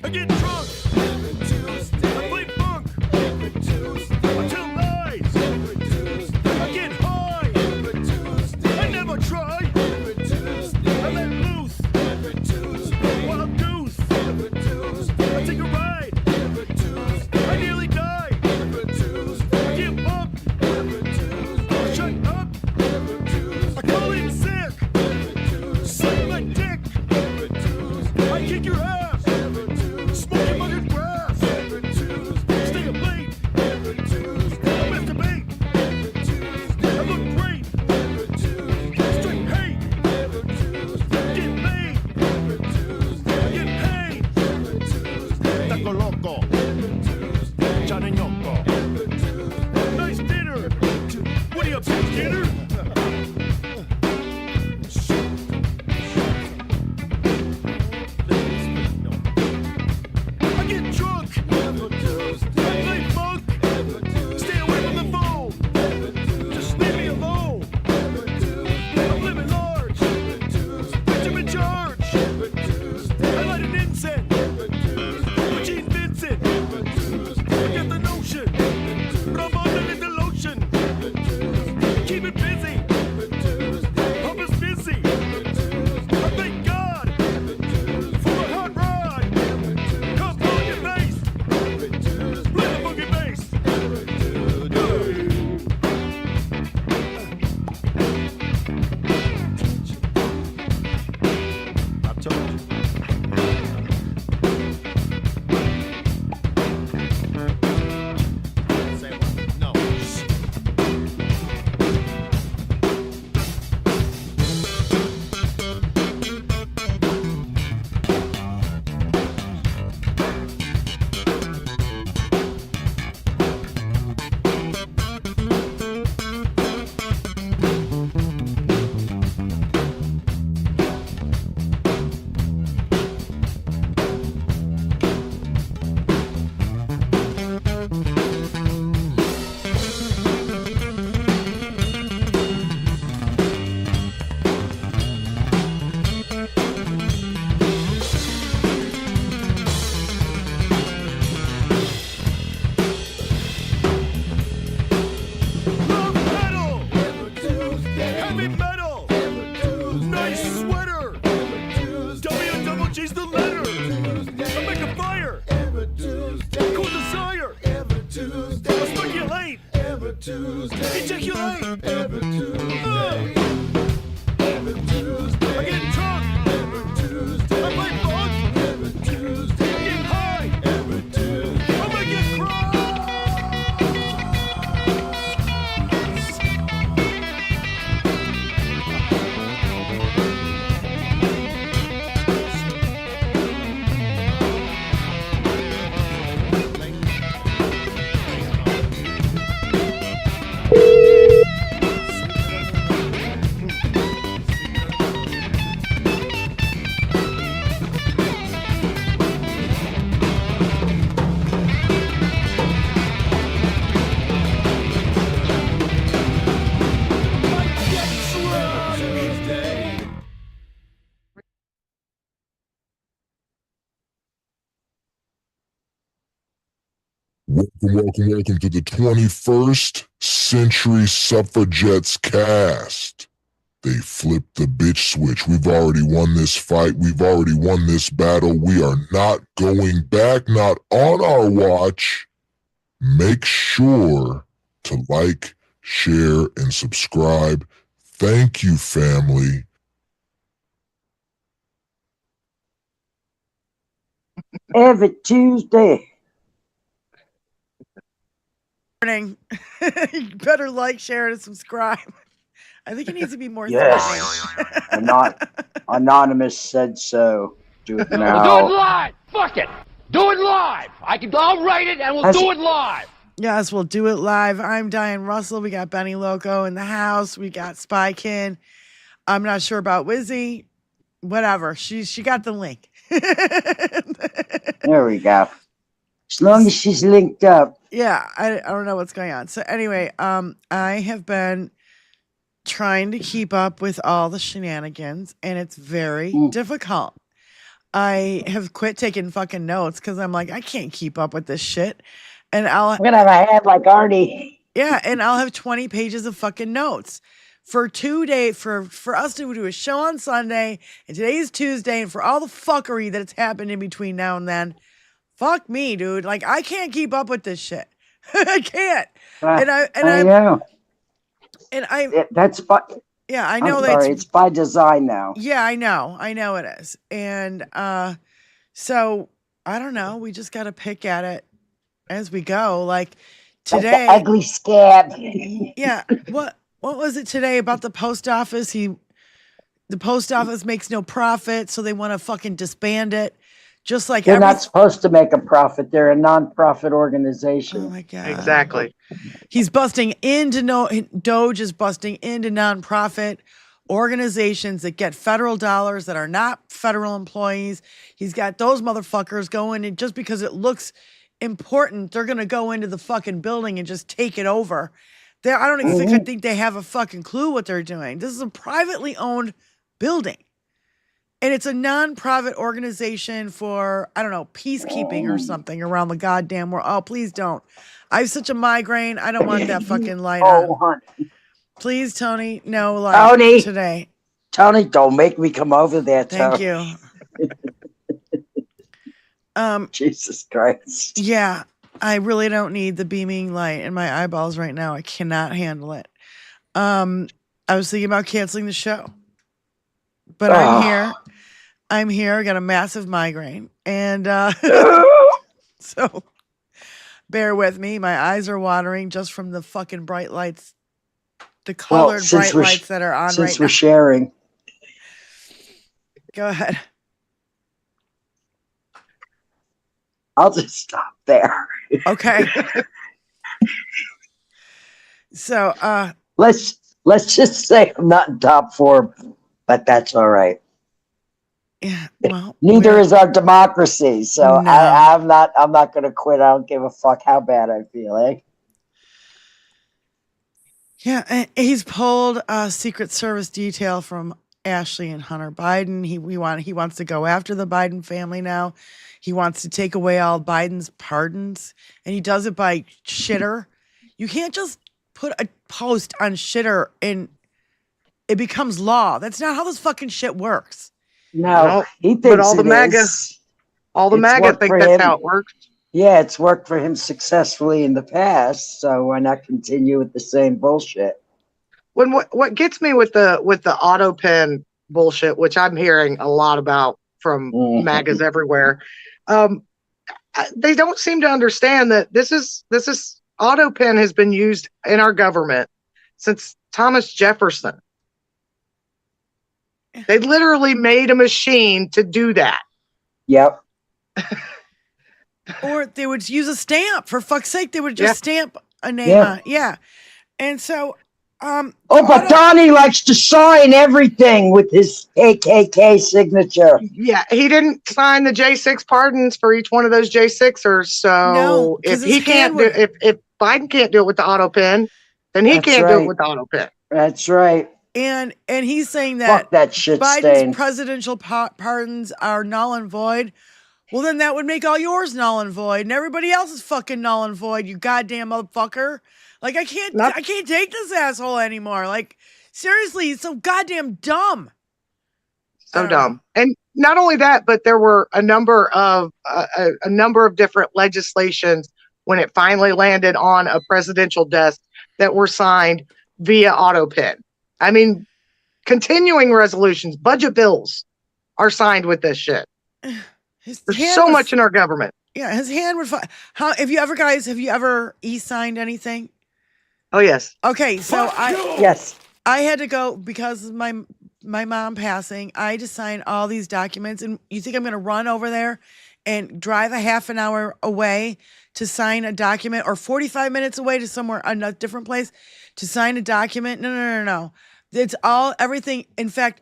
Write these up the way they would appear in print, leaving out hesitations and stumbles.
I get drunk. Every Tuesday. I play funk. Every Tuesday. I tell lies. Every Tuesday. I get high. Every Tuesday. I never try. Every Tuesday. I let loose. Every Tuesday. Wild goose. Every Tuesday. I take a ride. Every Tuesday. I nearly die. Every Tuesday. I give up. Every Tuesday. Shut up. Every Tuesday. I call in sick. Every Tuesday. Suck my dick. Every Tuesday. I kick your ass. Every Tuesday. Smoke your mother's grass. Every Tuesday. Stay up late. Every Tuesday. I masturbate. Every Tuesday. I look great. Every Tuesday. Straight hate. Every Tuesday. Get laid. Every Tuesday. I get paid. Every Tuesday. Taco loco. Every Tuesday. Johnny Yoko. Every Tuesday. Nice dinner. What are you up to, dinner? I get drunk. Every Tuesday. I play funk. Every Tuesday. Stay away from the phone. Every Tuesday. Just leave me alone. Every Tuesday. I'm living large. Every Tuesday. Bitch, I'm in charge. Every Tuesday. I light an incense. Every Tuesday. With Gene Vincent. Every Tuesday. I get the notion. Every Tuesday. Rub on it in the lotion. Every Tuesday. Keep it busy. Every Tuesday. Pump is busy. Every Tuesday. I thank God. Every Tuesday. For a hot ride. Every Tuesday. Come on your face. Every Tuesday. Play the boogie bass. Every Tuesday. I told you. Say what? No. Love metal. Every Tuesday. Heavy metal. Every Tuesday. Nice sweater. Every Tuesday. W-double-G's the letter. Tuesday. I make a fire. Every Tuesday. Cool desire. Every Tuesday. I speculate. Every Tuesday. Ejaculate. Every Tuesday. Every Tuesday. I get drunk. Every Tuesday. I play funk. Every Tuesday. I get high. Every Tuesday. I make it cry. Welcome to the 21st Century Suffragettes cast. They flipped the bitch switch. We've already won this fight. We've already won this battle. We are not going back, not on our watch. Make sure to like, share, and subscribe. Thank you, family. Every Tuesday. Morning. You better like, share, and subscribe. I think it needs to be more Yes. Anonymous said so. Do it now. We'll do it live. Fuck it. Do it live. I'll write it and we'll do it live. Yes, we'll do it live. I'm Diane Russell. We got Benny Loco in the house. We got Spykin. I'm not sure about Wizzy. Whatever. She got the link. There we go. As long as she's linked up. Yeah, I don't know what's going on. So anyway, I have been trying to keep up with all the shenanigans, and it's very difficult. I have quit taking fucking notes because I'm like, I can't keep up with this shit. And I'll I'm gonna have a head like Arnie. Yeah, and I'll have 20 pages of fucking notes for 2 days for us to do a show on Sunday, and today's Tuesday, and for all the fuckery that's happened in between now and then. Fuck me, dude. Like I can't keep up with this shit. I can't. And I know. That's by. Yeah, I know I'm sorry, it's by design now. Yeah, I know it is. And so I don't know. We just got to pick at it as we go. Like today, like the ugly scab. Yeah. What was it today about the post office? The post office makes no profit, so they want to fucking disband it. Just like they're not supposed to make a profit. They're a non-profit organization. Oh my God. Exactly. He's busting into Doge is busting into nonprofit organizations that get federal dollars that are not federal employees. He's got those motherfuckers going, and just because it looks important, they're gonna go into the fucking building and just take it over. I don't even think they have a fucking clue what they're doing. This is a privately owned building. And it's a non-profit organization for, I don't know, peacekeeping or something around the goddamn world. Oh, please don't. I have such a migraine. I don't want that fucking light on. Honey. Please, Tony, no light today. Tony, don't make me come over there, Thank Tony. you. Jesus Christ. Yeah, I really don't need the beaming light in my eyeballs right now. I cannot handle it. I was thinking about canceling the show. But I'm here. I'm here. I got a massive migraine. And so bear with me. My eyes are watering just from the fucking bright lights, the colored bright lights that are on right now. Since we're sharing. Go ahead. I'll just stop there. Okay. So let's just say I'm not in top form, but that's all right. Yeah, well, neither is our democracy, so No. I'm not gonna quit. I don't give a fuck how bad I feel, eh? Yeah, and he's pulled a Secret Service detail from Ashley and Hunter Biden. He wants to go after the Biden family now. He wants to take away all Biden's pardons, and he does it by shitter. You can't just put a post on shitter and it becomes law. That's not how this fucking shit works. No, he thinks but all the MAGA, is. all the It's MAGA worked think for that's him. how it works. Yeah, it's worked for him successfully in the past, so why not continue with the same bullshit? When what gets me with the Autopen bullshit, which I'm hearing a lot about from MAGAs everywhere, they don't seem to understand that this is Autopen has been used in our government since Thomas Jefferson. They literally made a machine to do that. Yep. Or they would use a stamp. For fuck's sake, they would just stamp a name on. Yeah. And so but Donnie likes to sign everything with his KKK signature. Yeah, he didn't sign the J6 pardons for each one of those J6ers. So No, if he can't do if Biden can't do it with the Autopen, then he can't do it with the Autopen. That's right. And he's saying that, fuck that shit Biden's stain. presidential pardons are null and void. Well, then that would make all yours null and void, and everybody else is fucking null and void. You goddamn motherfucker! Like I can't take this asshole anymore. Like seriously, he's so goddamn dumb. So dumb. And not only that, but there were a number of different legislations when it finally landed on a presidential desk that were signed via Autopen. I mean, continuing resolutions, budget bills are signed with this shit. There's so much in our government. Yeah, his hand would. How have you ever e-signed anything? Oh yes. Okay, so I had to go because of my mom passing. I had to sign all these documents, and you think I'm going to run over there and drive a half an hour away to sign a document, or 45 minutes away to somewhere a different place to sign a document? No. It's everything. In fact,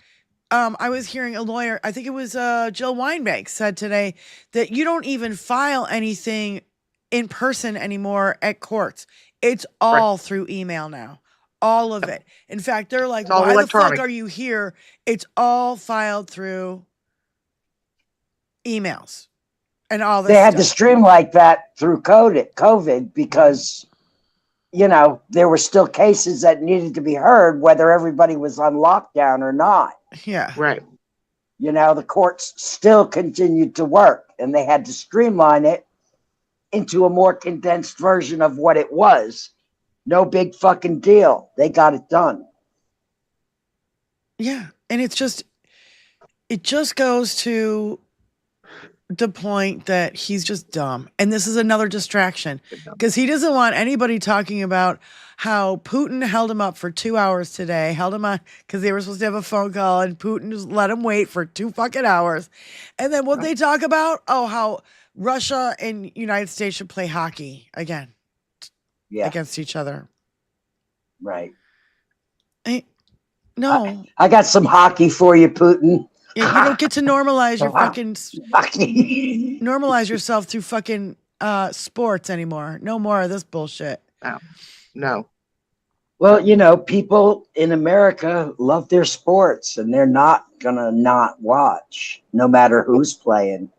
I was hearing a lawyer, I think it was Jill Weinbank, said today that you don't even file anything in person anymore at courts. It's all through email now. All of it. In fact, they're like, why the fuck are you here? It's all filed through emails and all this They had to stuff. stream like that through COVID because, you know, there were still cases that needed to be heard, whether everybody was on lockdown or not. Yeah. Right. You know, the courts still continued to work, and they had to streamline it into a more condensed version of what it was. No big fucking deal. They got it done. Yeah. And it just goes to the point that he's just dumb. And this is another distraction because he doesn't want anybody talking about how Putin held him up for 2 hours today, held him on because they were supposed to have a phone call and Putin just let him wait for 2 fucking hours. And then what they talk about? Oh, how Russia and United States should play hockey again against each other. Right. No. I got some hockey for you, Putin. Yeah, you don't get to normalize your fucking Hockey. normalize yourself through fucking sports anymore. No more of this bullshit. No. Well, you know, people in America love their sports, and they're not gonna not watch, no matter who's playing.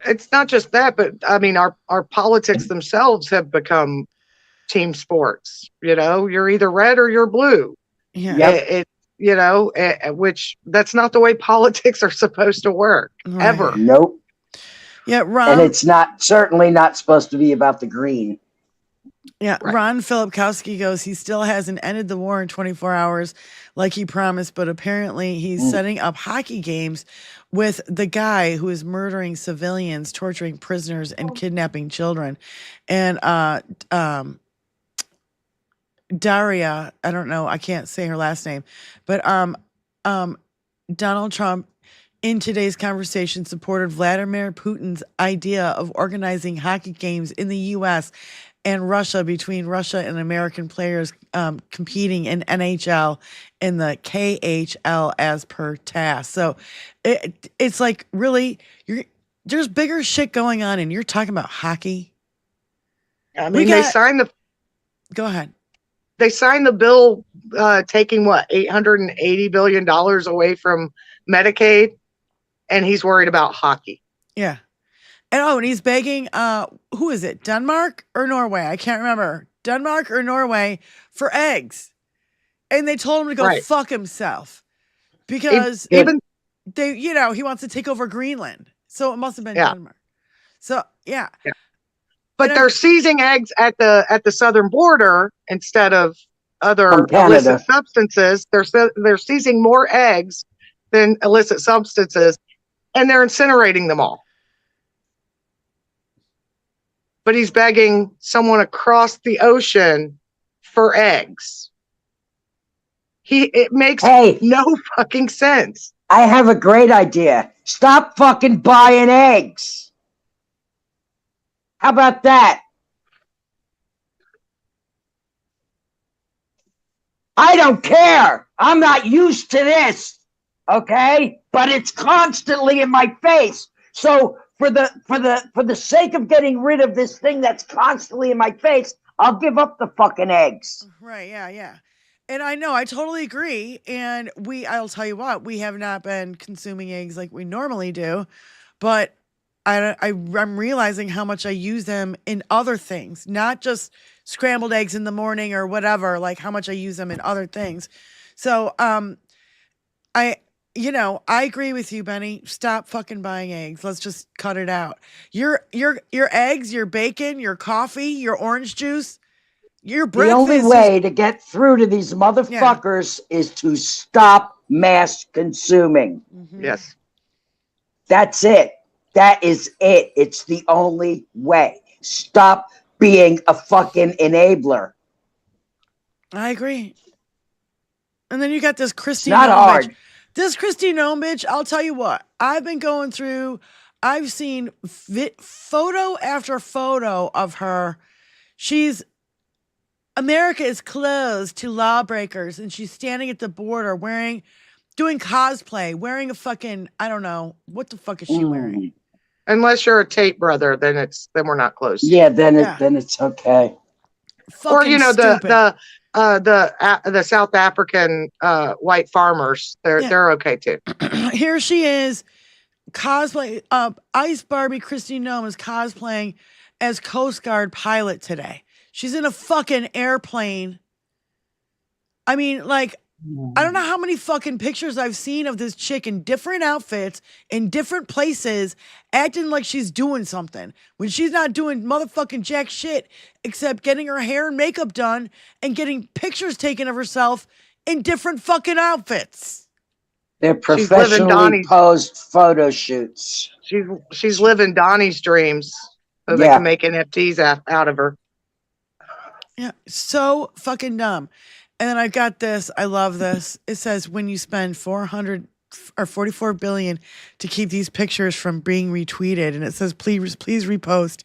It's not just that, but I mean, our politics themselves have become team sports. You know, you're either red or you're blue. Yeah. You know, which that's not the way politics are supposed to work ever. Nope. Yeah, Ron. And it's certainly not supposed to be about the green. Yeah, right. Ron Filipkowski goes, he still hasn't ended the war in 24 hours like he promised, but apparently he's setting up hockey games with the guy who is murdering civilians, torturing prisoners, and kidnapping children. And Daria, I don't know, I can't say her last name, but Donald Trump in today's conversation supported Vladimir Putin's idea of organizing hockey games in the U.S. and Russia between Russia and American players competing in NHL and the KHL as per TASS. So it's like, really, there's bigger shit going on and you're talking about hockey? I mean, they signed the... Go ahead. They signed the bill taking, what, $880 billion away from Medicaid, and he's worried about hockey. Yeah. And he's begging, who is it, Denmark or Norway? I can't remember. Denmark or Norway for eggs. And they told him to go fuck himself because even they, you know, he wants to take over Greenland. So it must have been Denmark. So, yeah. But they're seizing eggs at the southern border instead of other illicit substances. They're seizing more eggs than illicit substances, and they're incinerating them all. But he's begging someone across the ocean for eggs. It makes no fucking sense. I have a great idea. Stop fucking buying eggs. How about that? I don't care. I'm not used to this. Okay? But it's constantly in my face. So for the sake of getting rid of this thing that's constantly in my face, I'll give up the fucking eggs. Right, yeah. And I know, I totally agree. And I'll tell you what, we have not been consuming eggs like we normally do, but I'm realizing how much I use them in other things, not just scrambled eggs in the morning or whatever, like how much I use them in other things. So, I agree with you, Benny. Stop fucking buying eggs. Let's just cut it out. Your eggs, your bacon, your coffee, your orange juice, your breakfast. The only way to get through to these motherfuckers is to stop mass consuming. Mm-hmm. Yes. That's it. That is it. It's the only way. Stop being a fucking enabler. I agree. And then you got this Christy. Not hard. Bitch. This Christy Nome bitch, I'll tell you what. I've been going through, I've seen photo after photo of her. America is closed to lawbreakers, and she's standing at the border doing cosplay, wearing a fucking, I don't know, what the fuck is she wearing? Unless you're a Tate brother, then we're not close. Yeah, then it's okay. Fucking or stupid. the South African white farmers, they're okay too. Here she is cosplay. Ice Barbie Christine Nome is cosplaying as Coast Guard pilot today. She's in a fucking airplane. I mean, like, I don't know how many fucking pictures I've seen of this chick in different outfits, in different places, acting like she's doing something when she's not doing motherfucking jack shit except getting her hair and makeup done and getting pictures taken of herself in different fucking outfits. They're She's living professionally Donnie's. posed photo shoots. She's living Donnie's dreams, so they Yeah. can make NFTs out of her. Yeah, so fucking dumb. And then I got this. I love this. It says when you spend 400 or 44 billion to keep these pictures from being retweeted, and it says please repost.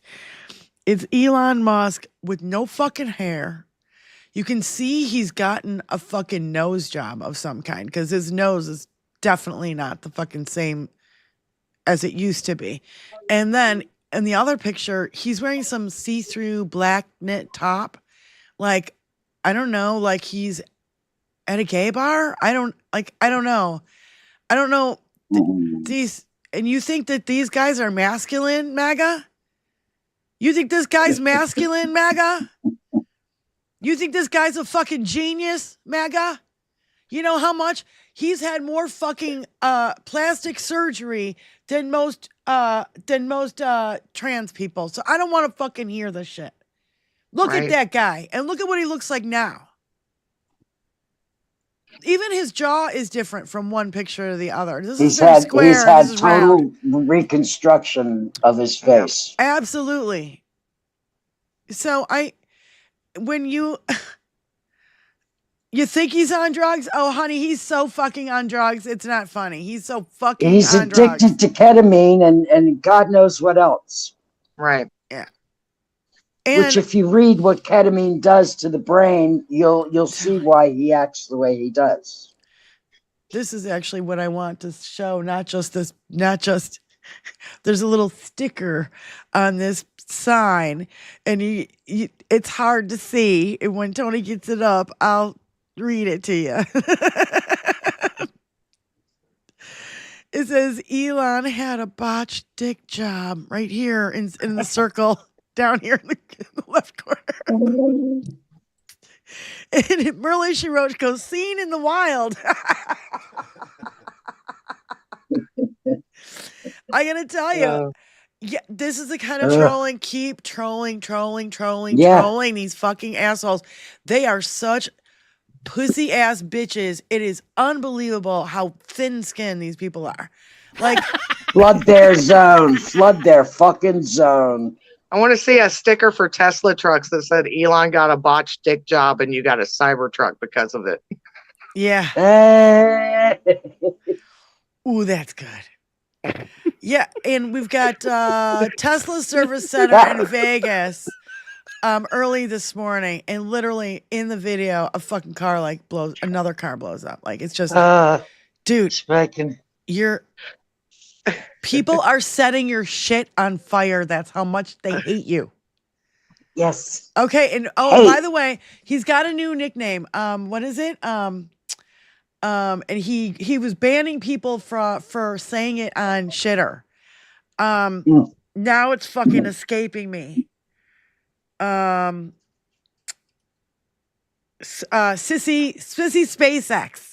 It's Elon Musk with no fucking hair. You can see he's gotten a fucking nose job of some kind because his nose is definitely not the fucking same as it used to be. And then in the other picture, he's wearing some see-through black knit top. Like, I don't know, like he's at a gay bar. I don't know. These, and you think that these guys are masculine, MAGA? You think this guy's masculine, MAGA? You think this guy's a fucking genius, MAGA? You know how much he's had more fucking plastic surgery than most trans people. So I don't want to fucking hear this shit. Look at that guy and look at what he looks like now. Even his jaw is different from one picture to the other. This is very square. He's had this is total round. reconstruction of his face. Absolutely. So when you think he's on drugs, oh honey, he's so fucking on drugs. It's not funny. He's so fucking. He's on addicted drugs. to ketamine and God knows what else. Right. Yeah. Which, if you read what ketamine does to the brain, you'll see why he acts the way he does. This is actually what I want to show. Not just there's a little sticker on this sign, and it's hard to see. And when Tony gets it up, I'll read it to you. It says Elon had a botched dick job right here in the circle. Down here in the left corner. And Merle She Roach goes, seen in the wild. I gotta tell you, yeah, this is the kind of trolling. Keep trolling these fucking assholes. They are such pussy ass bitches. It is unbelievable how thin skinned these people are. Like, flood their zone. Flood their fucking zone. I want to see a sticker for Tesla trucks that said Elon got a botched dick job and you got a cyber truck because of it. Yeah. Ooh, that's good. Yeah, and we've got Tesla Service Center in Vegas early this morning, and literally in the video, a fucking car another car blows up. Like, it's just, dude, people are setting your shit on fire. That's how much they hate you. Yes. Okay. And by the way, he's got a new nickname. What is it? And he was banning people for saying it on Shitter. Now it's fucking escaping me. Sissy SpaceX.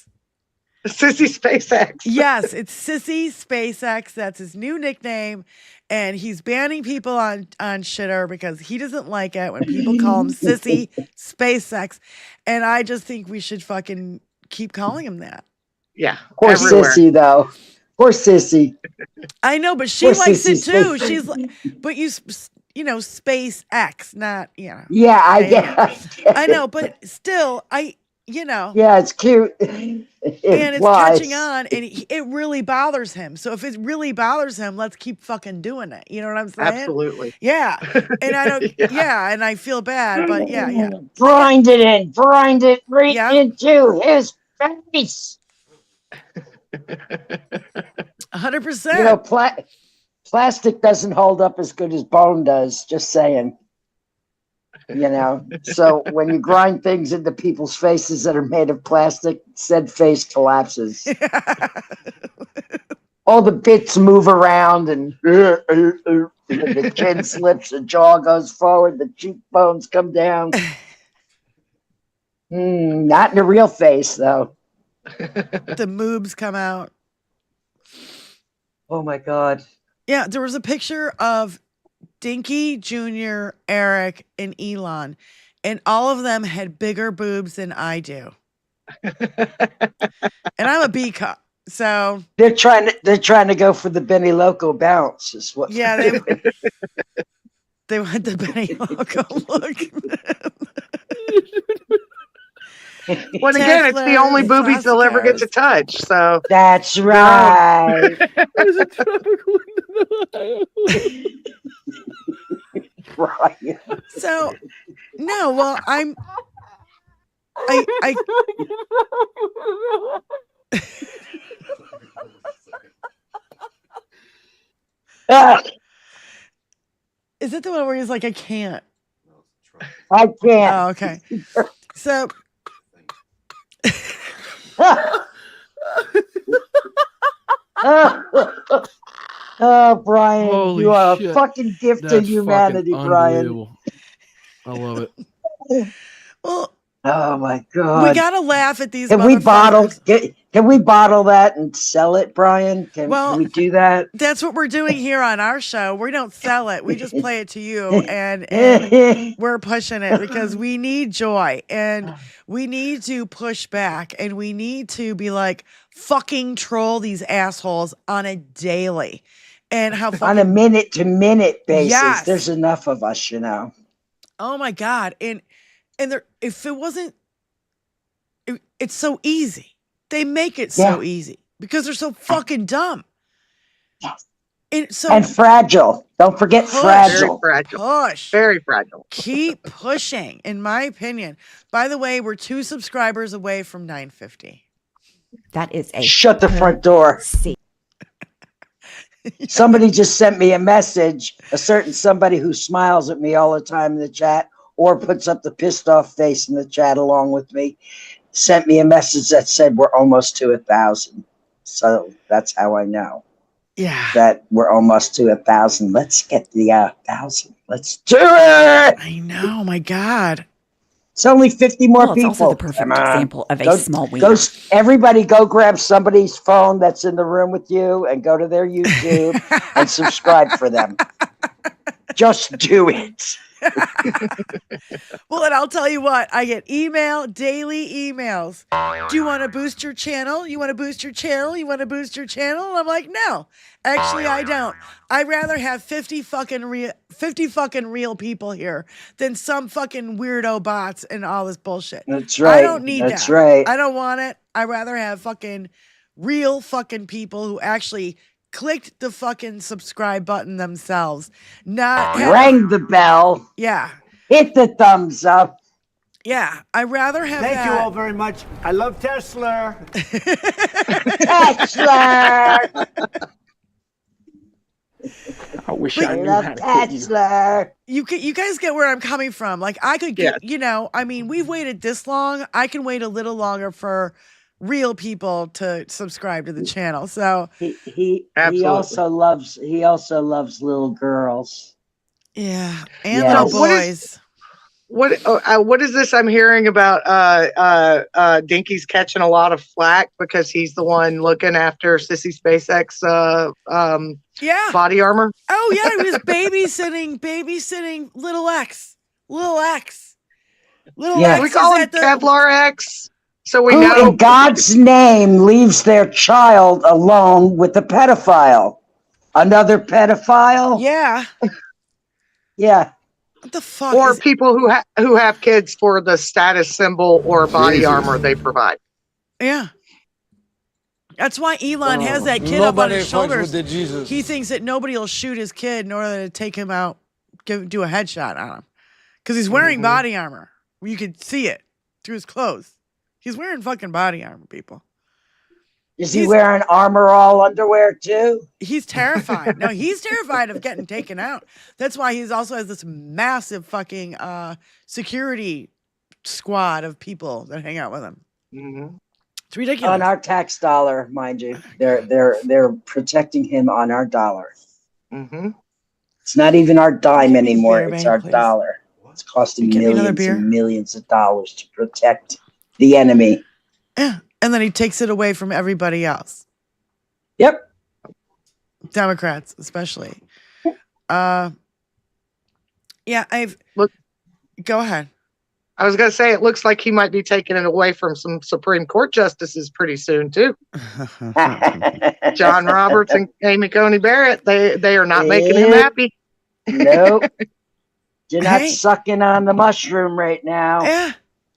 Sissy SpaceX. Yes, it's Sissy SpaceX. That's his new nickname. And he's banning people on Shitter because he doesn't like it when people call him Sissy SpaceX. And I just think we should fucking keep calling him that. Yeah. Poor Sissy, though. Poor Sissy. I know, but she likes it too. She's like, but you know, SpaceX, not, you know. Yeah, I get I know, but still, yeah, it's cute. And it's catching on, and it really bothers him. So if it really bothers him, let's keep fucking doing it. You know what I'm saying? Absolutely. Yeah. And I don't, and I feel bad, but yeah. Grind it right into his face. 100%. You know, plastic doesn't hold up as good as bone does, just saying. You know, so when you grind things into people's faces that are made of plastic, said face collapses. all the bits move around and the chin slips, the jaw goes forward, the cheekbones come down. Not in the real face, though. The moobs come out. Oh my God. Yeah, there was a picture of Dinky, Jr., Eric, and Elon, and all of them had bigger boobs than I do. And I'm a B cup, so they're trying to go for the Benny Loco bounce, is what. Yeah, they want the Benny Loco look. Well, again, it's the only boobies they'll ever get to touch. So that's right. Right. So no, well, I Is it the one where he's like, I can't? I can't. Oh, okay. So oh, Brian, Holy you are shit. a fucking gift to That's humanity, fucking Brian. unbelievable. I love it. Well, oh my God. we gotta laugh at these. Can we bottle that and sell it, Brian? Can we do that? That's what we're doing here on our show. We don't sell it. We just play it to you, and we're pushing it because we need joy, and we need to push back, and we need to be like, fucking troll these assholes on a daily, and how on a minute to minute basis. Yes. There's enough of us, you know. Oh my God. And there, if it wasn't, it's so easy. They make it so easy because they're so fucking dumb. Yes. And fragile. Don't forget fragile. Very fragile. Push. Very fragile. Keep pushing, in my opinion. By the way, we're 2 subscribers away from 950. That is a shut the front door. Somebody just sent me a message, a certain somebody who smiles at me all the time in the chat or puts up the pissed off face in the chat along with me, sent me a message that said we're almost to 1,000. So that's how I know. Yeah. That we're almost to 1,000. Let's get the 1,000. Let's do it. I know, my God. It's only 50 more people. It's also the perfect example of a small wiener. Everybody go grab somebody's phone that's in the room with you and go to their YouTube and subscribe for them. Just do it. Well, and I'll tell you what, I get daily emails. Do you want to boost your channel? You want to boost your channel? You want to boost your channel? And I'm like, no, actually, I don't. I'd rather have 50 fucking real people here than some fucking weirdo bots and all this bullshit. That's right. I don't need that. That's right. I don't want it. I'd rather have fucking real fucking people who actually clicked the fucking subscribe button themselves. Rang the bell. Yeah. Hit the thumbs up. Yeah. I'd rather have Thank you all very much. I love Tesla. Tesla. I wish I knew love how to quit you. Tesla. You guys get where I'm coming from. Like, I could get, I mean, we've waited this long. I can wait a little longer for real people to subscribe to the channel. So he also loves little girls. Yeah, and little boys. What is this I'm hearing about? Dinky's catching a lot of flack because he's the one looking after Sissy SpaceX body armor. Oh yeah, he was babysitting little X. We call him Kevlar X. So we Who know in God's name leaves their child alone with a pedophile? Another pedophile? Yeah. Yeah. What the fuck? Or people who have kids for the status symbol or body armor they provide. Yeah. That's why Elon has that kid up on his shoulders. He thinks that nobody will shoot his kid in order to take him out, do a headshot on him. Because he's wearing body armor. You could see it through his clothes. He's wearing fucking body armor, people. Is he wearing armor all underwear too? He's terrified. No, he's terrified of getting taken out. That's why he also has this massive fucking security squad of people that hang out with him. It's ridiculous. On our tax dollar, mind you. They're protecting him on our dollar. Mm-hmm. It's not even our dime Give me a anymore. beer, It's babe, our please. dollar. It's costing Get me another millions beer? and millions of dollars to protect the enemy. Yeah. And then he takes it away from everybody else. Yep. Democrats, especially. Look, go ahead. I was going to say, it looks like he might be taking it away from some Supreme Court justices pretty soon, too. John Roberts and Amy Coney Barrett, they are not making him happy. Nope. You're not sucking on the mushroom right now. Yeah.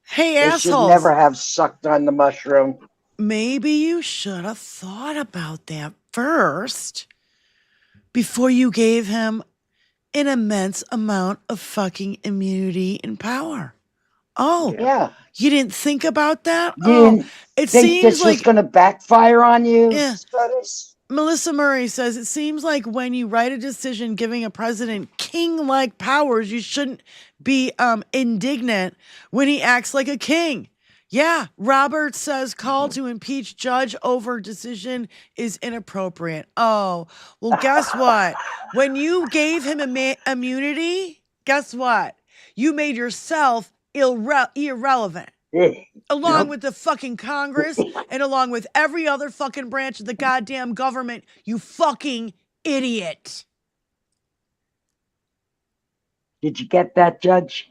Hey, they assholes. should never have sucked on the mushroom. Maybe you should have thought about that first before you gave him an immense amount of fucking immunity and power. Oh, yeah. You didn't think about that? It seems this was going to backfire on you? Yeah. Melissa Murray says, it seems like when you write a decision giving a president king-like powers, you shouldn't be indignant when he acts like a king. Yeah, Roberts says call to impeach judge over decision is inappropriate. Oh, well, guess what? When you gave him immunity, guess what? You made yourself irrelevant. Along with the fucking Congress and along with every other fucking branch of the goddamn government, you fucking idiot. Did you get that, Judge?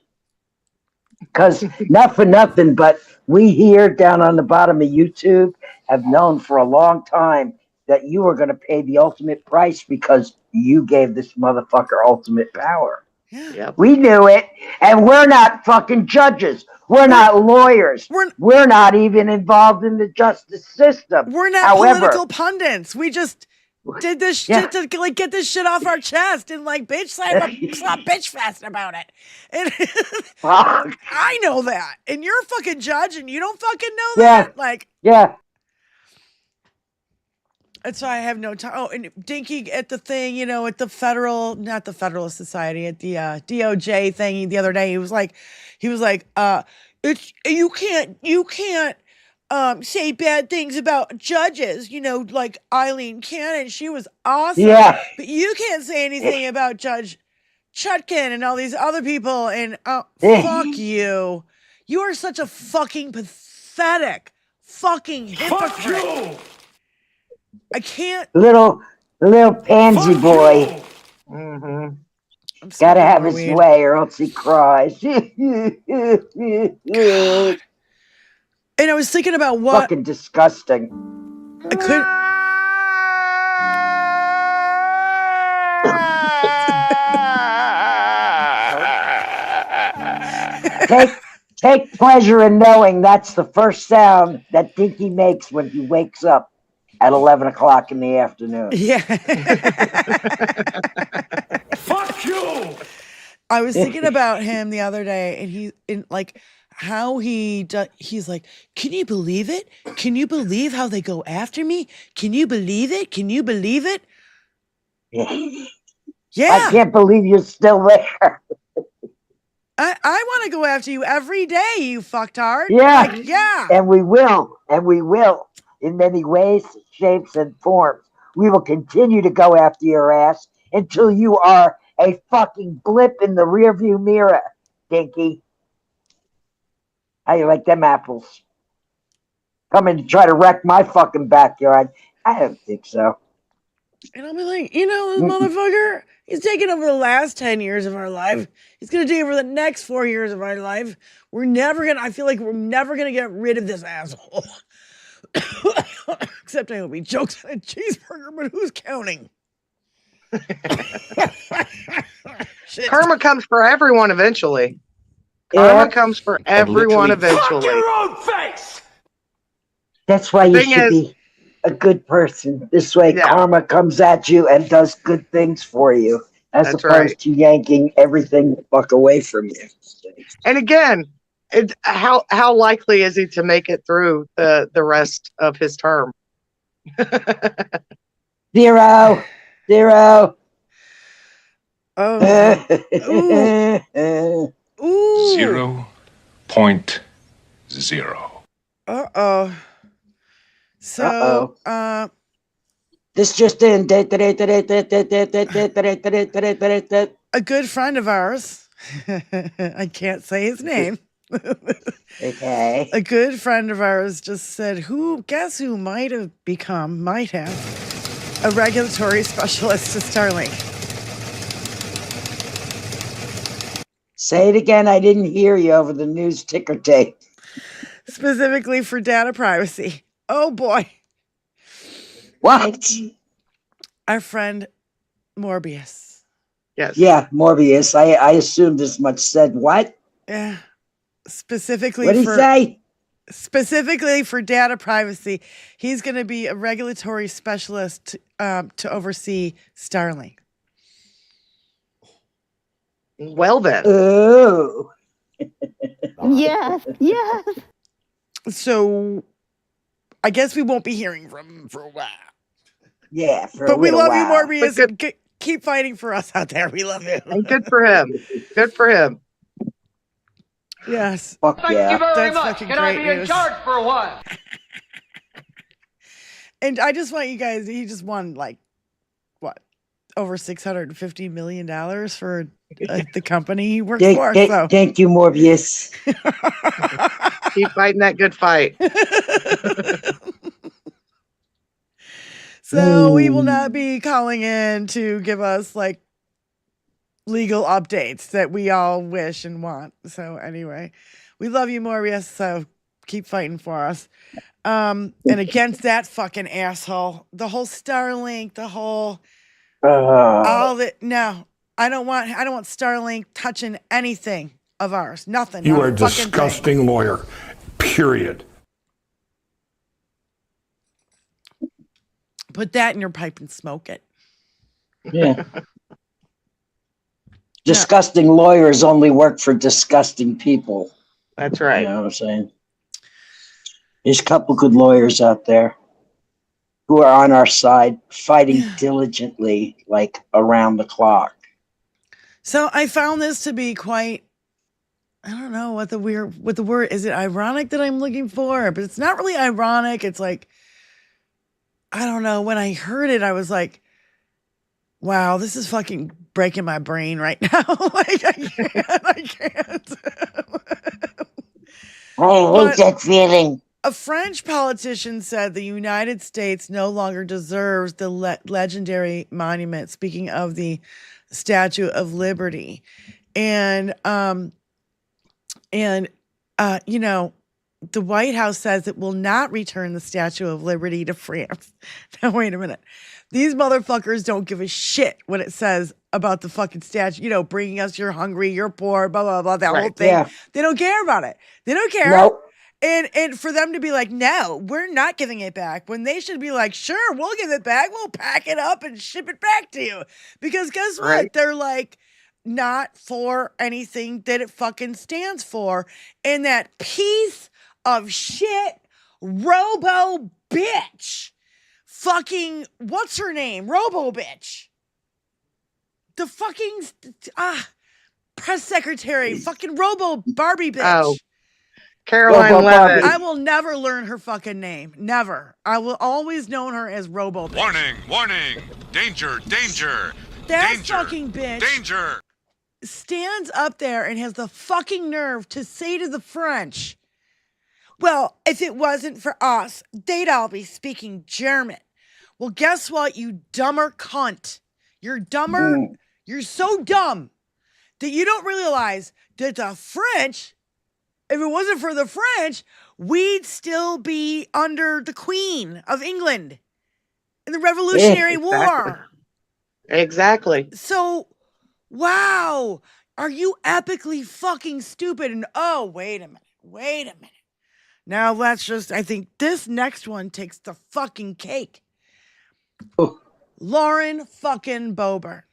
Because not for nothing, but we here down on the bottom of YouTube have known for a long time that you were going to pay the ultimate price because you gave this motherfucker ultimate power. Yeah. We knew it, and we're not fucking judges. We're not lawyers. We're not even involved in the justice system. We're not political pundits. We just did this shit to like get this shit off our chest and like bitch slap bitch fast about it. And I know that, and you're a fucking judge, and you don't fucking know that. Like, that's why I have no time. Oh, and Dinky at the thing, at the not the Federalist Society, at the DOJ thing the other day, he was like, it's you can't say bad things about judges, like Eileen Cannon. She was awesome. Yeah. But you can't say anything about Judge Chutkin and all these other people. And fuck you. You are such a fucking pathetic fucking hypocrite. Fuck you! I can't. Little pansy boy. Mm-hmm. Gotta have his way or else he cries. God. And I was thinking about what. Fucking disgusting. I couldn't. Take pleasure in knowing that's the first sound that Dinky makes when he wakes up at 11 o'clock in the afternoon. Yeah. Fuck you! I was thinking about him the other day, and he's like can you believe it? Can you believe how they go after me? Can you believe it? Can you believe it? Yeah. I can't believe you're still there. I want to go after you every day, you fucktard. Yeah. Like, yeah. And we will in many ways, shapes, and forms. We will continue to go after your ass until you are a fucking blip in the rearview mirror, Dinky. How you like them apples? Coming to try to wreck my fucking backyard? I don't think so. And I'll be like, this motherfucker, he's taken over the last 10 years of our life. He's going to take over the next 4 years of our life. I feel like we're never going to get rid of this asshole. Except I hope he jokes on a cheeseburger, but who's counting? Karma comes for everyone eventually. Karma comes for everyone eventually. Fuck your own face! That's why you should be a good person. This way karma comes at you and does good things for you, as opposed to yanking everything the fuck away from you. And again, how likely is he to make it through the rest of his term? Zero. Oh. Ooh. 0.0. Uh-oh. Uh-oh. So, This just in. a good friend of ours, I can't say his name. Okay. A good friend of ours just said, guess who might have a regulatory specialist to Starlink. Say it again. I didn't hear you over the news ticker tape. Specifically for data privacy. Oh boy. What? Our friend Morbius. Yes. Yeah, Morbius. I assumed as much. Said what? Yeah. Specifically What did he say? Specifically for data privacy, he's going to be a regulatory specialist to oversee Starlink. Well then. Oh. Yes, yes. So I guess we won't be hearing from him for a while. Yeah, but we love you, while. Morbius. Keep fighting for us out there. We love you. And good for him. Good for him. Yes. Fuck Thank yeah. you very That's much. fucking Can I great be in news. charge for a while? And I just want you guys, he just won like, what, over $650 million for the company he works for. So. Thank you, Morbius. Keep fighting that good fight. So we will not be calling in to give us like legal updates that we all wish and want. So anyway, we love you, Morbius. So keep fighting for us. And against that fucking asshole, the whole Starlink, the whole all that. No, I don't want Starlink touching anything of ours. Nothing. You not are a a fucking disgusting thing. lawyer. Period. Put that in your pipe and smoke it. Yeah. Disgusting lawyers only work for disgusting people. That's right. You know what I'm saying? There's a couple good lawyers out there who are on our side, fighting diligently, like around the clock. So I found this to be quite, I don't know what the word, is it ironic that I'm looking for? But it's not really ironic. It's like, I don't know. When I heard it, I was like, wow, this is fucking breaking my brain right now. Like, I can't. I hate that feeling. A French politician said the United States no longer deserves the legendary monument, speaking of the Statue of Liberty. And you know, the White House says it will not return the Statue of Liberty to France. Now, wait a minute. These motherfuckers don't give a shit what it says about the fucking statue. You know, bringing us, you're hungry, you're poor, blah, blah, blah, that whole thing. Yeah. They don't care about it. They don't care. Nope. And for them to be like, no, we're not giving it back, when they should be like, sure, we'll give it back. We'll pack it up and ship it back to you. Because guess what? Right. They're like, not for anything that it fucking stands for. And that piece of shit robo bitch, fucking, what's her name? Robo bitch. The fucking press secretary, fucking robo Barbie bitch. Oh. Caroline Robo Barbie. Levitt. I will never learn her fucking name. Never. I will always known her as Robo bitch. Warning, warning, danger, danger, That danger, fucking bitch danger. stands up there and has the fucking nerve to say to the French, well, if it wasn't for us, they'd all be speaking German. Well, guess what, you dumber cunt. You're dumber. You're so dumb that you don't realize that the French, if it wasn't for the French, we'd still be under the Queen of England in the Revolutionary War. Exactly. So, wow, are you epically fucking stupid? And oh, wait a minute. Now let's just, I think this next one takes the fucking cake. Lauren fucking Boebert.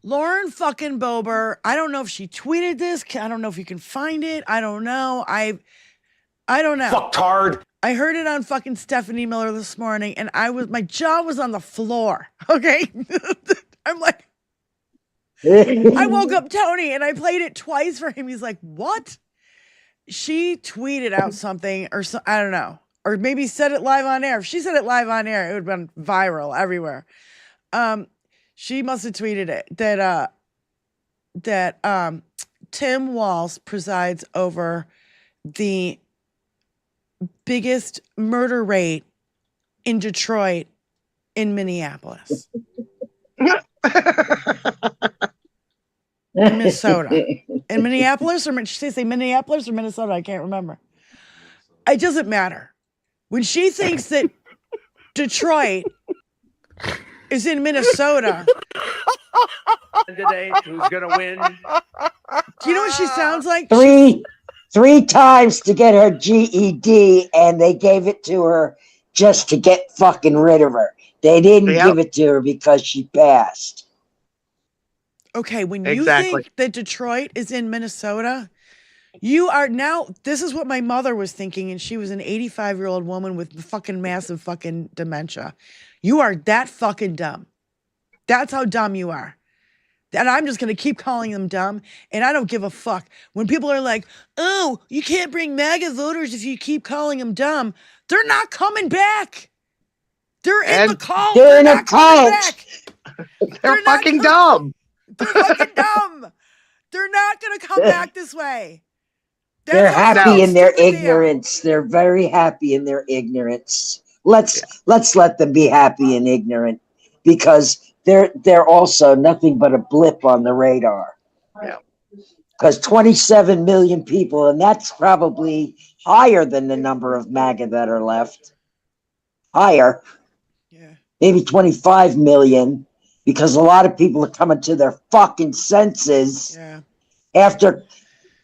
Lauren fucking Boebert. I don't know if she tweeted this. I don't know if you can find it. I don't know. I don't know. Fucktard. I heard it on fucking Stephanie Miller this morning, and my jaw was on the floor. Okay, I'm like, I woke up Tony, and I played it twice for him. He's like, "What?" She tweeted out something, or so, I don't know. or maybe said it live on air. If she said it live on air, it would have been viral everywhere. She must have tweeted it that Tim Walz presides over the biggest murder rate in Detroit in Minneapolis. In Minnesota. In Minneapolis, or did she say Minneapolis or Minnesota? I can't remember. It doesn't matter. When she thinks that Detroit is in Minnesota. Candidate who's going to win. Do you know what she sounds like? Three times to get her GED, and they gave it to her just to get fucking rid of her. They didn't give it to her because she passed. Okay, when you think that Detroit is in Minnesota, you are now, this is what my mother was thinking, and she was an 85-year-old woman with fucking massive fucking dementia. You are that fucking dumb. That's how dumb you are. And I'm just going to keep calling them dumb, and I don't give a fuck. When people are like, oh, you can't bring MAGA voters if you keep calling them dumb, they're not coming back. They're in the cult. They're in a cult. They're fucking dumb. They're fucking dumb. They're not going to come back this way. They're happy in their ignorance. They're very happy in their ignorance. Let's let them be happy and ignorant, because they're also nothing but a blip on the radar. Yeah. Because 27 million people, and that's probably higher than the number of MAGA that are left. Higher. Yeah. Maybe 25 million, because a lot of people are coming to their fucking senses after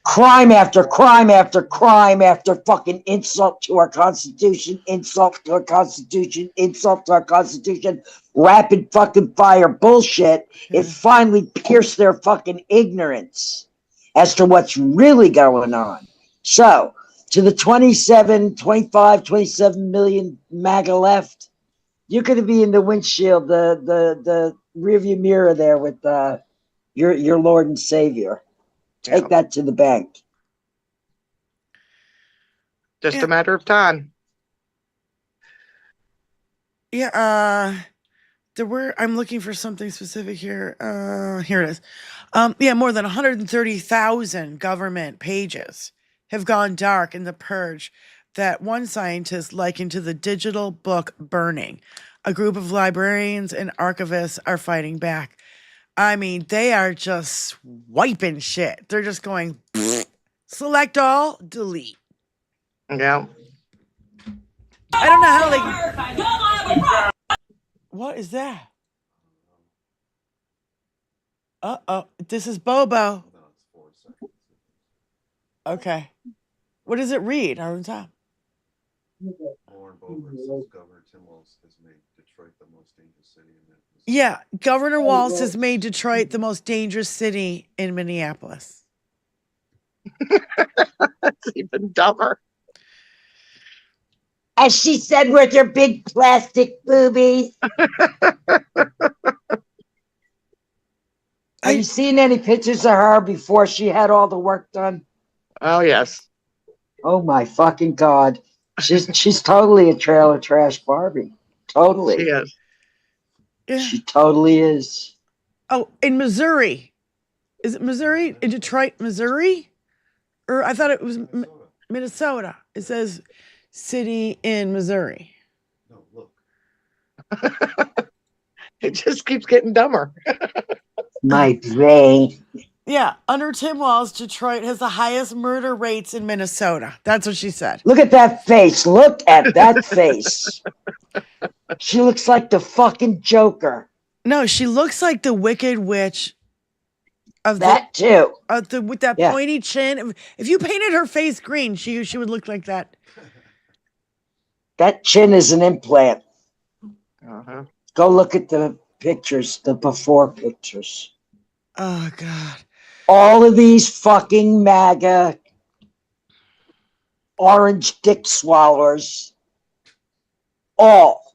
crime after crime after crime after fucking insult to our Constitution, insult to our Constitution, insult to our Constitution, rapid fucking fire bullshit. It finally pierced their fucking ignorance as to what's really going on. So, to the 27 million MAGA left, you're going to be in the windshield, the rearview mirror there with your Lord and Savior. Take that to the bank. Just a matter of time. Yeah, I'm looking for something specific here. Here it is. More than 130,000 government pages have gone dark in the purge that one scientist likened to the digital book burning. A group of librarians and archivists are fighting back. I mean, they are just wiping shit. They're just going, select all, delete. Yeah. I don't know how they... What is that? Uh-oh. This is Bobo. Okay. What does it read on top? Yeah, Governor Walz has made Detroit the most dangerous city in Minneapolis. That's even dumber. As she said with her big plastic boobies. Have you seen any pictures of her before she had all the work done? Oh, yes. Oh, my fucking God. She's totally a trailer trash Barbie. Totally. She is. Yeah. She totally is. Oh, in Missouri. Is it Missouri? In Detroit, Missouri? Or I thought it was Minnesota. It says city in Missouri. No, look. It just keeps getting dumber. My brain. Yeah, under Tim Walz, Detroit has the highest murder rates in Minnesota. That's what she said. Look at that face. Look at that face. She looks like the fucking Joker. No, she looks like the Wicked Witch. Of that too. With that pointy chin. If you painted her face green, she would look like that. That chin is an implant. Uh-huh. Go look at the pictures, the before pictures. Oh, God. All of these fucking MAGA orange dick swallowers, all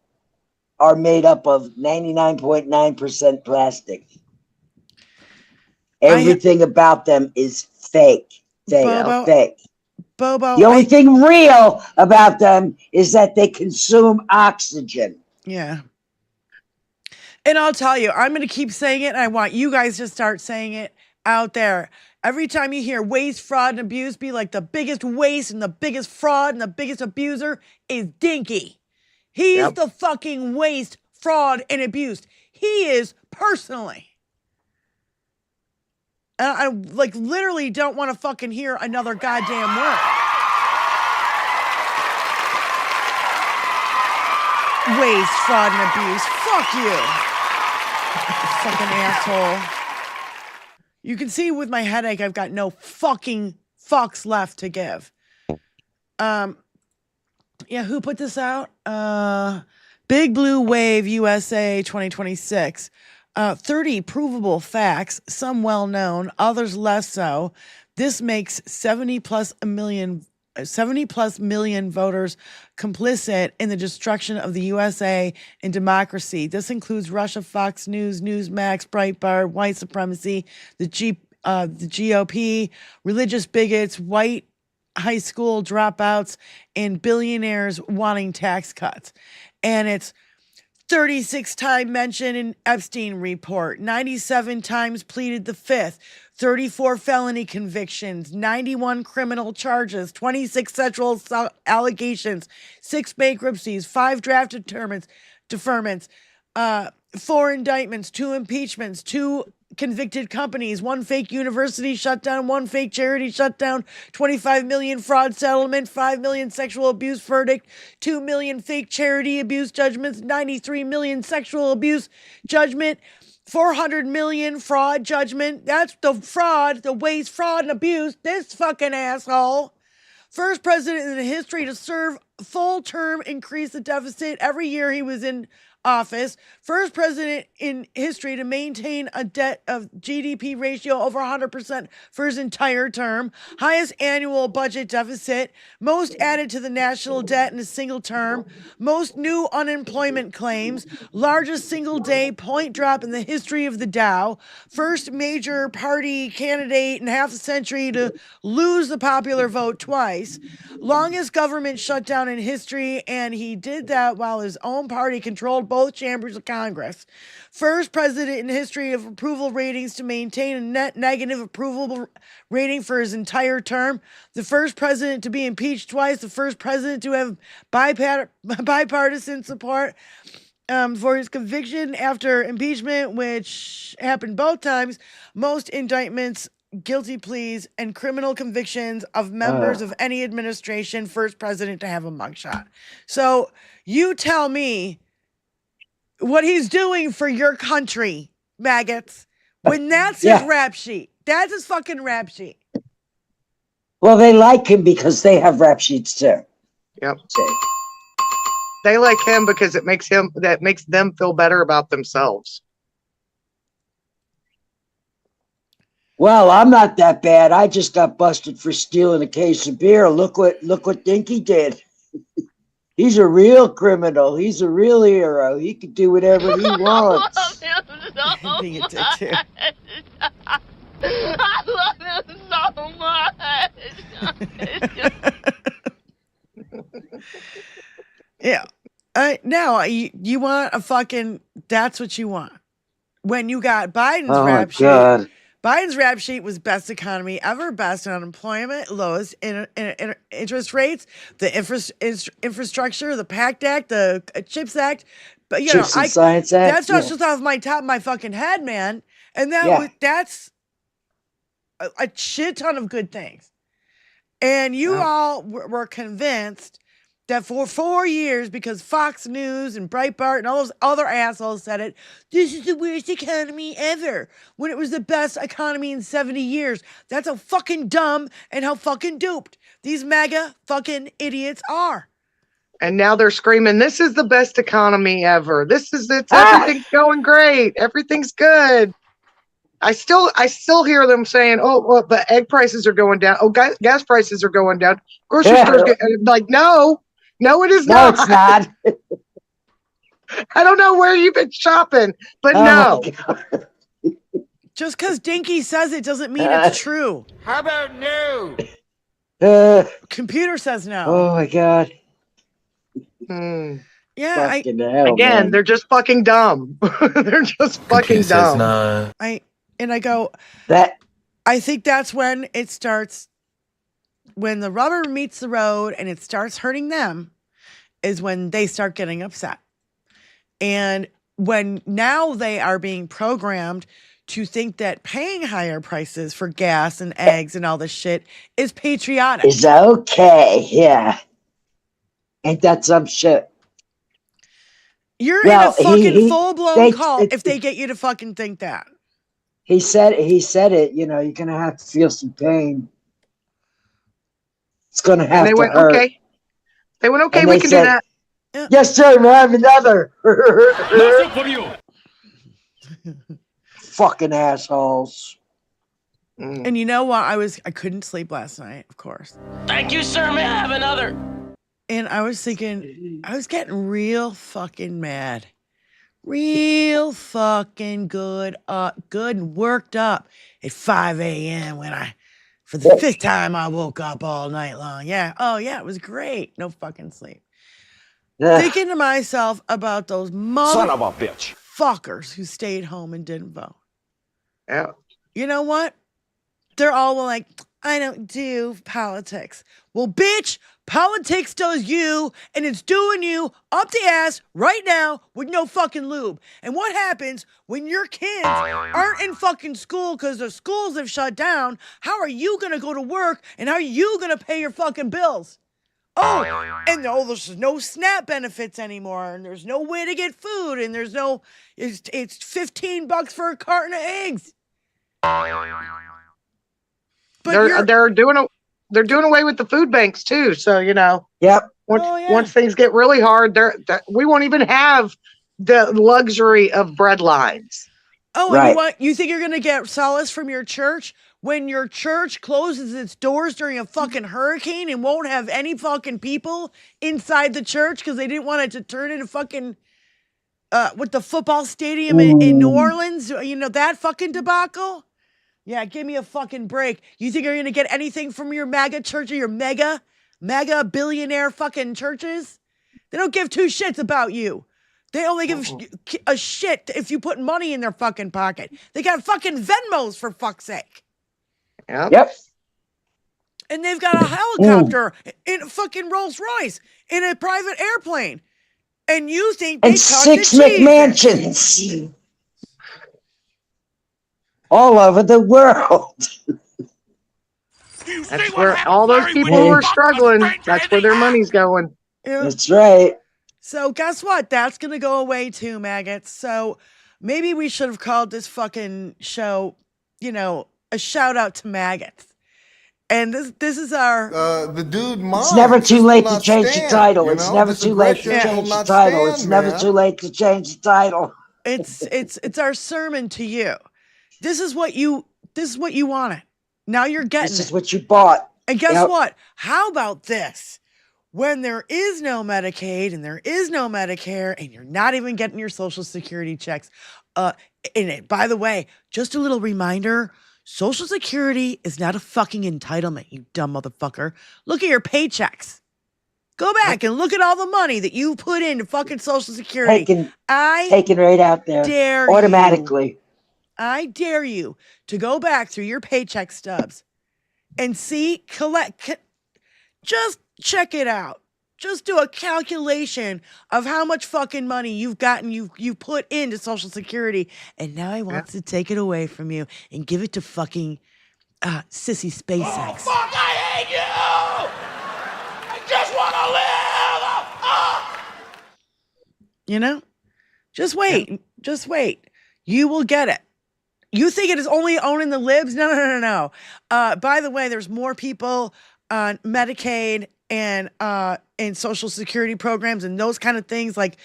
are made up of 99.9% plastic. Everything about them is fake. Bobo, Fake. Bobo. The only thing real about them is that they consume oxygen. Yeah. And I'll tell you, I'm going to keep saying it, and I want you guys to start saying it out there. Every time you hear waste, fraud, and abuse, be like, the biggest waste and the biggest fraud and the biggest abuser is Dinky. He's the fucking waste, fraud, and abuse. He is personally. And I like literally don't want to fucking hear another goddamn word. Waste, fraud, and abuse. Fuck you. Fucking asshole. You can see with my headache, I've got no fucking fucks left to give. Yeah, who put this out? Big Blue Wave USA 2026. 30 provable facts, some well known, others less so. This makes 70 plus million voters complicit in the destruction of the USA and democracy. This includes Russia, Fox News, Newsmax, Breitbart, white supremacy, the GOP, religious bigots, white high school dropouts, and billionaires wanting tax cuts. And it's 36 times mentioned in Epstein report, 97 times pleaded the fifth, 34 felony convictions, 91 criminal charges, 26 sexual assault allegations, 6 bankruptcies, 5 draft deferments, 4 indictments, 2 impeachments, 2 convicted companies, 1 fake university shutdown, 1 fake charity shutdown, 25 million fraud settlement, 5 million sexual abuse verdict, 2 million fake charity abuse judgments, 93 million sexual abuse judgment, 400 million fraud judgment. That's the fraud, the waste, fraud, and abuse. This fucking asshole. First president in the history to serve full term, increase the deficit every year he was in office. First president in history to maintain a debt of GDP ratio over 100% for his entire term. Highest annual budget deficit. Most added to the national debt in a single term. Most new unemployment claims. Largest single day point drop in the history of the Dow. First major party candidate in half a century to lose the popular vote twice. Longest government shutdown in history, and he did that while his own party controlled both chambers of Congress. First president in history of approval ratings to maintain a net negative approval rating for his entire term. The first president to be impeached twice. The first president to have bipartisan support for his conviction after impeachment, which happened both times. Most indictments, guilty pleas, and criminal convictions of members of any administration. First president to have a mugshot. So you tell me what he's doing for your country, maggots, when that's his rap sheet. That's his fucking rap sheet. Well, they like him because they have rap sheets too. Yep. They like him because it makes them feel better about themselves. Well, I'm not that bad. I just got busted for stealing a case of beer. Look what Dinky did. He's a real criminal. He's a real hero. He can do whatever he wants. I love him so much. I love him so much. Yeah. Now, you want a fucking, that's what you want. When you got Biden's rap sheet. God. Biden's rap sheet was best economy ever, best unemployment, lowest interest rates, the infrastructure, the PACT Act, the CHIPS Act. But you Chips know, and Science Act, that's not just off my top of my fucking head, man. And that's a shit ton of good things. And you all were convinced that for 4 years, because Fox News and Breitbart and all those other assholes said it, this is the worst economy ever, when it was the best economy in 70 years. That's how fucking dumb and how fucking duped these MAGA fucking idiots are. And now they're screaming, this is the best economy ever. Everything's going great. Everything's good. I still hear them saying, oh, well, but egg prices are going down. Oh, gas prices are going down. Grocery stores like, no, it is not. No, it's not. I don't know where you've been shopping, but no. Just because Dinky says it doesn't mean it's true. How about no? Computer says no. Oh my God. Yeah, Fucking hell, Again, man. they're just fucking dumb. They're just fucking dumb. I go, That I think that's when it starts, when the rubber meets the road and it starts hurting them, is when they start getting upset. And when now they are being programmed to think that paying higher prices for gas and eggs and all this shit is patriotic. is okay. Yeah. Ain't that some shit? You're Well, in a fucking full-blown they- cult if they get you to fucking think that. He said it, you know, you're gonna have to feel some pain. It's gonna have And they to went, hurt. okay. They went, okay, And we they can said, do that. Yes, sir, we'll have another. Fucking assholes. And you know what? I couldn't sleep last night, of course. Thank you, sir. May I have another? And I was thinking, I was getting real fucking mad. Real fucking good and worked up at 5 a.m. when for the fifth time, I woke up all night long. Yeah. Oh, yeah, it was great. No fucking sleep. Thinking to myself about those Son of a bitch. motherfuckers who stayed home and didn't vote. Yeah. You know what? They're all like, I don't do politics. Well, bitch, politics does you, and it's doing you up the ass right now with no fucking lube. And what happens when your kids aren't in fucking school because the schools have shut down? How are you going to go to work, and how are you going to pay your fucking bills? Oh, and there's no SNAP benefits anymore, and there's no way to get food, and there's no, it's $15 for a carton of eggs. But they're doing away with the food banks too. So, you know, Yep. Once things get really hard, we won't even have the luxury of bread lines. Oh, and you think you're going to get solace from your church when your church closes its doors during a fucking hurricane and won't have any fucking people inside the church because they didn't want it to turn into fucking, with the football stadium in New Orleans, you know, that fucking debacle? Yeah, give me a fucking break. You think you're going to get anything from your MAGA church or your mega billionaire fucking churches? They don't give two shits about you. They only give a shit if you put money in their fucking pocket. They got fucking Venmos, for fuck's sake. Yep. And they've got a helicopter in a fucking Rolls Royce in a private airplane. And you think they And talk 6 to Jesus. McMansions. All over the world. That's where all those people who are struggling, that's where their money's going. Yeah. That's right. So guess what? That's going to go away too, maggots. So maybe we should have called this fucking show, you know, a shout out to maggots. And this is our... The dude It's never too late to change the title. It's never too late to change the title. It's never too late to change the title. It's our sermon to you. This is what you wanted. Now you're getting This is what you bought. And guess what? How about this? When there is no Medicaid and there is no Medicare and you're not even getting your Social Security checks, by the way, just a little reminder, Social Security is not a fucking entitlement, you dumb motherfucker. Look at your paychecks. Go back and look at all the money that you put into fucking Social Security. Taken right out there. Automatically. I dare you to go back through your paycheck stubs and just check it out. Just do a calculation of how much fucking money you've gotten, you put into Social Security, and now he wants to take it away from you and give it to fucking sissy SpaceX. Oh, fuck, I hate you! I just want to live! You know? Just wait. Just wait. You will get it. You think it is only owning the libs? No. By the way, there's more people on Medicaid and Social Security programs and those kind of things like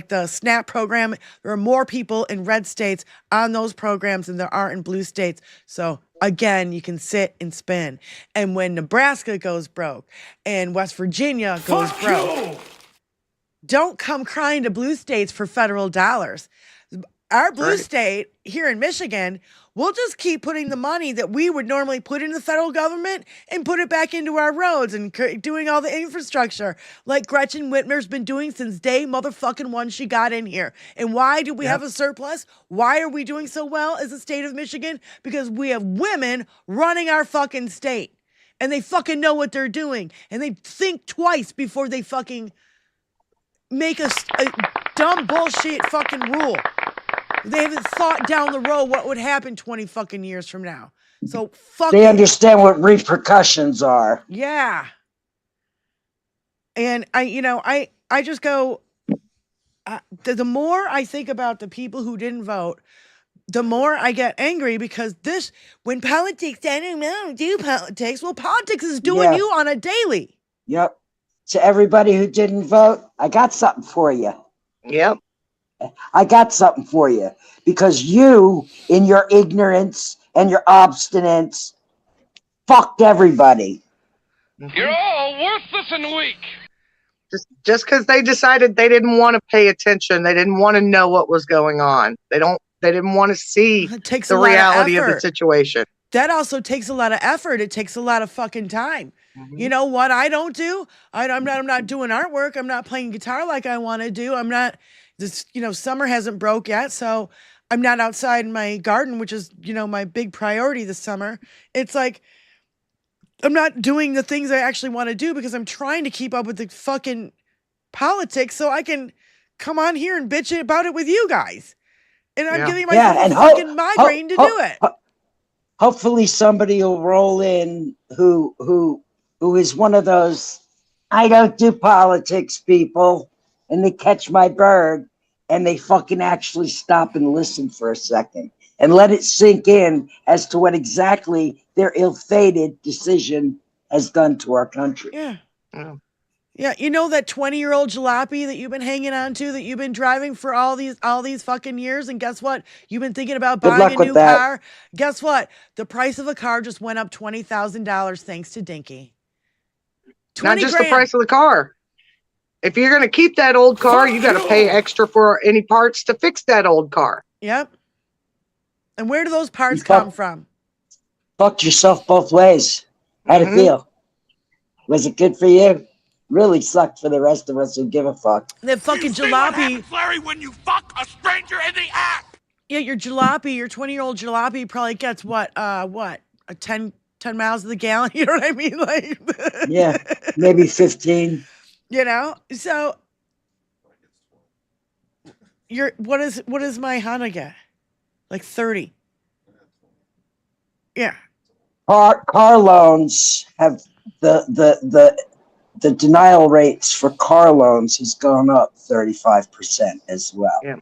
the SNAP program. There are more people in red states on those programs than there are in blue states. So again, you can sit and spin. And when Nebraska goes broke and West Virginia goes broke, don't come crying to blue states for federal dollars. Our blue Right. state here in Michigan, we'll just keep putting the money that we would normally put into the federal government and put it back into our roads and doing all the infrastructure like Gretchen Whitmer's been doing since day motherfucking one she got in here. And why do we have a surplus? Why are we doing so well as a state of Michigan? Because we have women running our fucking state. And they fucking know what they're doing. And they think twice before they fucking make a dumb bullshit fucking rule. They haven't thought down the road what would happen 20 fucking years from now. So fuck They it. understand what repercussions are. Yeah. And I just go, the more I think about the people who didn't vote, the more I get angry because when politics, I don't do politics. Well, politics is doing you on a daily. Yep. To everybody who didn't vote, I got something for you. Yep. I got something for you because you, in your ignorance and your obstinance, fucked everybody. You're all worthless and weak. Just because they decided they didn't want to pay attention, they didn't want to know what was going on. They didn't want to see the reality of the situation. That also takes a lot of effort. It takes a lot of fucking time. Mm-hmm. You know what I don't do? I'm not doing artwork. I'm not playing guitar like I want to do. I'm not. Summer hasn't broke yet, so I'm not outside in my garden, which is, my big priority this summer. It's like I'm not doing the things I actually want to do because I'm trying to keep up with the fucking politics so I can come on here and bitch about it with you guys. And I'm giving myself a fucking migraine to do it. Hopefully somebody will roll in who is one of those I don't do politics people, and they catch my bird and they fucking actually stop and listen for a second and let it sink in as to what exactly their ill-fated decision has done to our country. Yeah. Yeah, that 20-year-old jalopy that you've been hanging on to, that you've been driving for all these fucking years, and guess what? You've been thinking about buying a new car. Guess what? The price of a car just went up $20,000 thanks to DINKY. Not just the price of the car. If you're going to keep that old car, you got to pay extra for any parts to fix that old car. Yep. And where do those parts come from? Fucked yourself both ways. How'd it feel? Was it good for you? Really sucked for the rest of us who give a fuck. That fucking jalopy. Larry, when you fuck a stranger in the app. Yeah, your 20-year-old jalopy probably gets what? 10 miles to the gallon. You know what I mean? Like, yeah, maybe 15. So what is my Honda get? Like 30. Yeah. Car loans have the denial rates for car loans has gone up 35% as well. Yeah.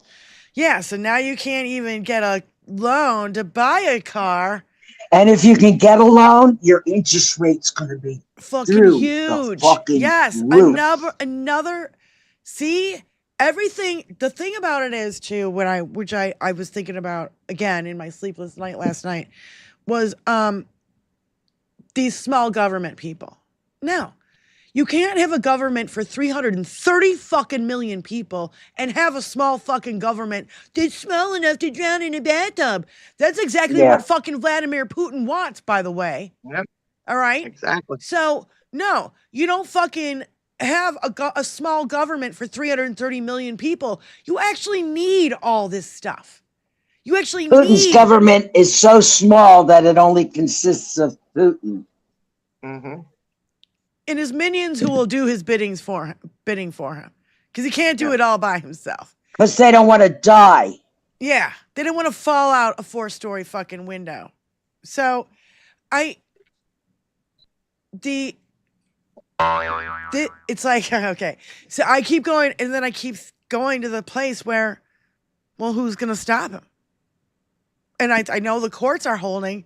Yeah. So now you can't even get a loan to buy a car. And if you can get a loan, your interest rate's going to be fucking huge. Yes. Roof. Another. See, everything. The thing about it is too, which I was thinking about again in my sleepless night last night, was these small government people. Now, you can't have a government for 330 fucking million people and have a small fucking government that's small enough to drown in a bathtub. That's exactly what fucking Vladimir Putin wants, by the way. Yep. All right? Exactly. So, no, you don't fucking have a small government for 330 million people. You actually need all this stuff. You actually Putin's government is so small that it only consists of Putin. Mm-hmm. And his minions who will do his bidding for him, because he can't do it all by himself. Because they don't want to die. Yeah, they don't want to fall out a 4-story fucking window. So, it's like, okay. So I keep going, and then I keep going to the place where, well, who's going to stop him? And I know the courts are holding,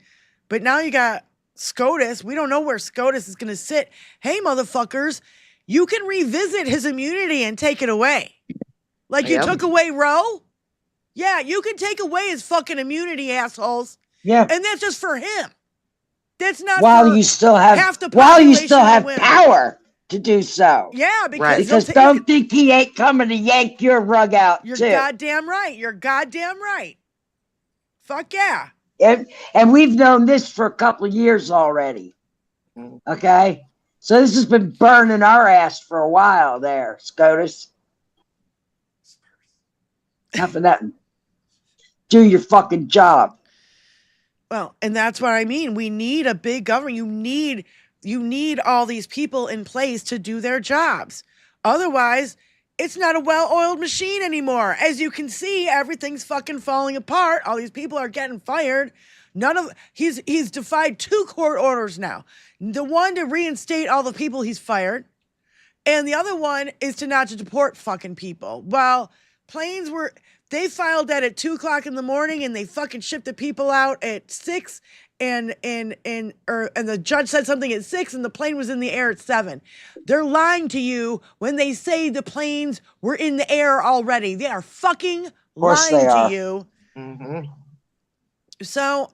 but now you got SCOTUS. We don't know where SCOTUS is going to sit. Hey, motherfuckers, you can revisit his immunity and take it away. Like you took away Roe? Yeah, you can take away his fucking immunity, assholes. Yeah. And that's just for him. That's not while for you still have half the while you population still have of women. power. to do so. Yeah, because Right. Because don't think he ain't coming to yank your rug out you're too. goddamn right. You're goddamn right. Fuck yeah. And we've known this for a couple of years already. Okay? So this has been burning our ass for a while there, SCOTUS. Enough of that. Do your fucking job. Well, and that's what I mean. We need a big government. You need all these people in place to do their jobs. Otherwise, it's not a well-oiled machine anymore. As you can see, everything's fucking falling apart. All these people are getting fired. He's defied 2 court orders now. The one to reinstate all the people he's fired, and the other one is not to deport fucking people. Well, they filed that at 2:00 in the morning, and they fucking shipped the people out at 6, and the judge said something at 6, and the plane was in the air at 7. They're lying to you when they say the planes were in the air already. They are fucking lying to you. Mm-hmm. So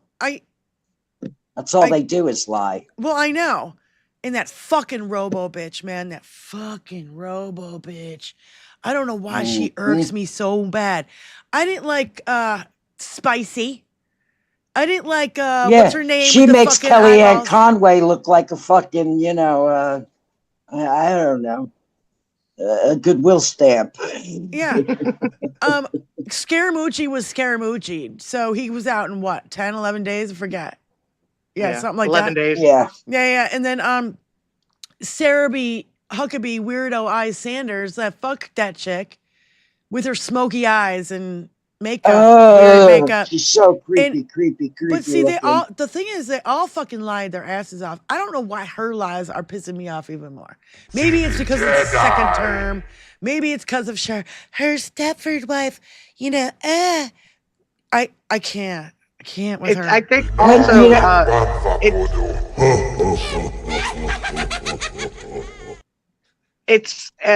that's all they do is lie. Well, I know. And that fucking robo bitch, man. That fucking robo bitch. I don't know why she irks me so bad. I didn't like Spicy. I didn't like what's her name? She makes Kellyanne eyeballs. Conway look like a fucking, I don't know, a Goodwill stamp. Yeah. Scaramucci was Scaramucci. So he was out in what, 10, 11 days? I forget. Yeah, something like 11 that. days. Yeah. And then Sarah B. Huckabee Weirdo Eyes Sanders, fuck that chick with her smoky eyes and makeup. Weird makeup. She's so creepy. But see, the thing is, they all fucking lied their asses off. I don't know why her lies are pissing me off even more. Maybe it's because it's second term. Maybe it's because of her Stepford wife. I can't. I can't with her. I think also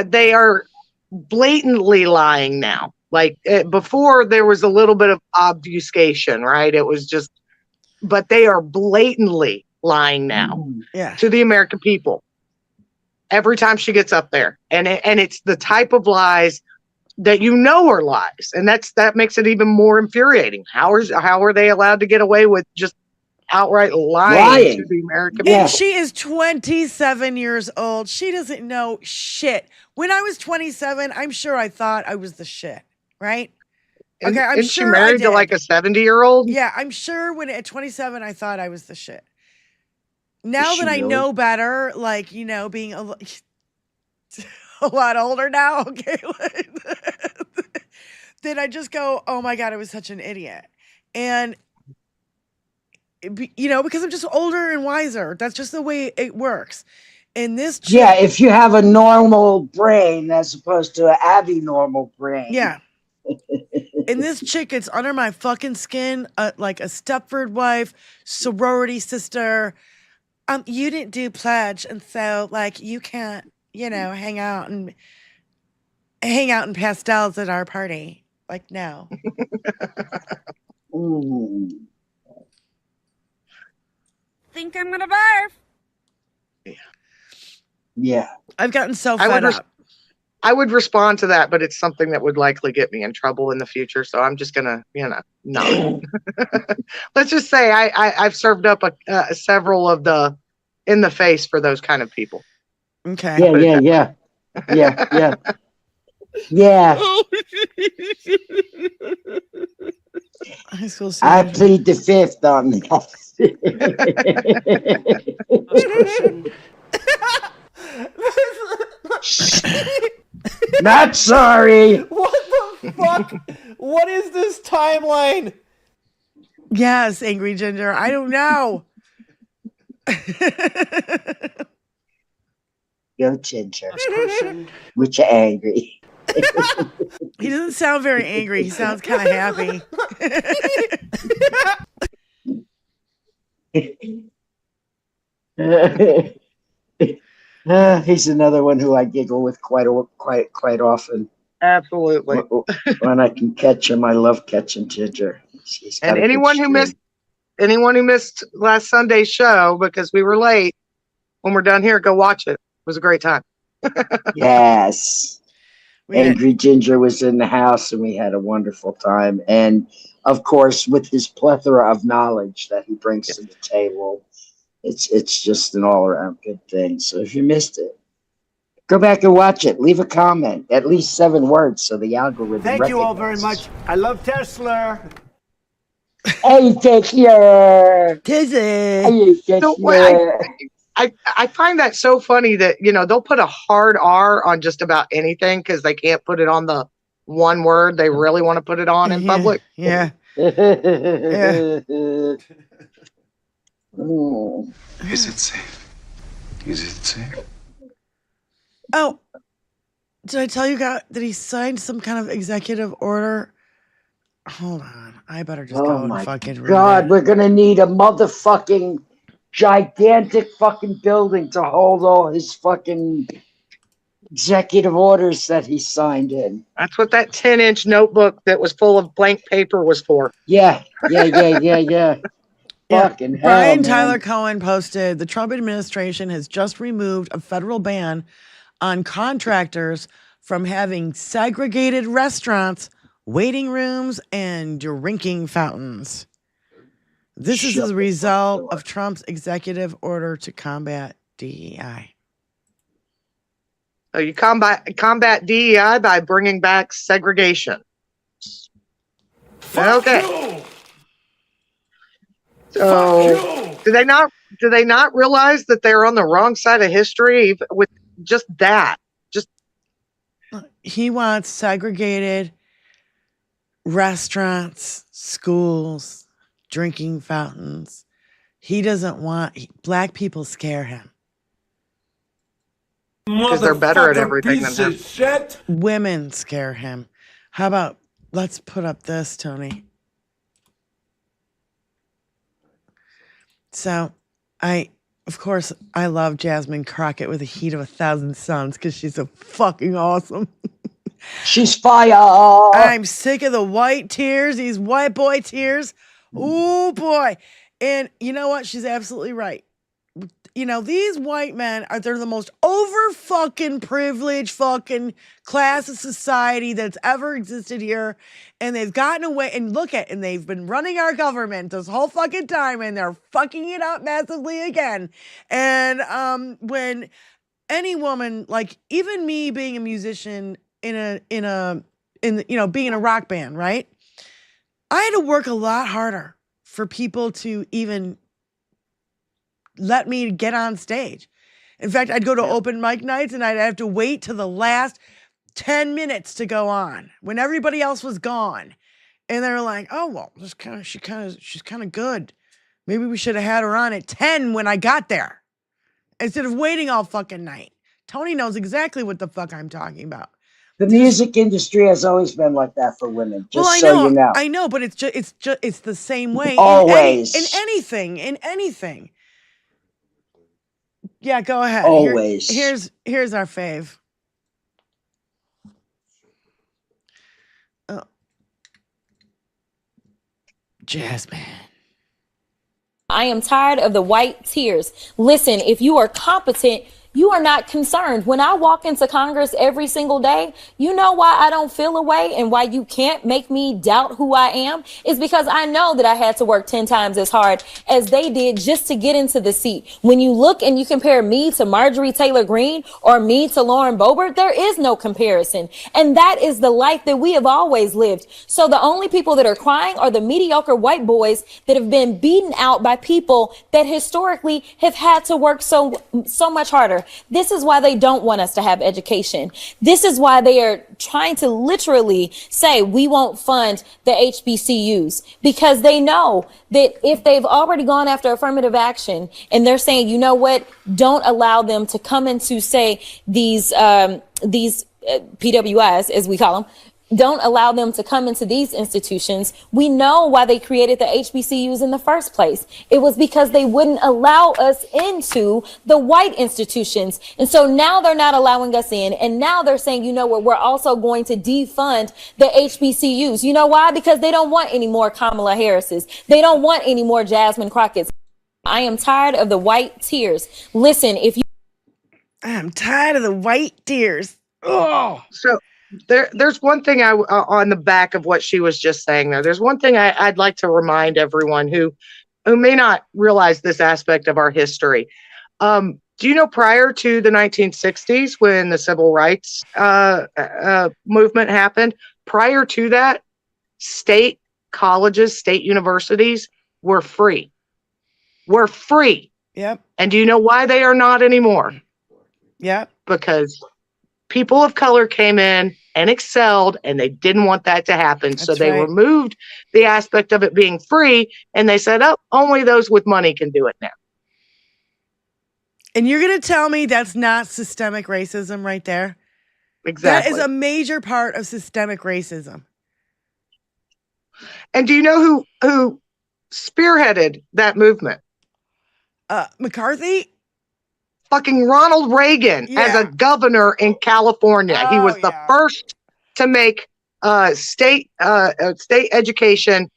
they are blatantly lying now. Like before, there was a little bit of obfuscation, right? It was just, but they are blatantly lying now to the American people. Every time she gets up there, and it's the type of lies that are lies, and that makes it even more infuriating. How are they allowed to get away with just outright lying to the American people? And she is 27 years old. She doesn't know shit. When I was 27, I'm sure I thought I was the shit, right? Okay, I'm Isn't sure she married to like a 70-year-old? Yeah, I'm sure at 27 I thought I was the shit. Now that I know better, being a lot older now, okay, then I just go, oh my God, I was such an idiot. And, because I'm just older and wiser. That's just the way it works. And this chick, if you have a normal brain as opposed to an abnormal brain. Yeah. And this chick gets under my fucking skin, like a Stepford wife, sorority sister. You didn't do pledge, and so you can't, hang out in pastels at our party. No. Think I'm gonna barf. Yeah. I've gotten so fed up. I would respond to that, but it's something that would likely get me in trouble in the future. So I'm just gonna, no. Let's just say I've served up several of the in the face for those kind of people. Okay. Yeah. I plead the fifth on that. Not sorry. What the fuck? What is this timeline? Yes, Angry Ginger. I don't know. Yo, Ginger. Which are angry. He doesn't sound very angry. He sounds kind of happy. He's another one who I giggle with quite often. Absolutely. When I can catch him, I love catching Ginger. And anyone who missed last Sunday's show because we were late, when we're done here, go watch it. was a great time. Yes. We did. Angry Ginger was in the house and we had a wonderful time. And of course, with his plethora of knowledge that he brings to the table, it's just an all around good thing. So if you missed it, go back and watch it. Leave a comment, at least 7 words, so the algorithm. Thank you all very recognizes. much. I love Tesla. Hey, Tesla. Dizzy. Hey, So, Tesla. I find that so funny that, you know, they'll put a hard R on just about anything because they can't put it on the one word they really want to put it on in public. Yeah. Ooh. Is it safe? Is it safe? Oh, did I tell you guys that he signed some kind of executive order? Hold on. I better just go Oh and my fucking read God, it. we're gonna need a motherfucking gigantic fucking building to hold all his fucking executive orders that he signed in. That's what that 10-inch notebook that was full of blank paper was for. Yeah. Yeah. Fucking hell, Brian man. Tyler Cohen posted, the Trump administration has just removed a federal ban on contractors from having segregated restaurants, waiting rooms, and drinking fountains. This is as a result of Trump's executive order to combat DEI. So you combat DEI by bringing back segregation. Okay. So do they not realize that they're on the wrong side of history with just that? He wants segregated restaurants, schools, drinking fountains. He doesn't want black people scare him. Because they're better at everything than him. Shit. Women scare him. How about let's put up this, Tony. So of course, I love Jasmine Crockett with the heat of 1,000 suns because she's so fucking awesome. She's fire. I'm sick of the white tears, these white boy tears. Ooh, boy. And you know what? She's absolutely right. You know, these white men they're the most over fucking privileged fucking class of society that's ever existed here. And they've gotten away and they've been running our government this whole fucking time and they're fucking it up massively again. And when any woman, like even me being a musician being in a rock band, right? I had to work a lot harder for people to even let me get on stage. In fact, I'd go to open mic nights and I'd have to wait till the last 10 minutes to go on when everybody else was gone. And they were like, oh, well, she's kind of good. Maybe we should have had her on at 10 when I got there instead of waiting all fucking night. Tony knows exactly what the fuck I'm talking about. The music industry has always been like that for women. Just well, you know. I know, but it's the same way Always. in anything. Yeah, go ahead. Always. Here's our fave. Oh. Jasmine. I am tired of the white tears. Listen, if you are competent, you are not concerned. When I walk into Congress every single day, you know why I don't feel away and why you can't make me doubt who I am is because I know that I had to work 10 times as hard as they did just to get into the seat. When you look and you compare me to Marjorie Taylor Greene or me to Lauren Boebert, there is no comparison. And that is the life that we have always lived. So the only people that are crying are the mediocre white boys that have been beaten out by people that historically have had to work so much harder. This is why they don't want us to have education. This is why they are trying to literally say we won't fund the HBCUs because they know that if they've already gone after affirmative action and they're saying, you know what, don't allow them to come into say these PWIs, as we call them, don't allow them to come into these institutions. We know why they created the HBCUs in the first place. It was because they wouldn't allow us into the white institutions. And so now they're not allowing us in. And now they're saying, you know what, we're also going to defund the HBCUs. You know why? Because they don't want any more Kamala Harris's. They don't want any more Jasmine Crockett's. I am tired of the white tears. Listen, if you... I'm tired of the white tears. Oh, So there's one thing on the back of what she was just saying there. There's one thing I'd like to remind everyone who may not realize this aspect of our history. Do you know prior to the 1960s, when the civil rights movement happened, prior to that, state colleges, state universities were free. Were free. yep, And do you know why they are not anymore? yep. Because people of color came in and excelled, and they didn't want that to happen. So That's they right. removed the aspect of it being free, and they said, oh, only those with money can do it now. And you're going to tell me that's not systemic racism right there? Exactly. That is a major part of systemic racism. And do you know who spearheaded that movement? McCarthy? Fucking Ronald Reagan as a governor in California. He was the first to make state education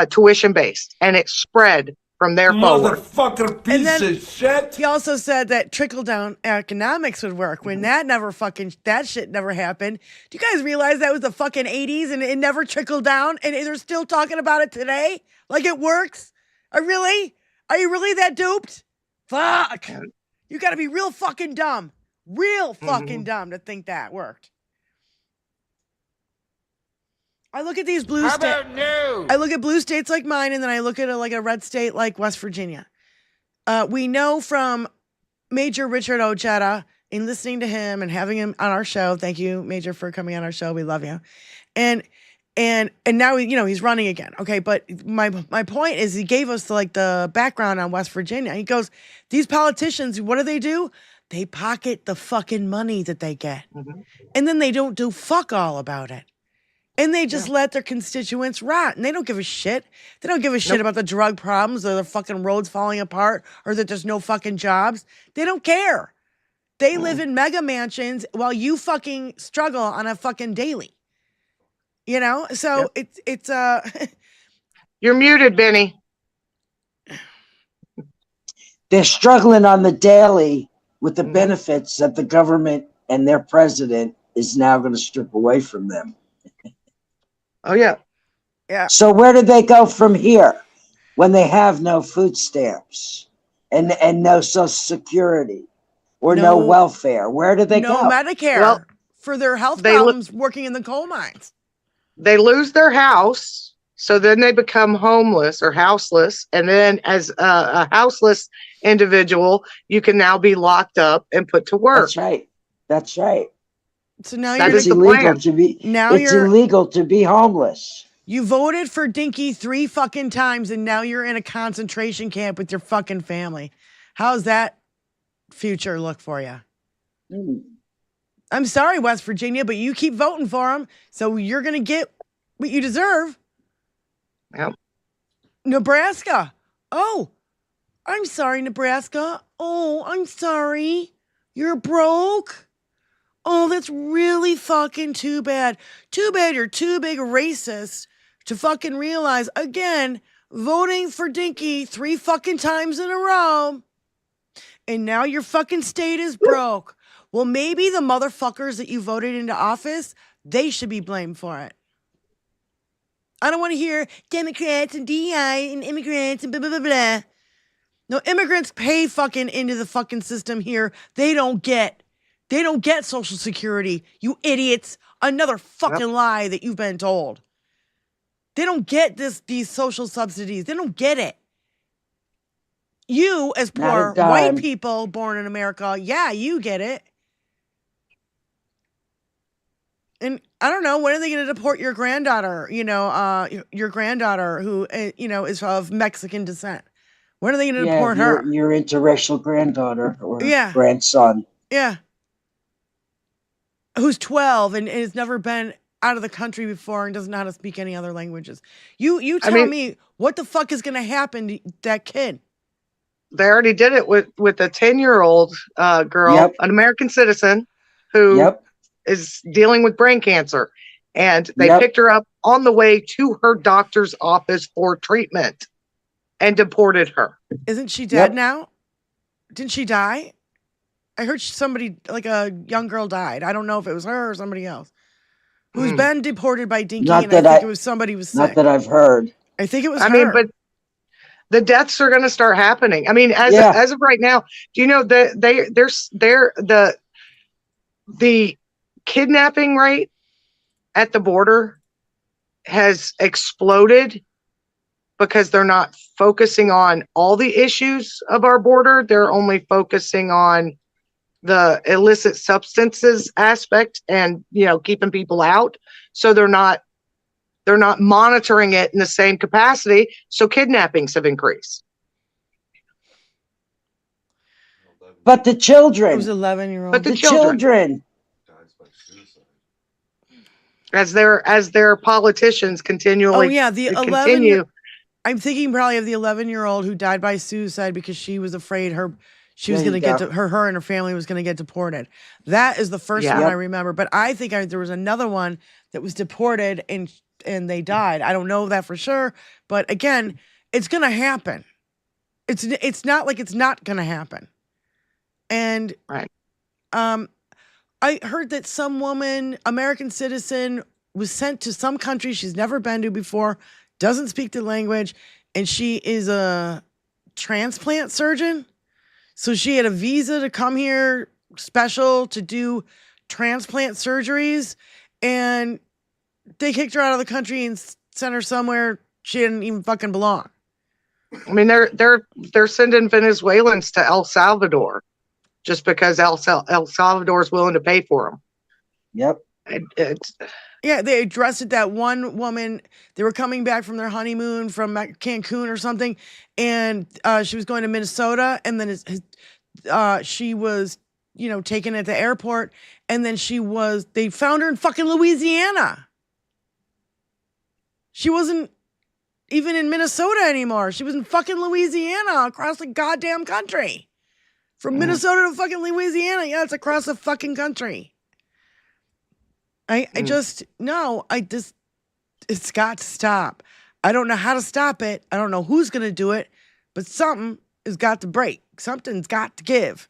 tuition based, and it spread from there forward. Motherfucker piece of shit. He also said that trickle down economics would work when that shit never happened. Do you guys realize that was the fucking 80s and it never trickled down and they're still talking about it today? Like it works? Are you really that duped? Fuck. You got to be real fucking dumb. Real fucking dumb to think that worked. I look at these blue states. I look at blue states like mine, and then I look at a red state like West Virginia. We know from Major Richard Ojeda, in listening to him and having him on our show. Thank you, Major, for coming on our show. We love you. And now he's running again. Okay, but my point is, he gave us the background on West Virginia. He goes, these politicians, what do? They pocket the fucking money that they get, and then they don't do fuck all about it. And they just let their constituents rot. And they don't give a shit. They don't give a shit about the drug problems or the fucking roads falling apart or that there's no fucking jobs. They don't care. They live in mega mansions while you fucking struggle on a fucking daily. You know? So it's You're muted, Benny. They're struggling on the daily with the benefits that the government and their president is now going to strip away from them. Oh, yeah. Yeah. So where do they go from here when they have no food stamps and no Social Security or no welfare? Where do they go? No Medicare for their health problems working in the coal mines. They lose their house, so then they become homeless or houseless. And then as a houseless individual, you can now be locked up and put to work. That's right. So now it's illegal to be homeless. You voted for DINKY 3 fucking times and now you're in a concentration camp with your fucking family. How's that future look for you? I'm sorry, West Virginia, but you keep voting for them, so you're going to get what you deserve. Yep. Nebraska. Oh, I'm sorry, Nebraska. Oh, I'm sorry. You're broke. Oh, that's really fucking too bad. Too bad you're too big a racist to fucking realize, again, voting for DINKY 3 fucking times in a row. And now your fucking state is broke. Well, maybe the motherfuckers that you voted into office, they should be blamed for it. I don't want to hear Democrats and DI and immigrants and blah, blah, blah, blah. No, immigrants pay fucking into the fucking system here. They don't get Social Security, you idiots. Another fucking lie that you've been told. They don't get these social subsidies. They don't get it. You, as poor white people born in America, you get it. And I don't know, when are they going to deport your granddaughter, your granddaughter who, is of Mexican descent? When are they going to deport her? Your interracial granddaughter or grandson. Yeah. Who's 12 and has never been out of the country before and doesn't know how to speak any other languages. You tell me what the fuck is going to happen to that kid? They already did it with a 10-year-old girl, an American citizen who is dealing with brain cancer. And they picked her up on the way to her doctor's office for treatment and deported her. Isn't she dead now? Didn't she die? I heard somebody, like a young girl, died. I don't know if it was her or somebody else who's been deported by DINKY, Not and I that think it was somebody was Not sick. that I've heard. I think it was I her. mean, but the deaths are going to start happening. I mean, as of right now, do you know that the kidnapping rate at the border has exploded because they're not focusing on all the issues of our border. They're only focusing on the illicit substances aspect and, keeping people out. So they're not monitoring it in the same capacity. So kidnappings have increased. But the children. It was 11-year-old. But the children. As their politicians continually. Oh yeah, the 11. Continue. I'm thinking probably of the 11-year-old who died by suicide because she was afraid she was going to get her and her family was going to get deported. That is the first one I remember. But I think there was another one that was deported and they died. I don't know that for sure. But again, it's going to happen. It's not like it's not going to happen. And right. I heard that some woman, American citizen, was sent to some country she's never been to before, doesn't speak the language, and she is a transplant surgeon. So she had a visa to come here special to do transplant surgeries, and they kicked her out of the country and sent her somewhere she didn't even fucking belong. I mean, they're sending Venezuelans to El Salvador just because El Salvador is willing to pay for them. Yep. Yeah, they arrested that one woman. They were coming back from their honeymoon from Cancun or something, and she was going to Minnesota, and then she was, taken at the airport, and then they found her in fucking Louisiana. She wasn't even in Minnesota anymore. She was in fucking Louisiana, across the goddamn country. From Minnesota to fucking Louisiana. Yeah, it's across the fucking country. It's got to stop. I don't know how to stop it. I don't know who's going to do it, but something has got to break. Something's got to give.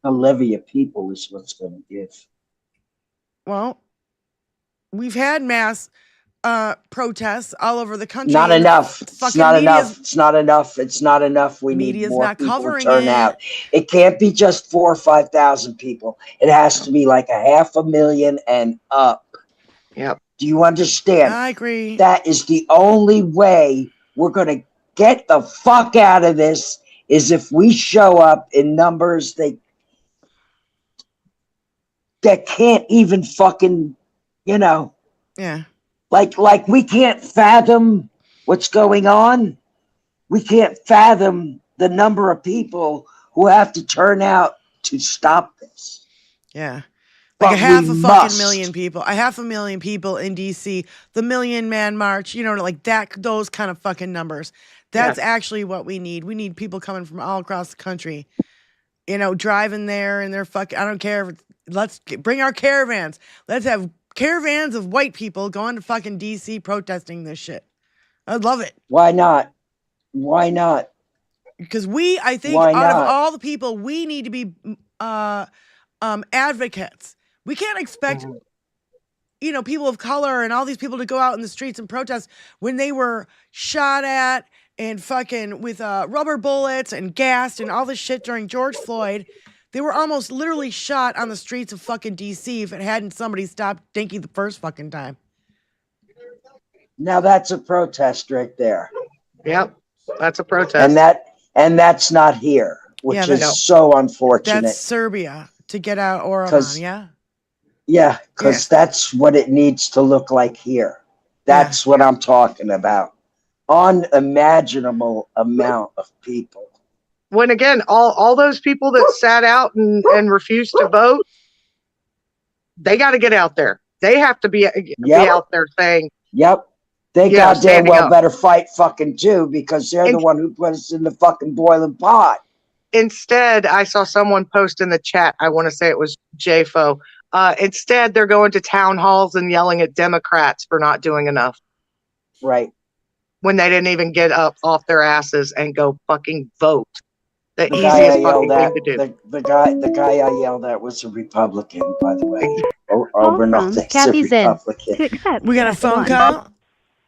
A levy of people is what's going to give. Well, we've had mass protests all over the country. Not enough. It's not enough. It's not enough. It's not enough. We need more people to turn out. It can't be just 4,000 or 5,000 people. It has to be like 500,000 and up. Yep. Do you understand? I agree. That is the only way we're going to get the fuck out of this, is if we show up in numbers that can't even fucking, Yeah. Like we can't fathom what's going on. We can't fathom the number of people who have to turn out to stop this. Yeah. But Like a we fucking million people. 500,000 people in DC. The Million Man March. like that. Those kind of fucking numbers. That's actually what we need. We need people coming from all across the country. Driving there and they're fucking. I don't care. Let's bring our caravans. Let's have caravans of white people going to fucking DC protesting this shit. I'd love it. Why not? Why not? Because I think out of all the people, we need to be advocates. We can't expect, people of color and all these people to go out in the streets and protest when they were shot at and fucking with rubber bullets and gassed and all this shit during George Floyd. They were almost literally shot on the streets of fucking DC if it hadn't somebody stopped DINKY the first fucking time. Now that's a protest right there. Yep, that's a protest. And that's not here, which is so unfortunate. That's Serbia to get out Oregon, yeah? Yeah, because that's what it needs to look like here. That's what I'm talking about. Unimaginable amount of people. When again, all those people that sat out and refused to vote, they got to get out there. They have to be out there saying, "Yep, they goddamn well better fight fucking too, because they're the one who put us in the fucking boiling pot." Instead, I saw someone post in the chat. I want to say it was JFO. Instead, they're going to town halls and yelling at Democrats for not doing enough. Right. When they didn't even get up off their asses and go fucking vote. The The guy I easiest yelled fucking at, thing to do. the guy I yelled at was a Republican, by the way. Call Obernoth from is a Kathy's in. Republican. To accept, We got a press phone 1. call.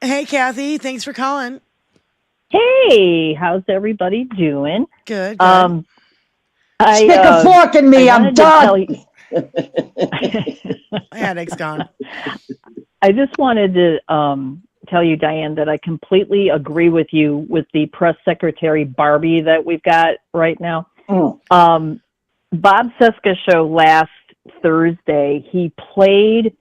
Hey, Kathy, thanks for calling. Hey, how's everybody doing? Good. I Stick a fork in me, I'm wanted to tell done. you- My headache's gone. I just wanted to tell you, Diane, that I completely agree with you with the press secretary Barbie that we've got right now. Bob Seska show last Thursday, he played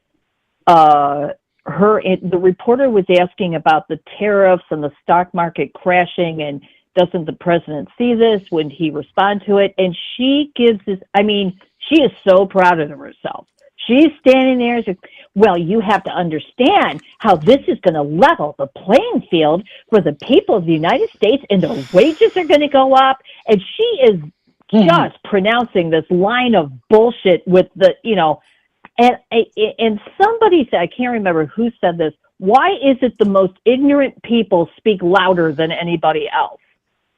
the reporter was asking about the tariffs and the stock market crashing, and doesn't the president see this? Would he respond to it? And she gives this, I mean, she is so proud of herself. She's standing there and says, well, you have to understand how this is going to level the playing field for the people of the United States, and their wages are going to go up. And she is just pronouncing this line of bullshit with the, you know, and somebody said, I can't remember who said this, why is it the most ignorant people speak louder than anybody else?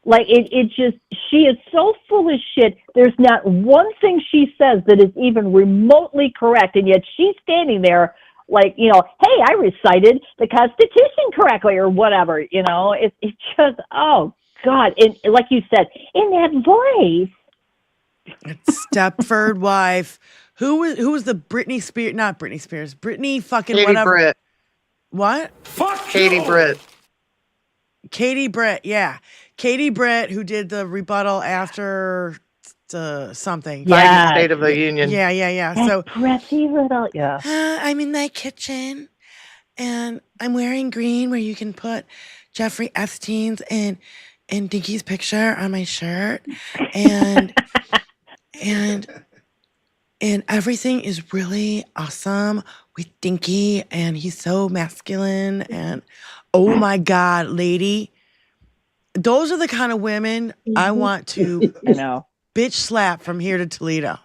Like, it just, she is so full of shit. There's not one thing she says that is even remotely correct, and yet she's standing there like, you know, hey, I recited the Constitution correctly or whatever, you know. It's just, oh, God. And like you said, in that voice. Stepford wife. Who was the Britney Spears? Not Britney Spears. Britney fucking Katie whatever. Britt. What? Fuck Katie you. Britt. Katie Britt. Yeah, Katie Britt, who did the rebuttal after something. Biden's State of the Union. Yeah. That So breathy little, yeah. I'm in my kitchen, and I'm wearing green, where you can put Jeffrey Epstein's and DINKY's picture on my shirt, and and everything is really awesome with DINKY, and he's so masculine, and oh my God, lady, those are the kind of women I want to I know. bitch slap from here to Toledo.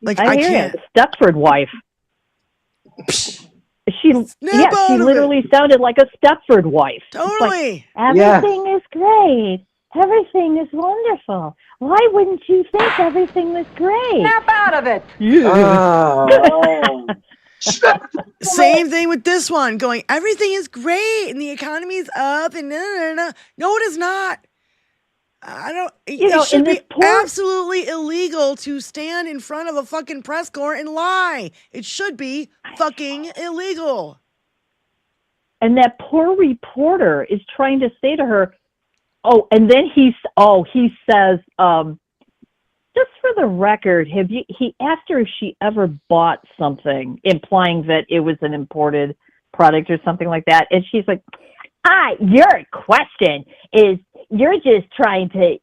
Like, I I hear can't. it. Stepford wife. She out of literally sounded like a Stepford wife. It's Totally. like, everything is great. Everything is wonderful. Why wouldn't you think everything was great? Snap out of it. Oh. Same thing with this one, going, everything is great and the economy's up and no. No, it is not. I don't. It should be absolutely illegal to stand in front of a fucking press corps and lie. It should be fucking illegal. And that poor reporter is trying to say to her, oh, and then he says, just for the record, he asked her if she ever bought something, implying that it was an imported product or something like that. And she's like, your question is, you're just trying to,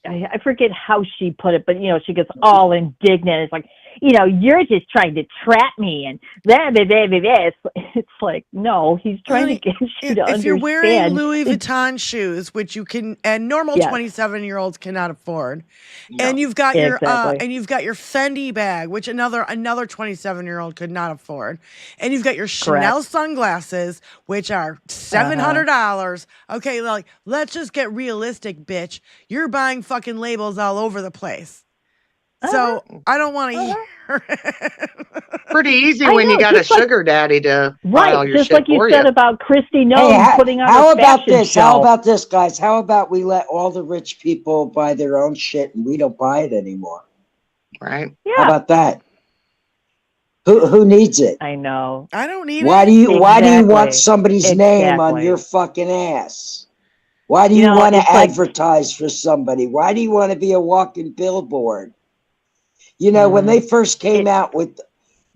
I forget how she put it, but, you know, she gets all indignant. It's like, you know, you're just trying to trap me. And blah, blah, blah, blah, blah. It's like, no, he's trying to get you to understand. If you're wearing Louis Vuitton shoes, which you can, and normal 27-year-olds cannot afford, and you've got your Fendi bag, which another 27-year-old could not afford, and you've got your Chanel sunglasses, which are $700. Okay, like, let's just get realistic, bitch. You're buying fucking labels all over the place. So I don't want to hear it. Pretty easy when you got a sugar daddy to buy all your just shit like you for said you. about Christy Nolan putting on how a about fashion this? show. How about this, guys? How about we let all the rich people buy their own shit and we don't buy it anymore? Right? Yeah. How about that? Who needs it? I know. I don't need Why it. do you want somebody's name on your fucking ass? Why do you want to advertise for somebody? Why do you want to be a walking billboard? You know, when they first came out with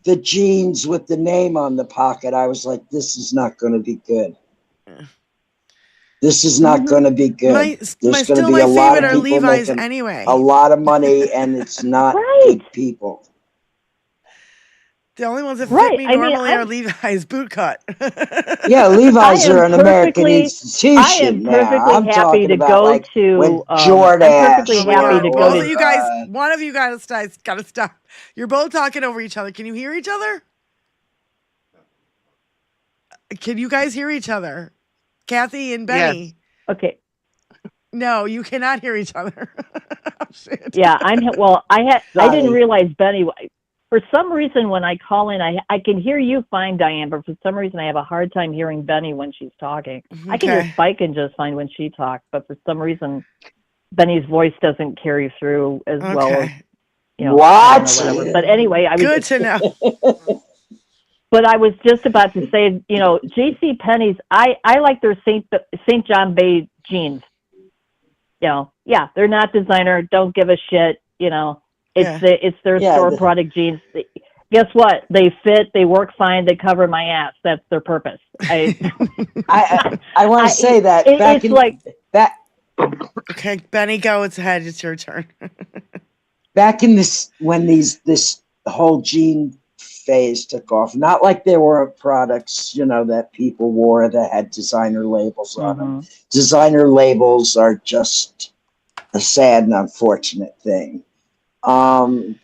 the jeans with the name on the pocket, I was like, this is not going to be good. This is not going to be good. There's going to be a lot of people Levi's making anyway. a lot of money, and it's not good people. The only ones that fit me normally are Levi's boot cut. Yeah, Levi's are an American institution. I am perfectly happy to go to Jordan. I'm perfectly happy to go to you guys. One of you guys got to stop. You're both talking over each other. Can you hear each other? Can you guys hear each other? Kathy and Benny. Yes. Okay. No, you cannot hear each other. Oh, shit. Yeah, I didn't Sorry. realize Benny. For some reason, when I call in, I can hear you fine, Diane, but for some reason, I have a hard time hearing Benny when she's talking. I can hear Okay. Spike just fine when she talks, but for some reason, Benny's voice doesn't carry through as well as, Okay. you know, What? I don't know, whatever. But anyway, Good to know. but I was just about to say, you know, J.C. Penney's. I like their St. John Bay jeans. You know, yeah, they're not designer. Don't give a shit. You know, it's their store product jeans. Guess what? They fit. They work fine. They cover my ass. That's their purpose. I want to say that it's like that. Okay, Benny, go ahead. It's your turn. Back in when this whole jean phase took off, not like there were products, you know, that people wore that had designer labels on them. Designer labels are just a sad and unfortunate thing. But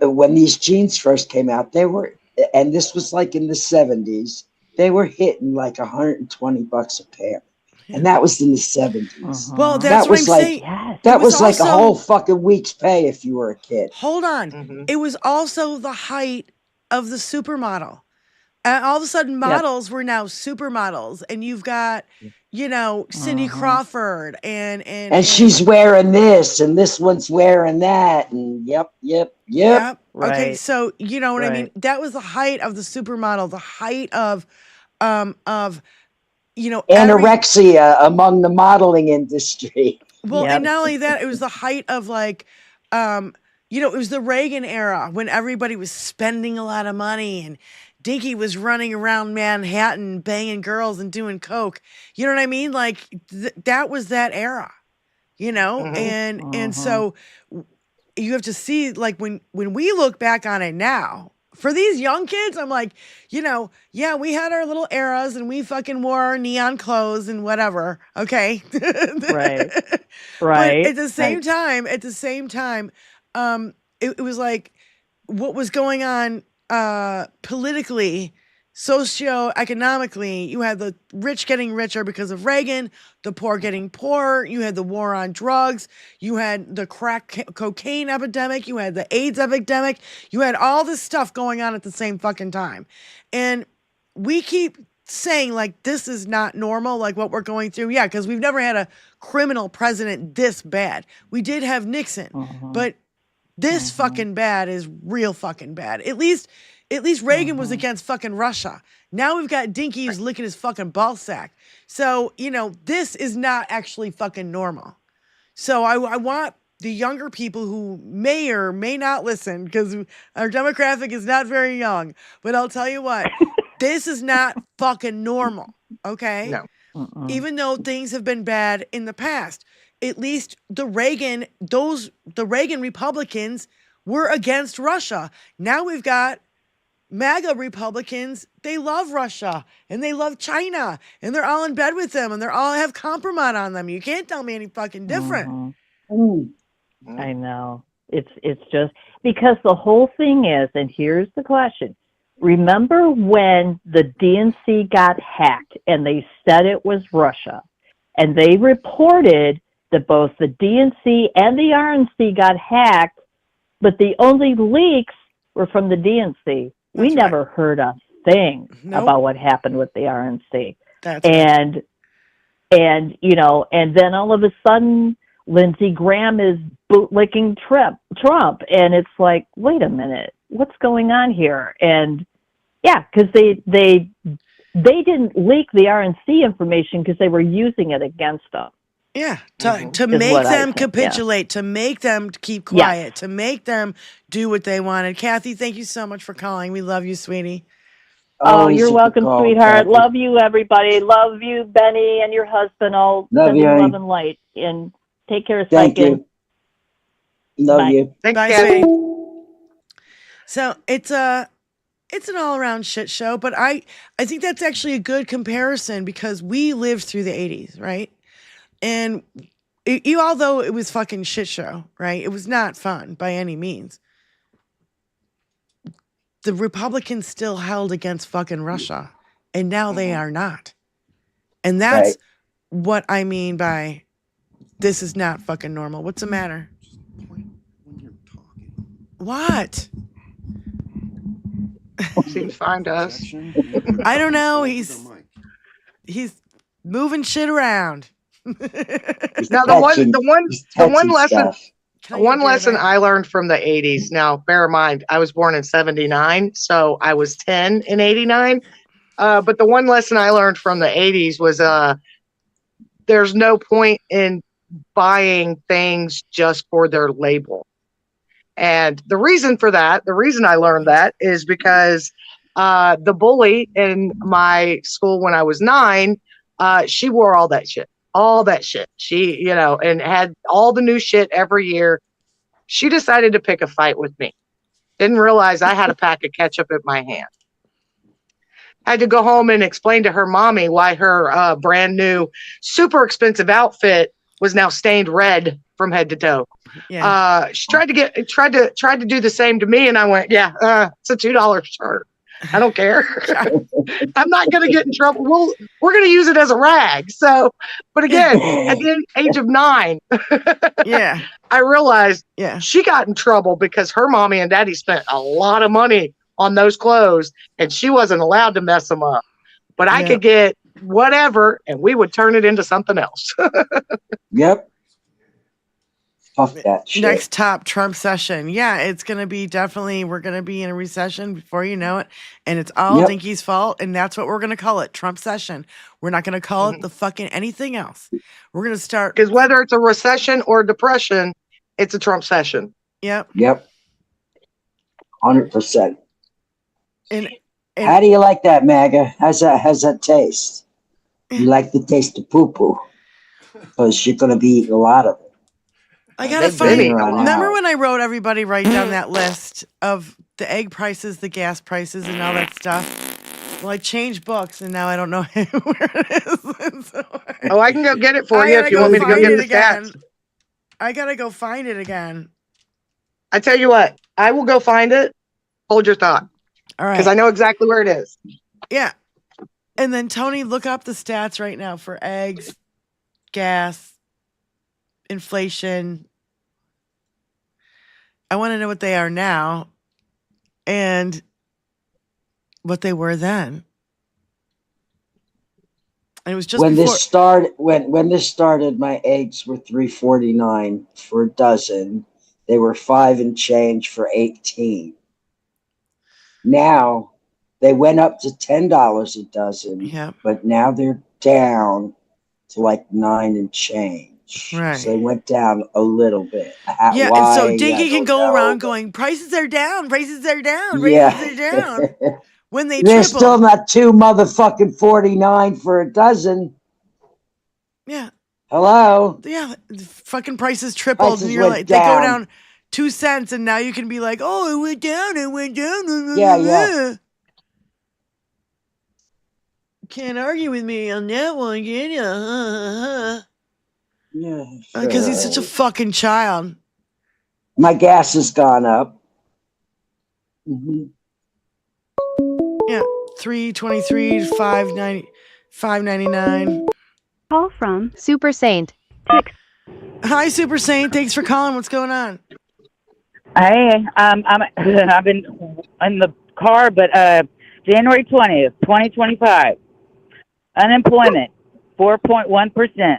when these jeans first came out, they were, and this was like in the 70s, they were hitting like $120 a pair. And that was in the 70s. Well, that's what I'm saying. That was like a whole fucking week's pay if you were a kid. Hold on. It was also the height of the supermodel. And all of a sudden, models were now supermodels. And you've got, you know, Cindy Crawford and she's wearing this, and this one's wearing that, and yep. Right. Okay, so you know what I mean? That was the height of the supermodel, the height of you know, anorexia among the modeling industry. Well, and not only that, it was the height of like, you know, it was the Reagan era when everybody was spending a lot of money and Dinky was running around Manhattan banging girls and doing coke. You know what I mean? Like that was that era, you know? And so you have to see, like, when we look back on it now, for these young kids, I'm like, you know, yeah, we had our little eras and we fucking wore our neon clothes and whatever. Okay. Right. But at the same time, it was like what was going on politically, socioeconomically. You had the rich getting richer because of Reagan, the poor getting poorer. You had the war on drugs. You had the crack cocaine epidemic. You had the AIDS epidemic. You had all this stuff going on at the same fucking time. And we keep saying, like, this is not normal, like what we're going through. Yeah, because we've never had a criminal president this bad. We did have Nixon, but this fucking bad is real fucking bad. At least Reagan was against fucking Russia. Now we've got Dinky who's licking his fucking ball sack. So, you know, this is not actually fucking normal. So I want the younger people who may or may not listen, because our demographic is not very young, but I'll tell you what, this is not fucking normal, okay? No. Even though things have been bad in the past, at least the Reagan Republicans were against Russia. Now we've got MAGA Republicans. They love Russia and they love China and they're all in bed with them and they're all have compromise on them. You can't tell me any fucking different. I know. It's just because the whole thing is, and here's the question. Remember when the DNC got hacked and they said it was Russia, and they reported that both the DNC and the RNC got hacked, but the only leaks were from the DNC. We never heard a thing about what happened with the RNC. And you know, and then all of a sudden Lindsey Graham is bootlicking Trump, and it's like, wait a minute, what's going on here? And yeah, because they didn't leak the RNC information because they were using it against them. Yeah, to make them capitulate, to make them keep quiet, to make them do what they wanted. Kathy, thank you so much for calling. We love you, sweetie. Oh, you're welcome, sweetheart. Kathy. Love you, everybody. Love you, Benny, and your husband. All sending love and light. And take care of Thank you. Love you. Thanks, Bye, Kathy. So it's an all-around shit show, but I think that's actually a good comparison because we lived through the 80s, right? And although it was fucking shit show, right? It was not fun by any means. The Republicans still held against fucking Russia, and now they are not. And that's what I mean by this is not fucking normal. What's the matter? What? Seems fine to us. I don't know. He's moving shit around. Now the one lesson I learned from the 80s. Now, bear in mind, I was born in 79, so I was 10 in 89. But the one lesson I learned from the 80s was there's no point in buying things just for their label. And the reason I learned that is because the bully in my school when I was 9, she wore all that shit. She, and had all the new shit every year. She decided to pick a fight with me. Didn't realize I had a pack of ketchup in my hand. I had to go home and explain to her mommy why her brand new, super expensive outfit was now stained red from head to toe. Yeah. She tried to do the same to me, and I went, "Yeah, it's a $2 shirt. I don't care. I'm not going to get in trouble. We're going to use it as a rag." So, but again, at the age of 9, yeah, I realized she got in trouble because her mommy and daddy spent a lot of money on those clothes, and she wasn't allowed to mess them up. But I could get whatever, and we would turn it into something else. Yep. Fuck that shit. Next top Trump session. Yeah, it's going to be we're going to be in a recession before you know it. And it's all Dinky's fault. And that's what we're going to call it. Trump session. We're not going to call it the fucking anything else. We're going to start. Because whether it's a recession or depression, it's a Trump session. Yep. 100%. And how do you like that, MAGA? How's that taste? You like the taste of poo-poo? Because you're going to be eating a lot of it. I gotta find it. Remember when I wrote everybody write down that list of the egg prices, the gas prices, and all that stuff? Well, I changed books, and now I don't know where it is. I can go get it for you if you want me to go get the stats. I gotta go find it again. I tell you what, I will go find it. Hold your thought. All right. Because I know exactly where it is. Yeah. And then, Tony, look up the stats right now for eggs, gas, inflation. I want to know what they are now and what they were then. And it was just when before... this started, my eggs were $3.49 for a dozen. They were $5 and change for 18. Now they went up to $10 a dozen, but now they're down to like 9 and change. Right. So they went down a little bit. Yeah, and so Dinky can go around going, prices are down, prices are down, prices are down. When they're still not $2.49 for a dozen. Yeah. Hello? Yeah, the fucking prices tripled, and you're like, they go down 2 cents, and now you can be like, oh, it went down, it went down. Yeah. Can't argue with me on that one, can ya? Yeah. Because he's such a fucking child. My gas has gone up. Mm-hmm. Yeah, $3.23 to $5.99. Call from Super Saint. Hi, Super Saint. Thanks for calling. What's going on? Hey, I've been in the car, but January 20th, 2025. Unemployment, 4.1%.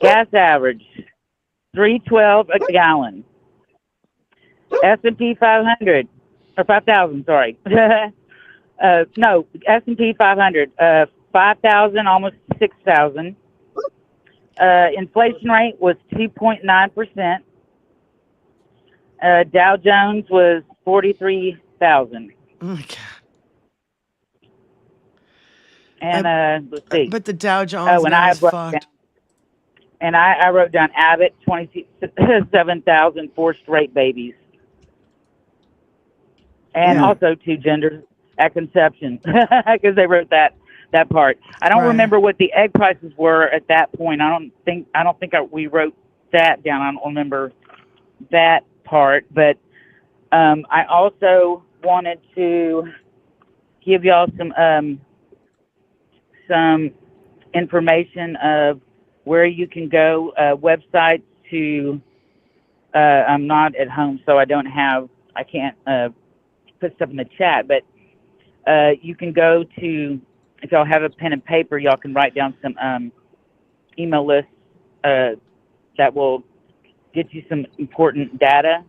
Gas average, $3.12 a gallon. S&P 500, or 5,000, sorry. No, S&P 500, 5,000, almost 6,000. Inflation rate was 2.9%. Dow Jones was 43,000. Oh my God. And let's see. But the Dow Jones is fucked. And I wrote down Abbott, 27,000 forced rape babies. And also 2 genders at conception, because they wrote that part. I don't remember what the egg prices were at that point. I don't think we wrote that down. I don't remember that part. But I also wanted to give y'all some information of where you can go, websites to. I'm not at home, so I can't put stuff in the chat, but you can go to, if y'all have a pen and paper, y'all can write down some email lists that will get you some important data.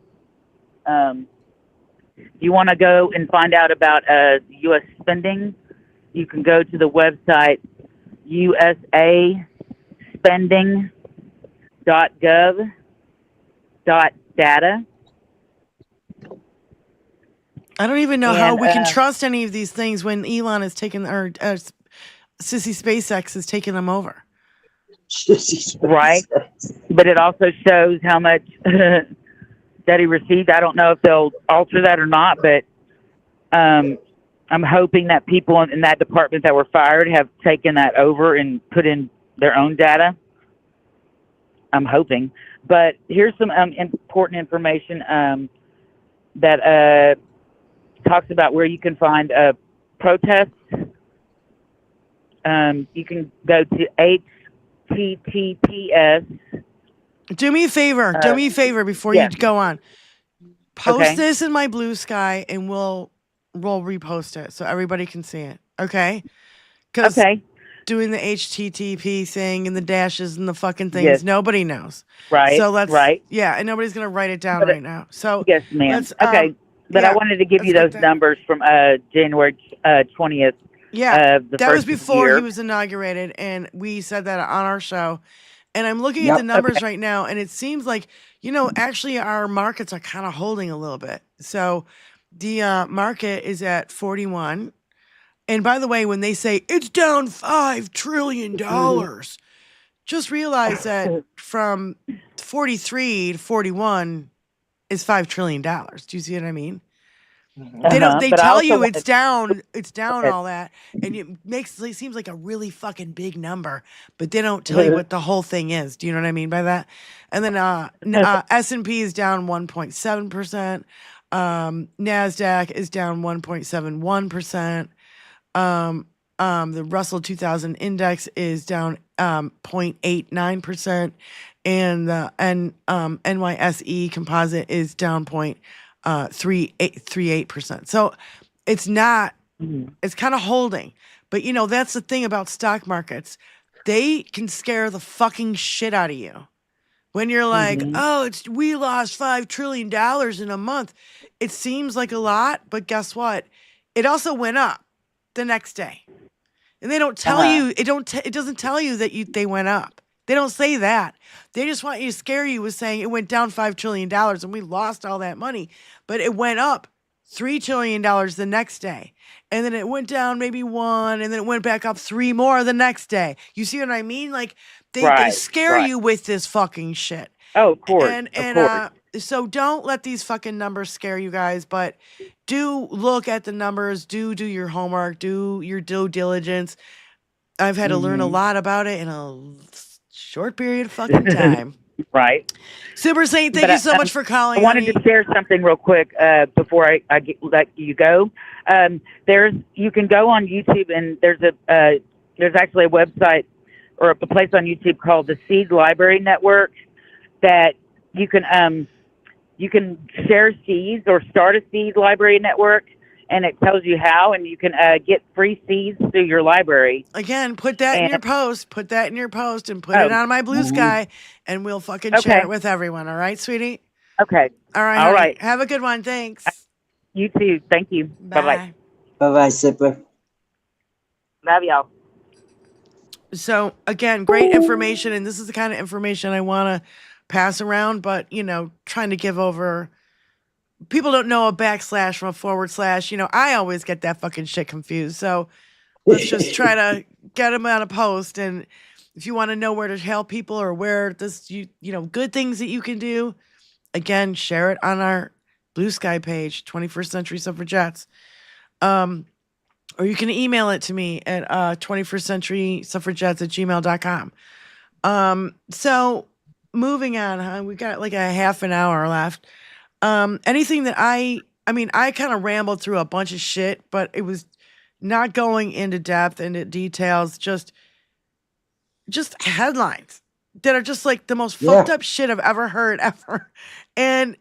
You want to go and find out about U.S. spending, you can go to the website usaspending.gov.data. I don't even know how we can trust any of these things when Elon has taken, or Sissy SpaceX has taken them over. Right. But it also shows how much that he received. I don't know if they'll alter that or not, but I'm hoping that people in that department that were fired have taken that over and put in their own data. I'm hoping. But here's some important information that talks about where you can find protests. You can go to HTTPS. Do me a favor. Do me a favor before you go on. Post this in my Blue Sky, and we'll repost it so everybody can see it. Okay? Because doing the HTTP thing and the dashes and the fucking things, nobody knows. Right. So let's. Yeah, and nobody's gonna write it down right now. So yes, ma'am. But I wanted to give you those numbers from January 20th. Yeah, that was before he was inaugurated, and we said that on our show. And I'm looking at the numbers right now, and it seems like, actually our markets are kind of holding a little bit. So the market is at 41. And by the way, when they say it's down $5 trillion, just realize that from 43 to 41 is $5 trillion. Do you see what I mean? They tell you it's down all that, and it seems like a really fucking big number, but they don't tell you what the whole thing is. Do you know what I mean by that? And then S&P is down 1.7%. NASDAQ is down 1.71%. The Russell 2000 index is down 0.89%, and the NYSE composite is down 0.38%. So it's not, it's kind of holding. But that's the thing about stock markets. They can scare the fucking shit out of you. When you're like, we lost $5 trillion in a month. It seems like a lot, but guess what? It also went up the next day. And they don't tell you, it doesn't tell you that they went up. They don't say that. They just want you to scare you with saying it went down $5 trillion and we lost all that money. But it went up $3 trillion the next day. And then it went down maybe 1, and then it went back up 3 more the next day. You see what I mean? Like, they scare you with this fucking shit. Oh, of course. And so don't let these fucking numbers scare you guys, but do look at the numbers, do your homework, do your due diligence. I've had to learn a lot about it in a short period of fucking time. Right. Super Saint, thank you so much for calling. I wanted to share something real quick before I let you go. You can go on YouTube, and there's actually a website or a place on YouTube called the Seed Library Network that you can share seeds or start a seed library network, and it tells you how, and you can get free seeds through your library. Again, put that in your post. Put that in your post and put it on my Blue Sky, and we'll fucking share it with everyone. All right, sweetie? Okay. All right. All right. Have a good one. Thanks. You too. Thank you. Bye-bye. Bye-bye, Sipper. Love y'all. So, again, great information, and this is the kind of information I want to pass around, but, trying to give over. People don't know a backslash from a forward slash. I always get that fucking shit confused. So let's just try to get them on a post. And if you want to know where to help people or where good things that you can do, again, share it on our Blue Sky page, 21st Century Suffragettes. Or you can email it to me at 21stcenturysuffragettes@gmail.com. So moving on, we got like a half an hour left. Anything that I kind of rambled through a bunch of shit, but it was not going into depth, into details, just just headlines that are just like the most fucked up shit I've ever heard ever. And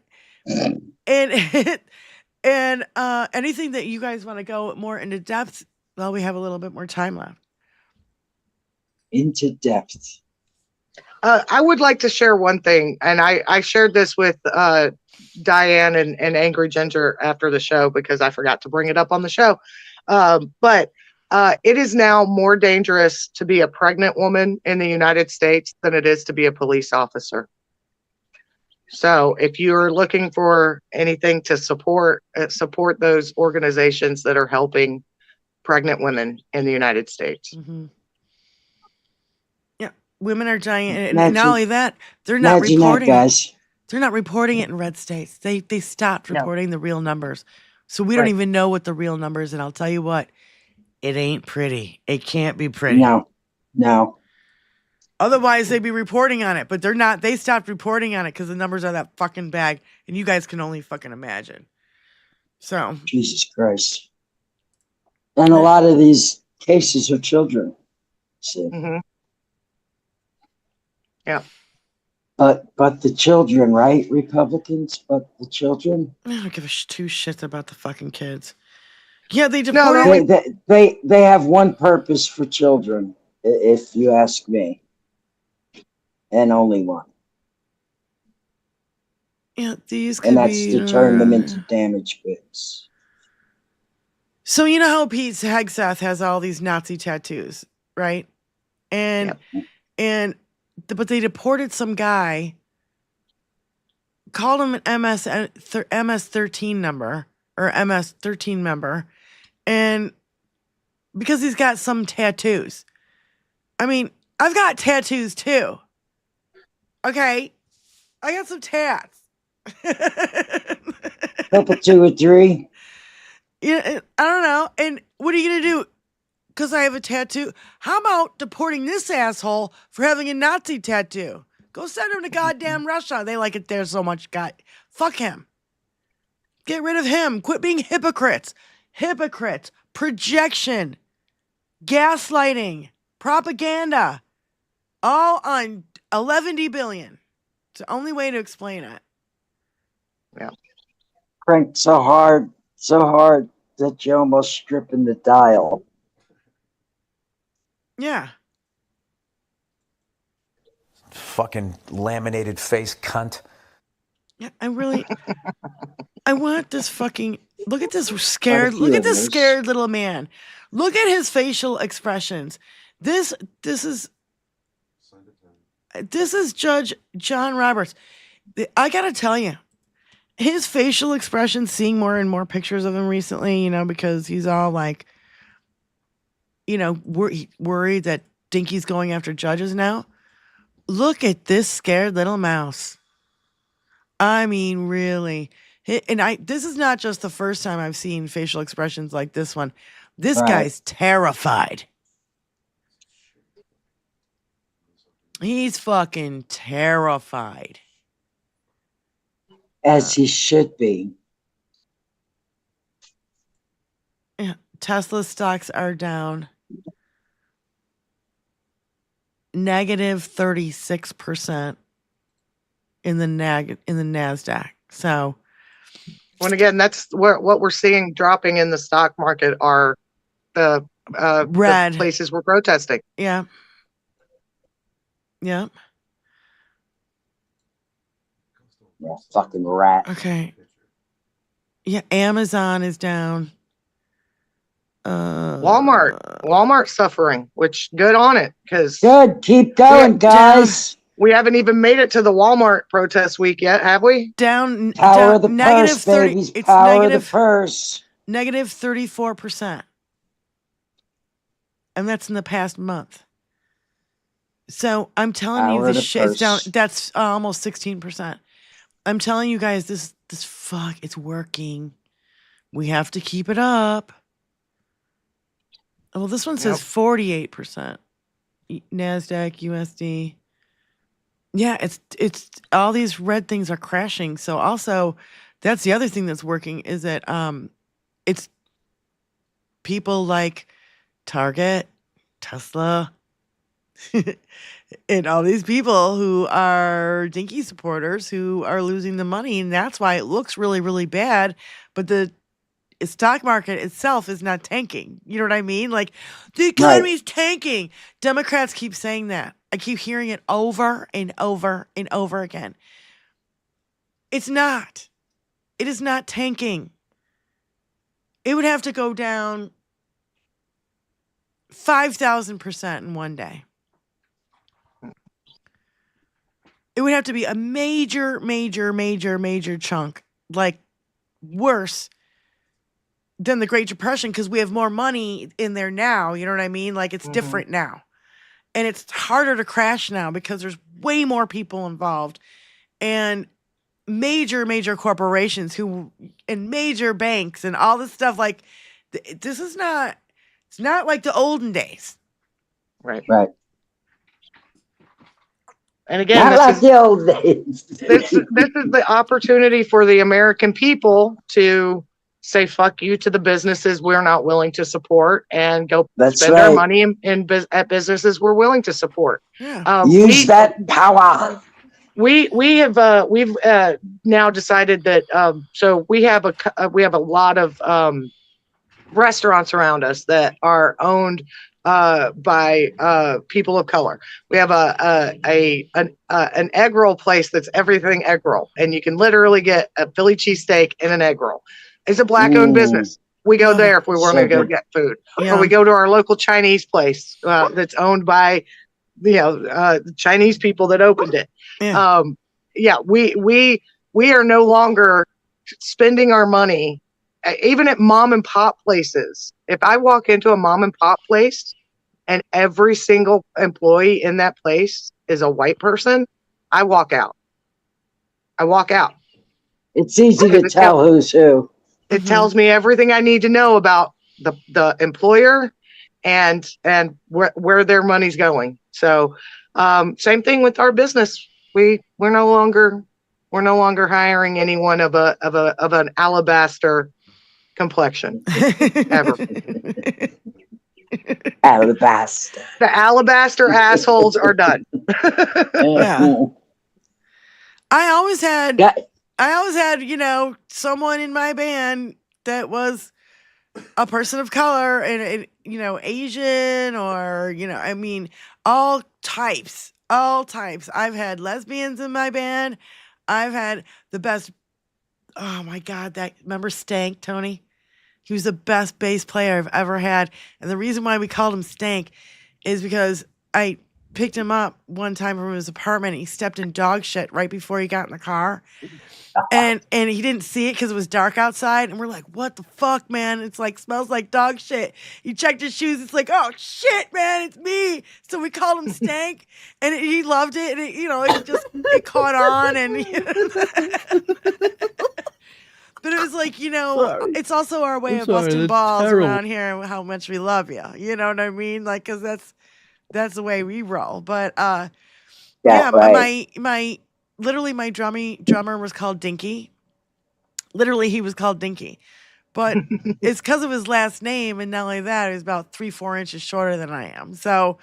and anything that you guys want to go more into depth, well, we have a little bit more time left. Into depth. I would like to share one thing, and I shared this with Diane and Angry Ginger after the show because I forgot to bring it up on the show. But it is now more dangerous to be a pregnant woman in the United States than it is to be a police officer. So if you're looking for anything to support those organizations that are helping pregnant women in the United States. Mm-hmm. Yeah, women are dying, and not only that, they're not reporting it. They're not reporting it in red states. They stopped reporting the real numbers, so we don't even know what the real numbers. And I'll tell you what, it ain't pretty. It can't be pretty. No. Otherwise, they'd be reporting on it, but they're not. They stopped reporting on it because the numbers are that fucking bad, and you guys can only fucking imagine. So Jesus Christ. And a lot of these cases are children. See? Mm-hmm. Yeah. But the children, right? Republicans, but the children. I don't give two shits about the fucking kids. Yeah, they deported. They have one purpose for children, if you ask me, and only one. Yeah, these could and that's to turn them into damaged goods. So you know how Pete Hegseth has all these Nazi tattoos, right? And but they deported some guy, called him an MS-13 number or MS-13 member, and because he's got some tattoos. I mean, I've got tattoos too. Okay, I got some tats. Couple, 2 or 3. Yeah, I don't know. And what are you gonna do? Because I have a tattoo. How about deporting this asshole for having a Nazi tattoo? Go send him to goddamn Russia. They like it there so much. God, fuck him. Get rid of him. Quit being hypocrites. Hypocrites. Projection. Gaslighting. Propaganda. All on 11 billion. It's the only way to explain it. Yeah. Cranked so hard that you're almost stripping the dial. Yeah. Fucking laminated face cunt. Yeah, I want this fucking, look at this scared little man. Look at his facial expressions. This is Judge John Roberts. I gotta tell you, his facial expressions, seeing more and more pictures of him recently, because he's all like, worried that Dinky's going after judges now. Look at this scared little mouse. I mean, really. And this is not just the first time I've seen facial expressions like this one. This guy's terrified. He's fucking terrified. As he should be. Yeah, Tesla stocks are down -36% in the NASDAQ. So, and again, that's what we're seeing dropping in the stock market are the places we're protesting. Yeah. Yeah. Yeah, fucking rat. Okay. Yeah, Amazon is down. Walmart suffering, which good on it, because good. Keep going, guys. We haven't even made it to the Walmart protest week yet, have we? Down power of the purse, -30. babies. It's power of the purse. -34%, and that's in the past month. So I'm telling you, this shit is down. That's almost 16%. I'm telling you guys, this it's working. We have to keep it up. Well, this one says 48%. NASDAQ, USD. Yeah, it's all these red things are crashing. So also, that's the other thing that's working is that it's people like Target, Tesla, And all these people who are Dinky supporters who are losing the money, and that's why it looks really, really bad. But the stock market itself is not tanking. You know what I mean? Like, the economy's tanking. Democrats keep saying that. I keep hearing it over and over and over again. It's not. It is not tanking. It would have to go down 5,000% in one day. It would have to be a major, major, major, major chunk, like worse than the Great Depression, because we have more money in there now. You know what I mean? Like, it's different now. And it's harder to crash now because there's way more people involved. And major, major corporations and major banks and all this stuff. Like, this is not, it's not like the olden days. Right. And again, Not like the old days. this is the opportunity for the American people to say fuck you to the businesses we're not willing to support and go spend our money at businesses we're willing to support. Yeah. Use that power. We've now decided that so we have a lot of restaurants around us that are owned by people of color. We have an egg roll place that's everything egg roll, and you can literally get a Philly cheesesteak and an egg roll. It's a black-owned business. We go there if we want to go get food, or we go to our local Chinese place that's owned by Chinese people that opened it. We are no longer spending our money even at mom and pop places. If I walk into a mom and pop place and every single employee in that place is a white person, I walk out. It's easy to tell who's who. It tells me everything I need to know about the employer and where their money's going. So same thing with our business. We're no longer hiring anyone of an alabaster complexion ever. Alabaster. The alabaster assholes are done. Yeah. I always had, someone in my band that was a person of color and Asian or, all types. I've had lesbians in my band. I've had the best. Oh my God. Remember Stank, Tony? He was the best bass player I've ever had. And the reason why we called him Stank is because I picked him up one time from his apartment. And he stepped in dog shit right before he got in the car. And he didn't see it because it was dark outside. And we're like, what the fuck, man? It's like, smells like dog shit. He checked his shoes. It's like, oh shit, man, it's me. So we called him Stank. And he loved it. And it caught on. And but it was like, it's also our way of busting balls around here and how much we love you. You know what I mean? Like, because that's the way we roll. But my drummer was called Dinky. Literally, he was called Dinky. But it's because of his last name, and not only that, he was about 3-4 inches shorter than I am. So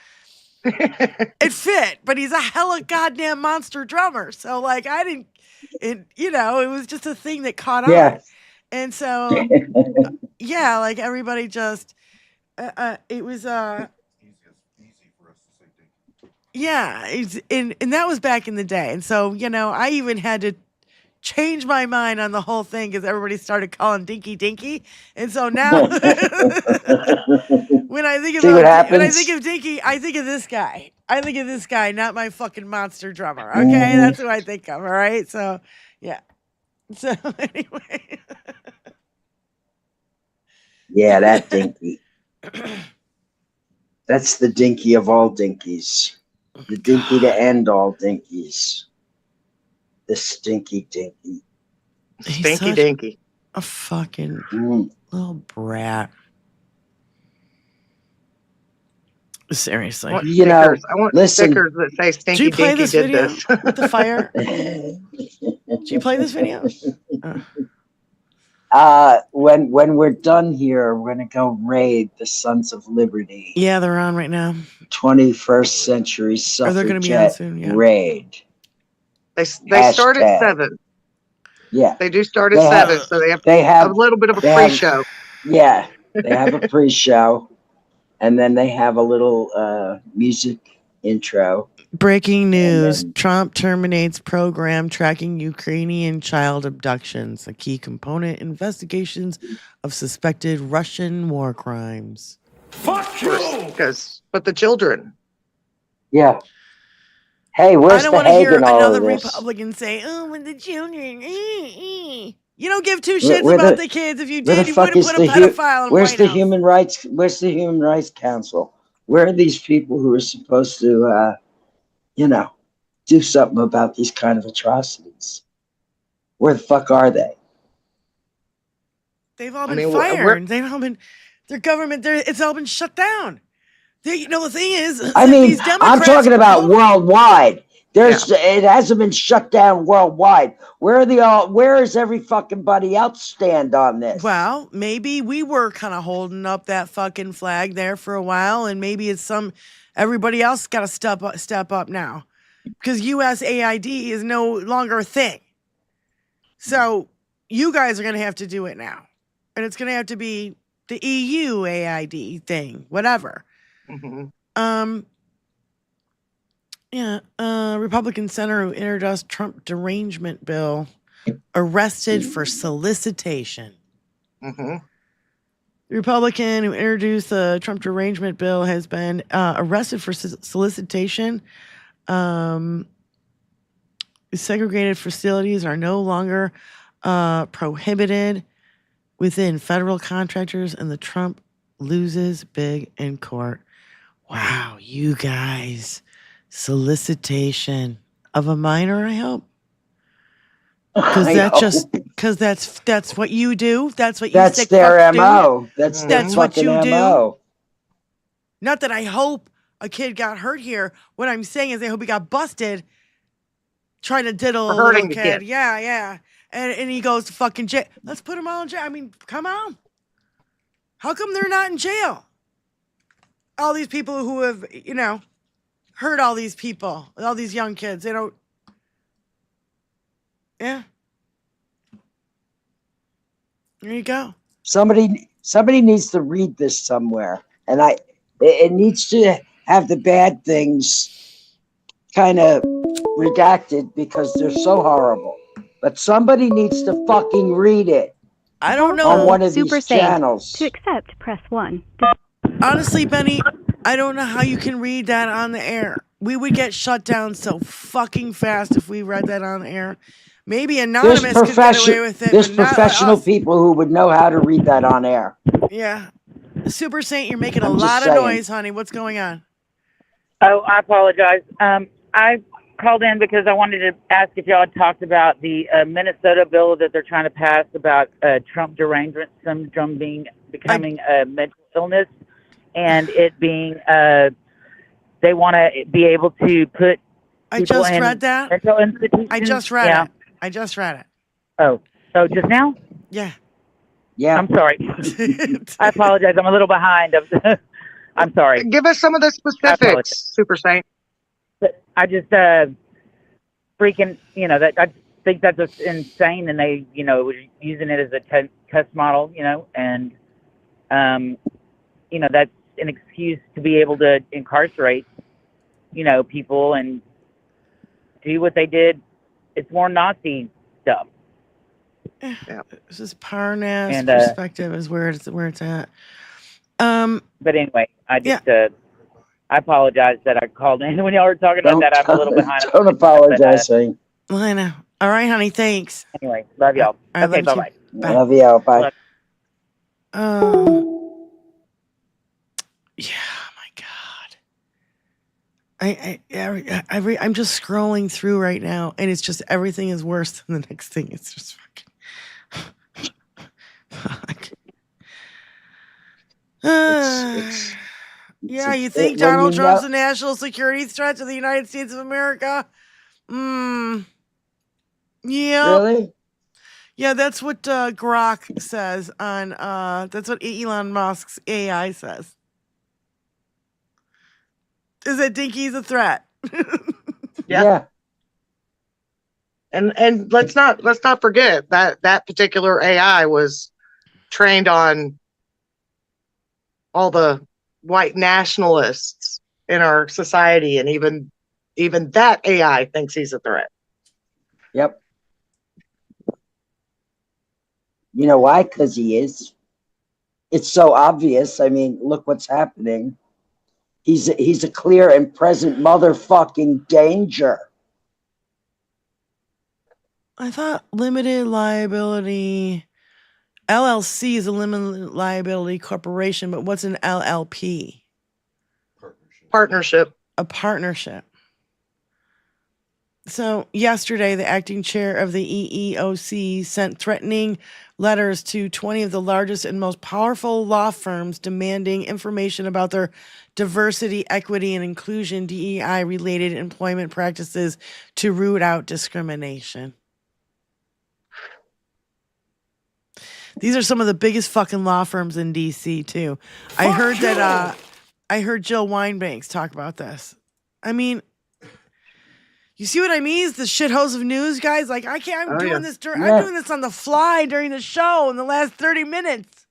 it fit. But he's a hella goddamn monster drummer. So like, it was just a thing that caught on. And so, like everybody just, it was, and that was back in the day. And so, I even had to change my mind on the whole thing because everybody started calling Dinky Dinky. And so now when I think of Dinky, I think of this guy. Not my fucking monster drummer. Okay. That's who I think of. All right. So, yeah. So anyway. Yeah, that Dinky. That's the Dinky of all Dinkies. The Dinky to end all Dinkies. The Stinky Dinky. Stinky Dinky. A fucking little brat. Seriously. I want stickers that say Stinky Dinky did this. With the fire? Did you play this video? when we're done here, we're gonna go raid the Sons of Liberty. Yeah, they're on right now. 21st Century Or they're going to be on Suffragette soon. Yeah. raid. They start at Hashtag. 7. Yeah, They do start at 7, so they have a little bit of a pre-show. Yeah, they have a pre-show, and then they have a little music intro. Breaking news. Trump terminates program tracking Ukrainian child abductions, a key component in investigations of suspected Russian war crimes. Fuck you! But the children. Yeah. Hey, where's I don't the want to hear Hague in all another of this? Republican say, "Oh, with the children." You don't give two shits about the kids. If you Where did, the you would fuck have is put a the pedophile in where's White the House. human rights? Where's the Human Rights Council? Where are these people who are supposed to, do something about these kind of atrocities? Where the fuck are they? They've all been fired. They've all been their government. It's all been shut down. The thing is, I mean, these Democrats, I'm talking about worldwide. It hasn't been shut down worldwide. Where is every fucking buddy else stand on this? Well, maybe we were kind of holding up that fucking flag there for a while, and maybe it's everybody else got to step up now, because USAID is no longer a thing. So you guys are going to have to do it now, and it's going to have to be the EU AID thing, whatever. Mm-hmm. Republican senator who introduced Trump derangement bill arrested for solicitation. Mm-hmm. The Republican who introduced the Trump derangement bill has been arrested for solicitation. Segregated facilities are no longer prohibited within federal contractors, and the Trump loses big in court. Wow, you guys. Solicitation of a minor, I hope. Because that's what you do. That's what you That's their MO. That's what you MO. do. Not that I hope a kid got hurt here. What I'm saying is I hope he got busted trying to diddle a little kid. Yeah. And he goes to fucking jail. Let's put him all in jail. I mean, come on. How come they're not in jail? All these people who have, hurt all these people, all these young kids. They don't. Yeah. There you go. Somebody needs to read this somewhere, and it needs to have the bad things kind of redacted because they're so horrible. But somebody needs to fucking read it. I don't know. On one of these channels. To accept, press 1. Honestly, Benny, I don't know how you can read that on the air. We would get shut down so fucking fast if we read that on the air. Maybe Anonymous could get away with it. There's but not professional us. people who would know how to read that on air. Yeah. Super Saint, you're making I'm a just lot saying. of noise, honey. What's going on? Oh, I apologize. I called in because I wanted to ask if y'all had talked about the Minnesota bill that they're trying to pass about Trump derangement syndrome becoming a mental illness, and it being they want to be able to put I just read that. mental institutions. I just read Yeah. it. I just read it. Oh, just now? Yeah. Yeah. I'm sorry. I apologize. I'm a little behind. I'm sorry. Give us some of the specifics, Super Saint. But I just freaking, that I think that's just insane, and they, were using it as a test model, and that's an excuse to be able to incarcerate, people and do what they did. It's more Nazi stuff. Yeah. This is Parnas And, perspective is where it's at. But anyway, I just I apologize that I called in when y'all were talking about that. I'm a little behind. Don't apologize, Saint. Well, I know. All right, honey. Thanks. Anyway, love y'all. I Okay, love bye-bye. you. Bye. Love you. Bye. Yeah, my God. I'm just scrolling through right now, and it's just everything is worse than the next thing. It's just fucking. Fuck. Yeah, you think Donald Trump's a national security threat to the United States of America? Yeah. Really? Yeah, that's what Grok says on. That's what Elon Musk's AI says. Is that Dinky's a threat? Yeah. And let's not forget that particular AI was trained on all the white nationalists in our society, and even that AI thinks he's a threat. Yep. You know why? Because he is. It's so obvious. I mean, look what's happening. He's a clear and present motherfucking danger. I thought limited liability LLC is a limited liability corporation, but what's an LLP? Partnership. A partnership. So yesterday, the acting chair of the EEOC sent threatening letters to 20 of the largest and most powerful law firms demanding information about their diversity, equity, and inclusion DEI-related employment practices to root out discrimination. These are some of the biggest fucking law firms in DC too. I heard that. I heard Jill Wine-Banks talk about this. I mean, you see what I mean? It's the shitholes of news, guys. Like I can't. I'm doing this. I'm doing this on the fly during the show in the last 30 minutes.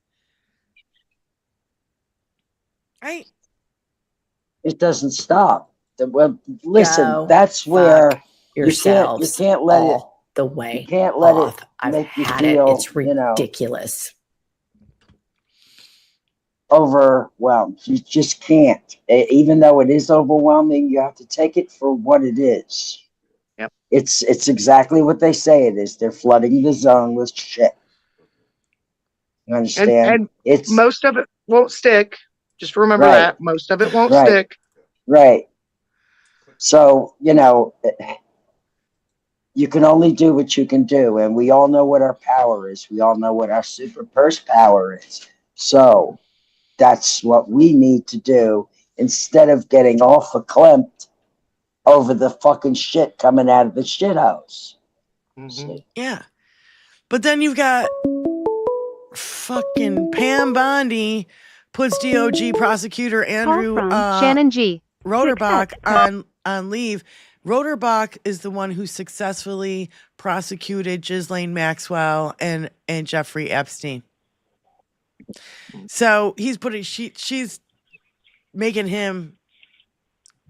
Right? It doesn't stop. Well, listen, that's where you can't let it the way. You can't let off. it make you had feel. It. It's ridiculous. Overwhelmed. You just can't. Even though it is overwhelming, you have to take it for what it is. Yep. It's exactly what they say it is. They're flooding the zone with shit. You understand? And it's most of it won't stick. Just remember Right. that. Most of it won't Right. stick. Right. So, you can only do what you can do. And we all know what our power is. We all know what our super purse power is. So that's what we need to do instead of getting all verklempt over the fucking shit coming out of the shit house. Mm-hmm. Yeah. But then you've got fucking Pam Bondi puts DOJ prosecutor Andrew Shannon G. Roderbach on leave. Roderbach is the one who successfully prosecuted Ghislaine Maxwell and Jeffrey Epstein. So he's putting she's making him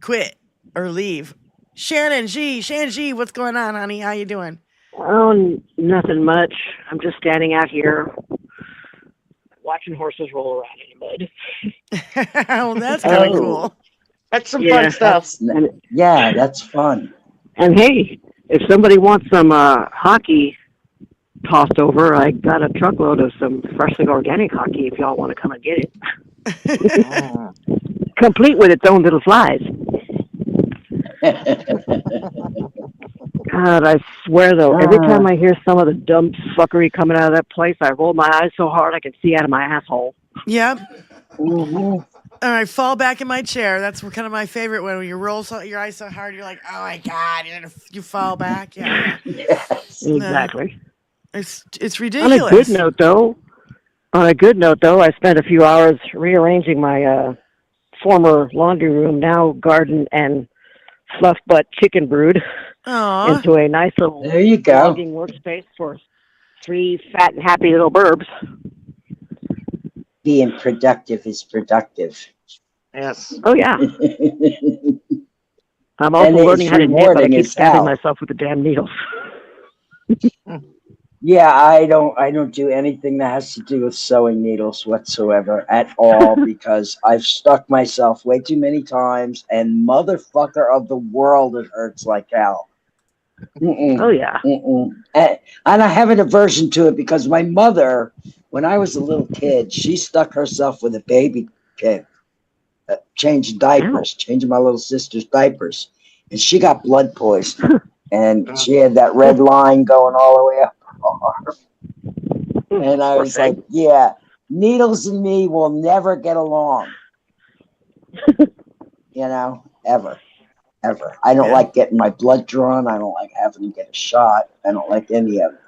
quit or leave. Shannon G, what's going on, honey? How you doing? Oh, nothing much. I'm just standing out here watching horses roll around in the mud. Well, that's kind of cool. That's some fun stuff. That's fun. And hey, if somebody wants some hockey tossed over, I got a truckload of some freshly organic hockey if y'all want to come and get it. Complete with its own little flies. God, I swear though, every time I hear some of the dumb fuckery coming out of that place, I roll my eyes so hard I can see out of my asshole. Yep. Mm-hmm. All right, fall back in my chair. That's kind of my favorite one. When you roll your eyes so hard, you're like, oh my God, you fall back. Yeah. Yes. Exactly. It's ridiculous. On a good note though, I spent a few hours rearranging my former laundry room, now garden and fluff butt chicken brood, into a nice little logging workspace for 3 fat and happy little burbs. Being productive is productive. Yes. Oh yeah. I'm also learning how to knit, but I keep stabbing myself with the damn needles. Yeah, I don't do anything that has to do with sewing needles whatsoever at all because I've stuck myself way too many times and motherfucker of the world, it hurts like hell. Oh yeah. And I have an aversion to it because my mother, when I was a little kid, she stuck herself with a baby pin, changing my little sister's diapers, and she got blood poisoning, and she had that red line going all the way up her arm. And I was like, yeah, needles and me will never get along. Ever. I don't like getting my blood drawn. I don't like having to get a shot. I don't like any of it.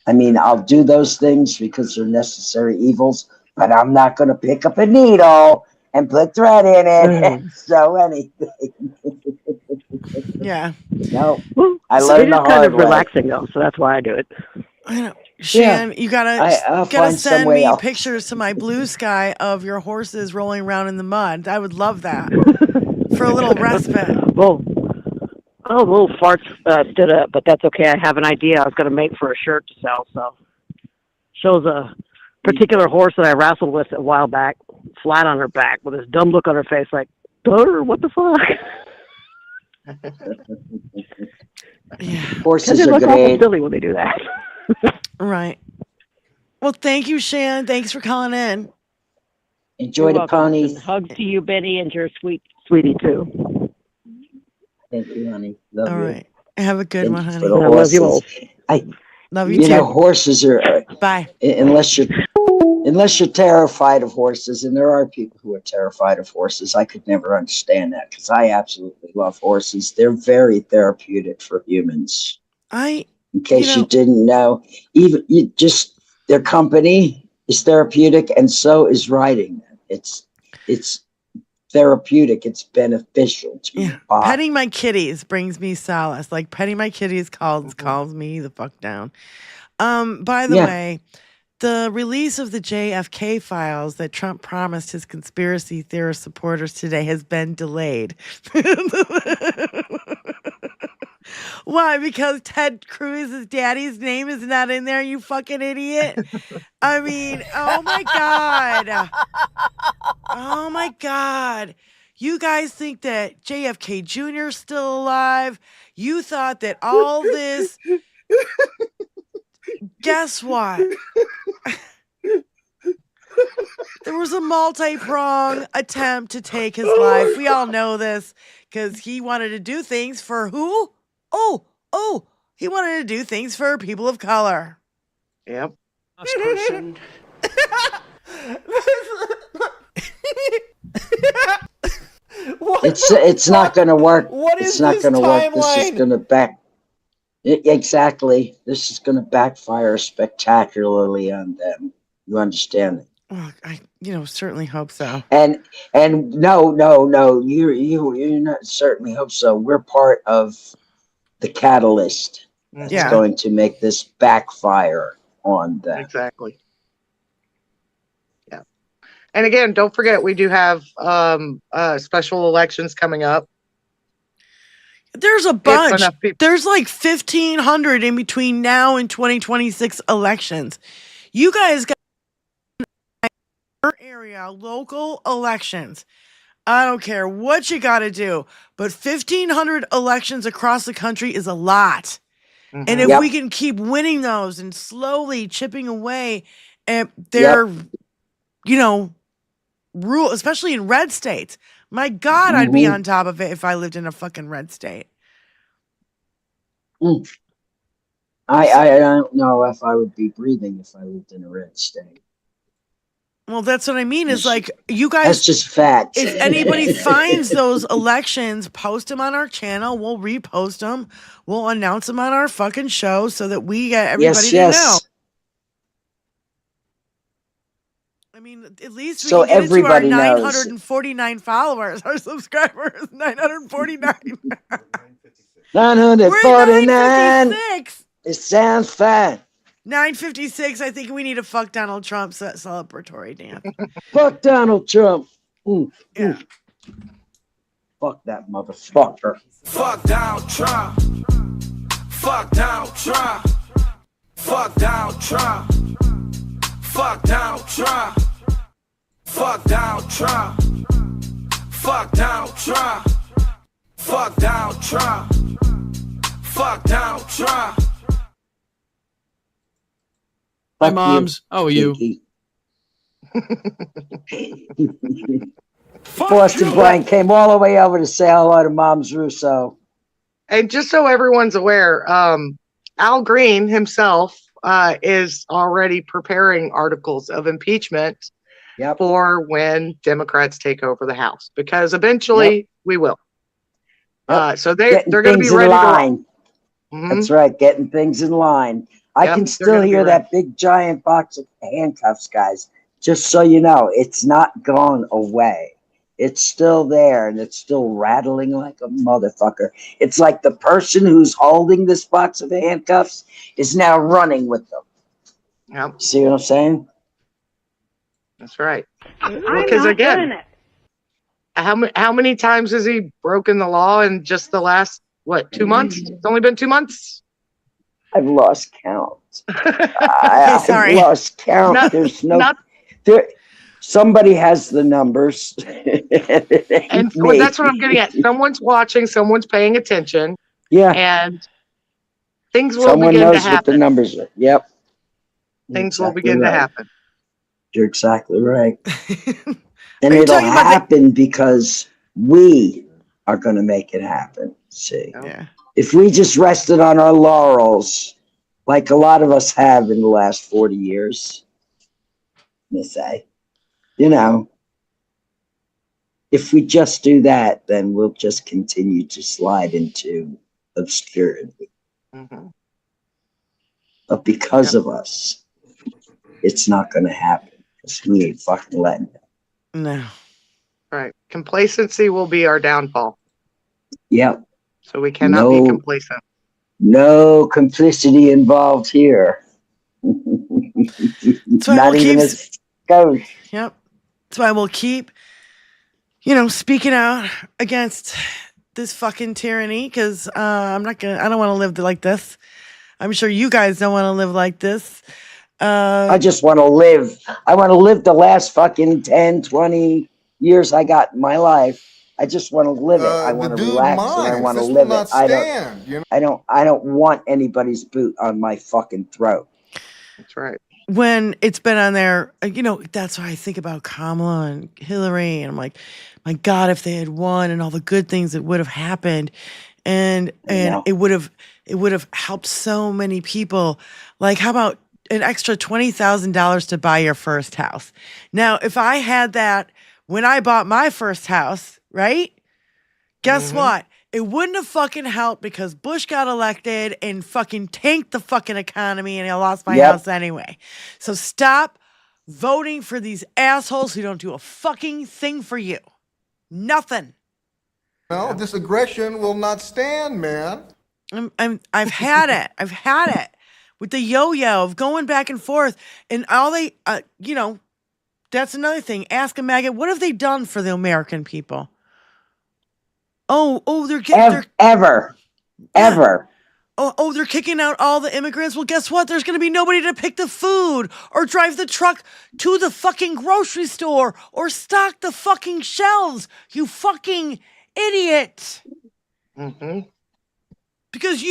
I mean, I'll do those things because they're necessary evils, but I'm not going to pick up a needle and put thread in it and sew anything. Yeah. No, Well, I it learned is the kind hard of way. relaxing though, so that's why I do it. I know. Shan, you I'll gotta find some send way me else. pictures to my blue sky of your horses rolling around in the mud. I would love that for a little respite. Well, oh, little farts stood up, but that's okay. I have an idea I was going to make for a shirt to sell. So, shows a particular horse that I wrestled with a while back, flat on her back, with this dumb look on her face, like, "Daughter, what the fuck?" Yeah, horses they are look awful great. silly when they do that. Right. Well, thank you, Shan. Thanks for calling in. Enjoy the ponies. And hugs to you, Benny, and your sweetie too. Thank you, honey. Love All you. right. Have a good one, honey. For the I love you horses. all. Love you You too. know, horses are. Bye. Unless you're terrified of horses, and there are people who are terrified of horses. I could never understand that because I absolutely love horses. They're very therapeutic for humans. In case you didn't know, even just their company is therapeutic, and so is riding them. It's therapeutic. It's beneficial to your body. Petting my kitties brings me solace. Like petting my kitties calms me the fuck down. By the way, the release of the JFK files that Trump promised his conspiracy theorist supporters today has been delayed. Why? Because Ted Cruz's daddy's name is not in there, you fucking idiot. I mean, oh my God. Oh my God. You guys think that JFK Jr. is still alive? You thought that all this... Guess what? There was a multi-prong attempt to take his life. We all know this because he wanted to do things for who? Oh, he wanted to do things for people of color. Yep. It's not going to work. What It's is not this going to work. This is timeline? going to exactly. This is going to backfire spectacularly on them. You understand? Oh, I certainly hope so. And no, you not certainly hope so. We're part of the catalyst that's going to make this backfire on them. Exactly. Yeah. And again, don't forget we do have special elections coming up. There's a bunch. There's like 1,500 in between now and 2026 elections. You guys got your area local elections. I don't care what you got to do, but 1,500 elections across the country is a lot. Mm-hmm. And if we can keep winning those and slowly chipping away at their, rule, especially in red states. My God, I'd be on top of it if I lived in a fucking red state. I don't know if I would be breathing if I lived in a red state. Well, that's what I mean. Is like you guys. That's just facts. If anybody finds those elections, post them on our channel. We'll repost them. We'll announce them on our fucking show so that we get everybody to know. I mean, at least we can get it to our 949 followers, our subscribers. 949. 949. It sounds fine. 956. I think we need to fuck Donald Trump's celebratory dance. Fuck Donald Trump. Yeah. Fuck that motherfucker. Fuck Donald Trump. Fuck Donald Trump. Fuck Donald Trump. Fuck Donald Trump. Fuck Donald Trump. Fuck Donald Trump. Fuck Donald Trump. Fuck Donald Trump. Hi, moms. How are you? Boston Brian came all the way over to say hello to Moms Russo. And just so everyone's aware, Al Green himself is already preparing articles of impeachment for when Democrats take over the House, because eventually we will. So they're going to be ready to line. That's right, getting things in line. I Yep, can they're still gonna be hear ready. that big giant box of handcuffs, guys. Just so you know, it's not gone away. It's still there and it's still rattling like a motherfucker. It's like the person who's holding this box of handcuffs is now running with them. Yep, See what I'm saying? that's right. I'm Because not again, doing it. how many times has he broken the law in just the last 2 months? It's only been 2 months. I've lost count. Okay, I've sorry. lost count. Not- There's no not- there. Somebody has the numbers. And so that's what I'm getting at. Someone's watching, someone's paying attention, Yeah. and things will Someone begin to knows what the happen. numbers are. Yep. Things will Exactly begin to right. happen. You're exactly right. Are And you it'll talking about the- happen because we are going to make it happen. See, Yeah. if we just rested on our laurels, like a lot of us have in the last 40 years, let me say, you know, if we just do that, then we'll just continue to slide into obscurity. Mhm. But because of us, it's not going to happen because we ain't fucking letting it. No. Right. Complacency will be our downfall. Yep. So we cannot be No. complacent. No complicity involved here. That's why Not we'll even keep. a skosh. Yep. That's why we'll keep, speaking out against this fucking tyranny because I don't want to live like this. I'm sure you guys don't want to live like this. I just want to live. I want to live the last fucking 10, 20 years I got in my life. I just want to live it. I want to relax and I want to live it. I don't want anybody's boot on my fucking throat. That's right. When it's been on there, that's why I think about Kamala and Hillary, and I'm like, my God, if they had won and all the good things that would have happened, and it would have helped so many people. Like, how about an extra $20,000 to buy your first house? Now, if I had that when I bought my first house, right? Guess what? It wouldn't have fucking helped because Bush got elected and fucking tanked the fucking economy and I lost my house anyway. So stop voting for these assholes who don't do a fucking thing for you. Nothing. No, this aggression will not stand, man. I've had it. I've had it with the yo-yo of going back and forth, and all they, that's another thing. Ask a maggot, what have they done for the American people? They're getting ever. Oh, they're kicking out all the immigrants. Well, guess what? There's going to be nobody to pick the food or drive the truck to the fucking grocery store or stock the fucking shelves. You fucking idiot. Mm-hmm. Because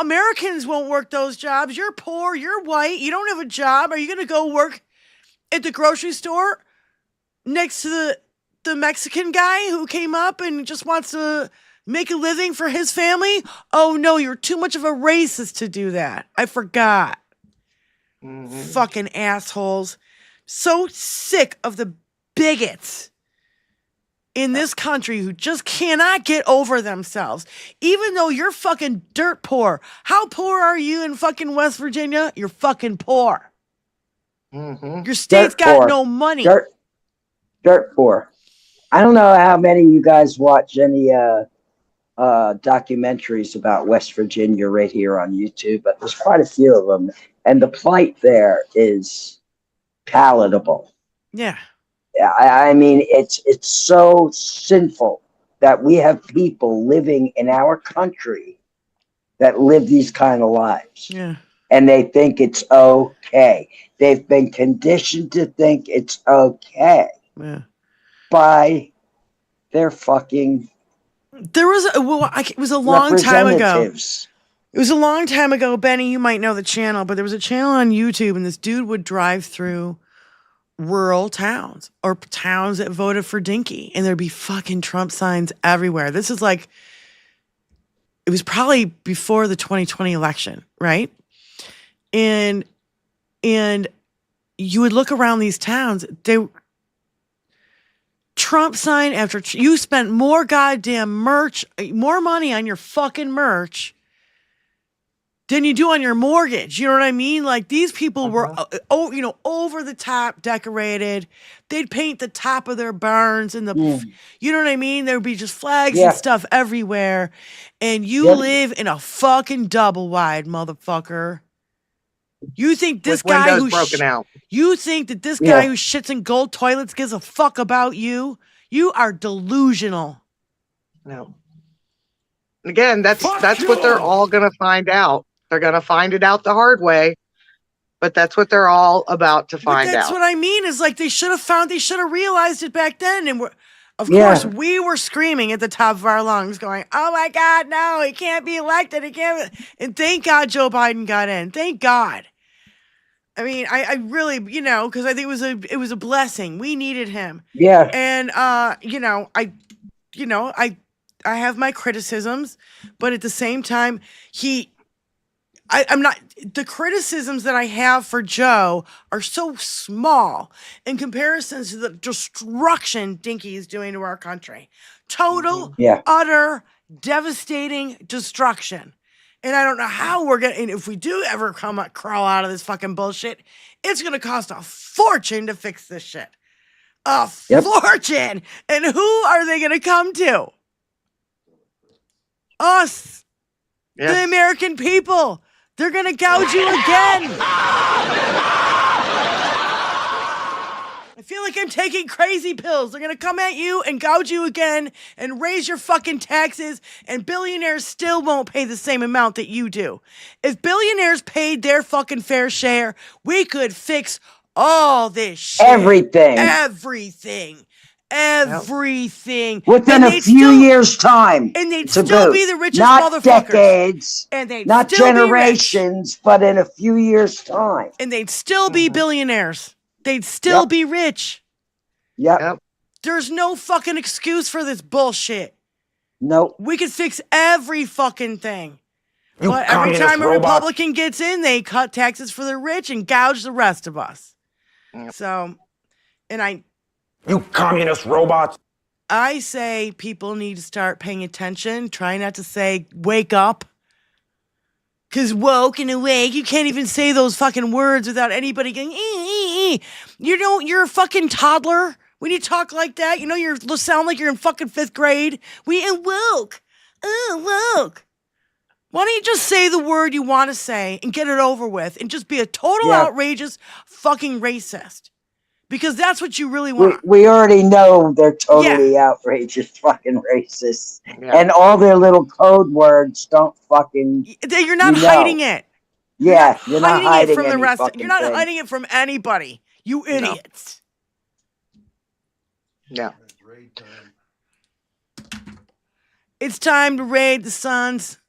Americans won't work those jobs. You're poor. You're white. You don't have a job. Are you going to go work at the grocery store next to the Mexican guy who came up and just wants to make a living for his family? Oh, no, you're too much of a racist to do that. I forgot. Fucking assholes. So sick of the bigots in this country who just cannot get over themselves. Even though you're fucking dirt poor. How poor are you in fucking West Virginia? You're fucking poor. Your state's got no money. Dirt poor. I don't know how many of you guys watch any documentaries about West Virginia right here on YouTube, but there's quite a few of them, and the plight there is palatable. Yeah. I mean, it's so sinful that we have people living in our country that live these kind of lives. Yeah. And they think it's okay. They've been conditioned to think it's okay. Yeah. By their fucking it was a long time ago. It was a long time ago, Benny, you might know the channel, but there was a channel on YouTube and this dude would drive through rural towns or towns that voted for DINKY and there'd be fucking Trump signs everywhere. This is like, it was probably before the 2020 election, right? And you would look around these towns, Trump sign after you spent more goddamn merch, more money on your fucking merch than you do on your mortgage. You know what I mean? Like these people were, over the top decorated. They'd paint the top of their barns and you know what I mean? There would be just flags and stuff everywhere. And you live in a fucking double wide, motherfucker. You think this guy who's broken out. You think that this guy who shits in gold toilets gives a fuck about you? You are delusional. No. Again, that's what they're all gonna find out. They're gonna find it out the hard way, but that's what they're all about to find out. That's what I mean. Is like they should have realized it back then. And of course, we were screaming at the top of our lungs, going, "Oh my God, no! He can't be elected. He can't." And thank God Joe Biden got in. Thank God. I mean, I really, because I think it was a blessing. We needed him. Yeah. And I have my criticisms, but at the same time, I'm not, the criticisms that I have for Joe are so small in comparison to the destruction Dinky is doing to our country. Total, utter, devastating destruction. And I don't know how we're going to, and if we do ever crawl out of this fucking bullshit, it's going to cost a fortune to fix this shit. A fortune. And who are they going to come to? Us, the American people. They're going to gouge you again. I feel like I'm taking crazy pills. They're going to come at you and gouge you again and raise your fucking taxes, and billionaires still won't pay the same amount that you do. If billionaires paid their fucking fair share, we could fix all this shit. Everything. Within a few years' time. And they'd still be the richest not motherfuckers. Decades, and they'd not still generations, but in a few years' time. And they'd still be billionaires. They'd still be rich. Yep. There's no fucking excuse for this bullshit. Nope. We could fix every fucking thing. But every time a Republican gets in, they cut taxes for the rich and gouge the rest of us. So, You communist robots. I say people need to start paying attention. Try not to say, wake up. Because woke and awake, you can't even say those fucking words without anybody going, ee. You're a fucking toddler when you talk like that. You sound like you're in fucking 5th grade. We awoke. Woke. Why don't you just say the word you want to say and get it over with and just be a total outrageous fucking racist? Because that's what you really want. We already know they're totally outrageous fucking racists. Yeah. And all their little code words don't fucking... You're not hiding it. Yeah, you're not hiding it from the rest. You're not hiding it from anybody. You idiots. Yeah. It's time to raid the Sons.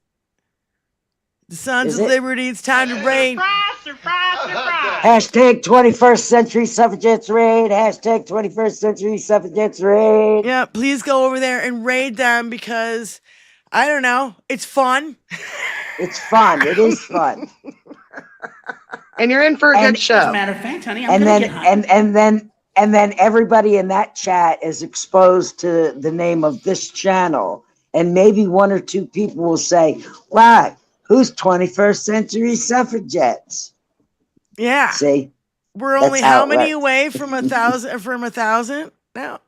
The Sons of Liberty. It's time to raid. Hashtag 21st Century Suffragettes raid. Hashtag 21st Century Suffragettes raid. Yeah, please go over there and raid them because, I don't know, it's fun. It's fun. It is fun. And you're in for a good show. As a matter of fact, honey, I'm gonna get high. And then everybody in that chat is exposed to the name of this channel. And maybe 1 or 2 people will say, wow, who's 21st Century Suffragettes? Yeah. See? We're only how many away from 1,000? From 1,000? No.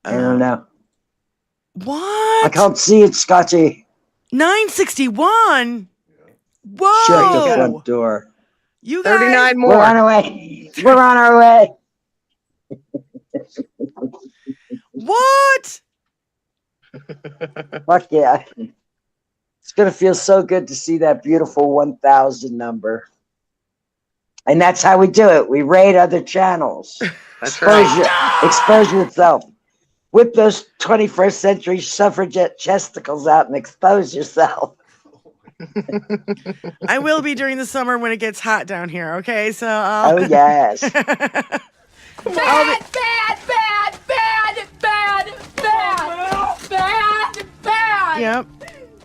I don't know. What? I can't see it, Scotty. 961? Whoa. Shut the front door. You guys. 39 more. We're on our way. We're on our way. What? Fuck yeah. It's going to feel so good to see that beautiful 1,000 number. And that's how we do it. We raid other channels. Expose yourself. Whip those 21st century suffragette chesticles out and expose yourself. I will be during the summer when it gets hot down here, okay? So oh, yes. Yep.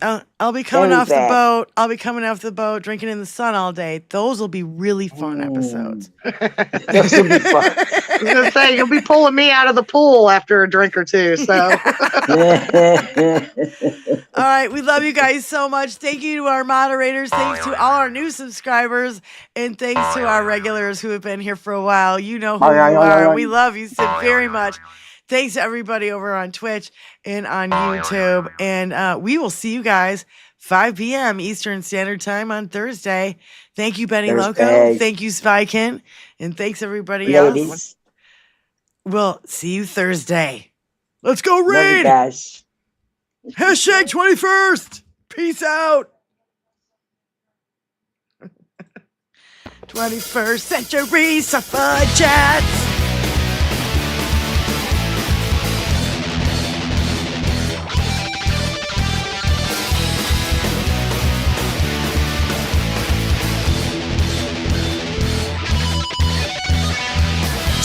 I'll be coming Very off bad. the boat. I'll be coming off the boat, drinking in the sun all day. Those will be really fun episodes. Those will be fun. I was gonna say you'll be pulling me out of the pool after a drink or two. So All right, we love you guys so much. Thank you to our moderators. Thanks to all our new subscribers, and thanks to our regulars who have been here for a while. You know who you are. We love you so very much. Thanks to everybody over on Twitch and on YouTube. And we will see you guys 5 p.m. Eastern Standard Time on Thursday. Thank you, Benny Loco. Thank you, Spykin. And thanks, everybody else. We'll see you Thursday. Let's go Love you raid! guys. Hashtag 21st. Peace out. 21st Century Suffragettes.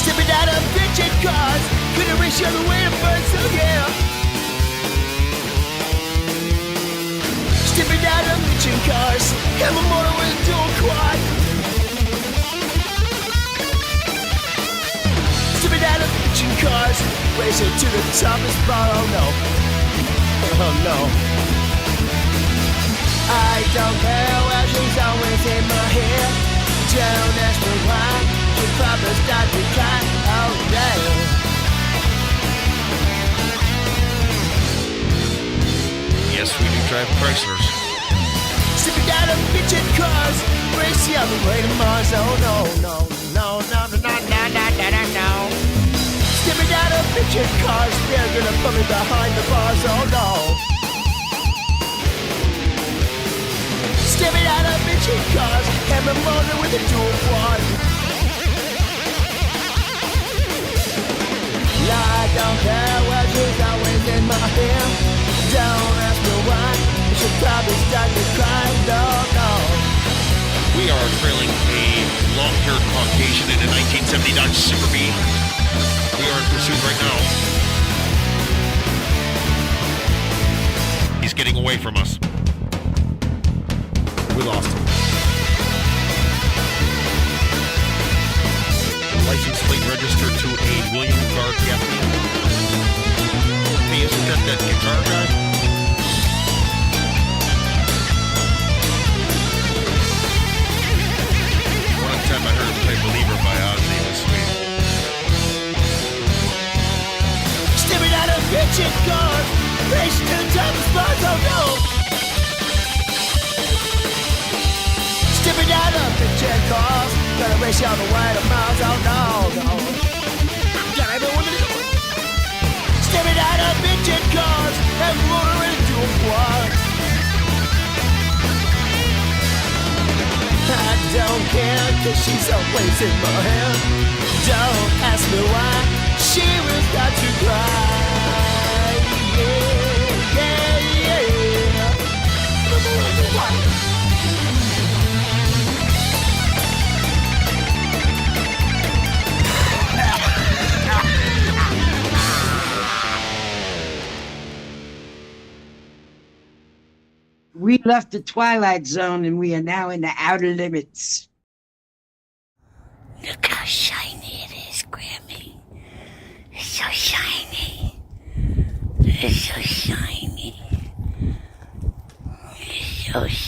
Stepping out of bitchin' cars, couldn't reach the other way to burn, so yeah. Stepping out of bitchin' cars, have a motor with a dual quad. Stepping out of bitchin' cars, racing to the top of the spot, oh no. Oh no. I don't care where she's always in my head. Don't ask me why. She probably start to cry. Oh yeah. Yes, we do drive Chryslers. Stepping out of bitchin' cars, racing on the way to Mars. Oh no, no, no, no, no, no, no, no, no, no, no. Stepping out of bitchin' cars, they're gonna put me behind the bars. Oh no. Stepping out of bitchin' cars, have a motor with a dual quad. I don't care what she's always in my hair. Don't ask me why. You should probably start to cry. No, no. We are trailing a long-haired Caucasian in a 1970 Dodge Super B. We are in pursuit right now. He's getting away from us. We lost him. License plate registered to a William Carr Gaffney. Hey, isn't that guitar guy? One time I heard him play Believer by Ozzy. It was sweet. Stepping out of bitchin' cars, racing to the top of spots. Oh no. Stepping out of bitchin' cars, gonna race you on the way to Mars. Oh no, no. Yeah, everyone is stepping out of bitchin' cars, and motor into a quad. I don't care, cause she's always in my head. Don't ask me why, she will start to cry. Yeah, yeah, yeah. Why? We left the Twilight Zone and we are now in the outer limits. Look how shiny it is, Grammy. It's so shiny. It's so shiny. It's so shiny.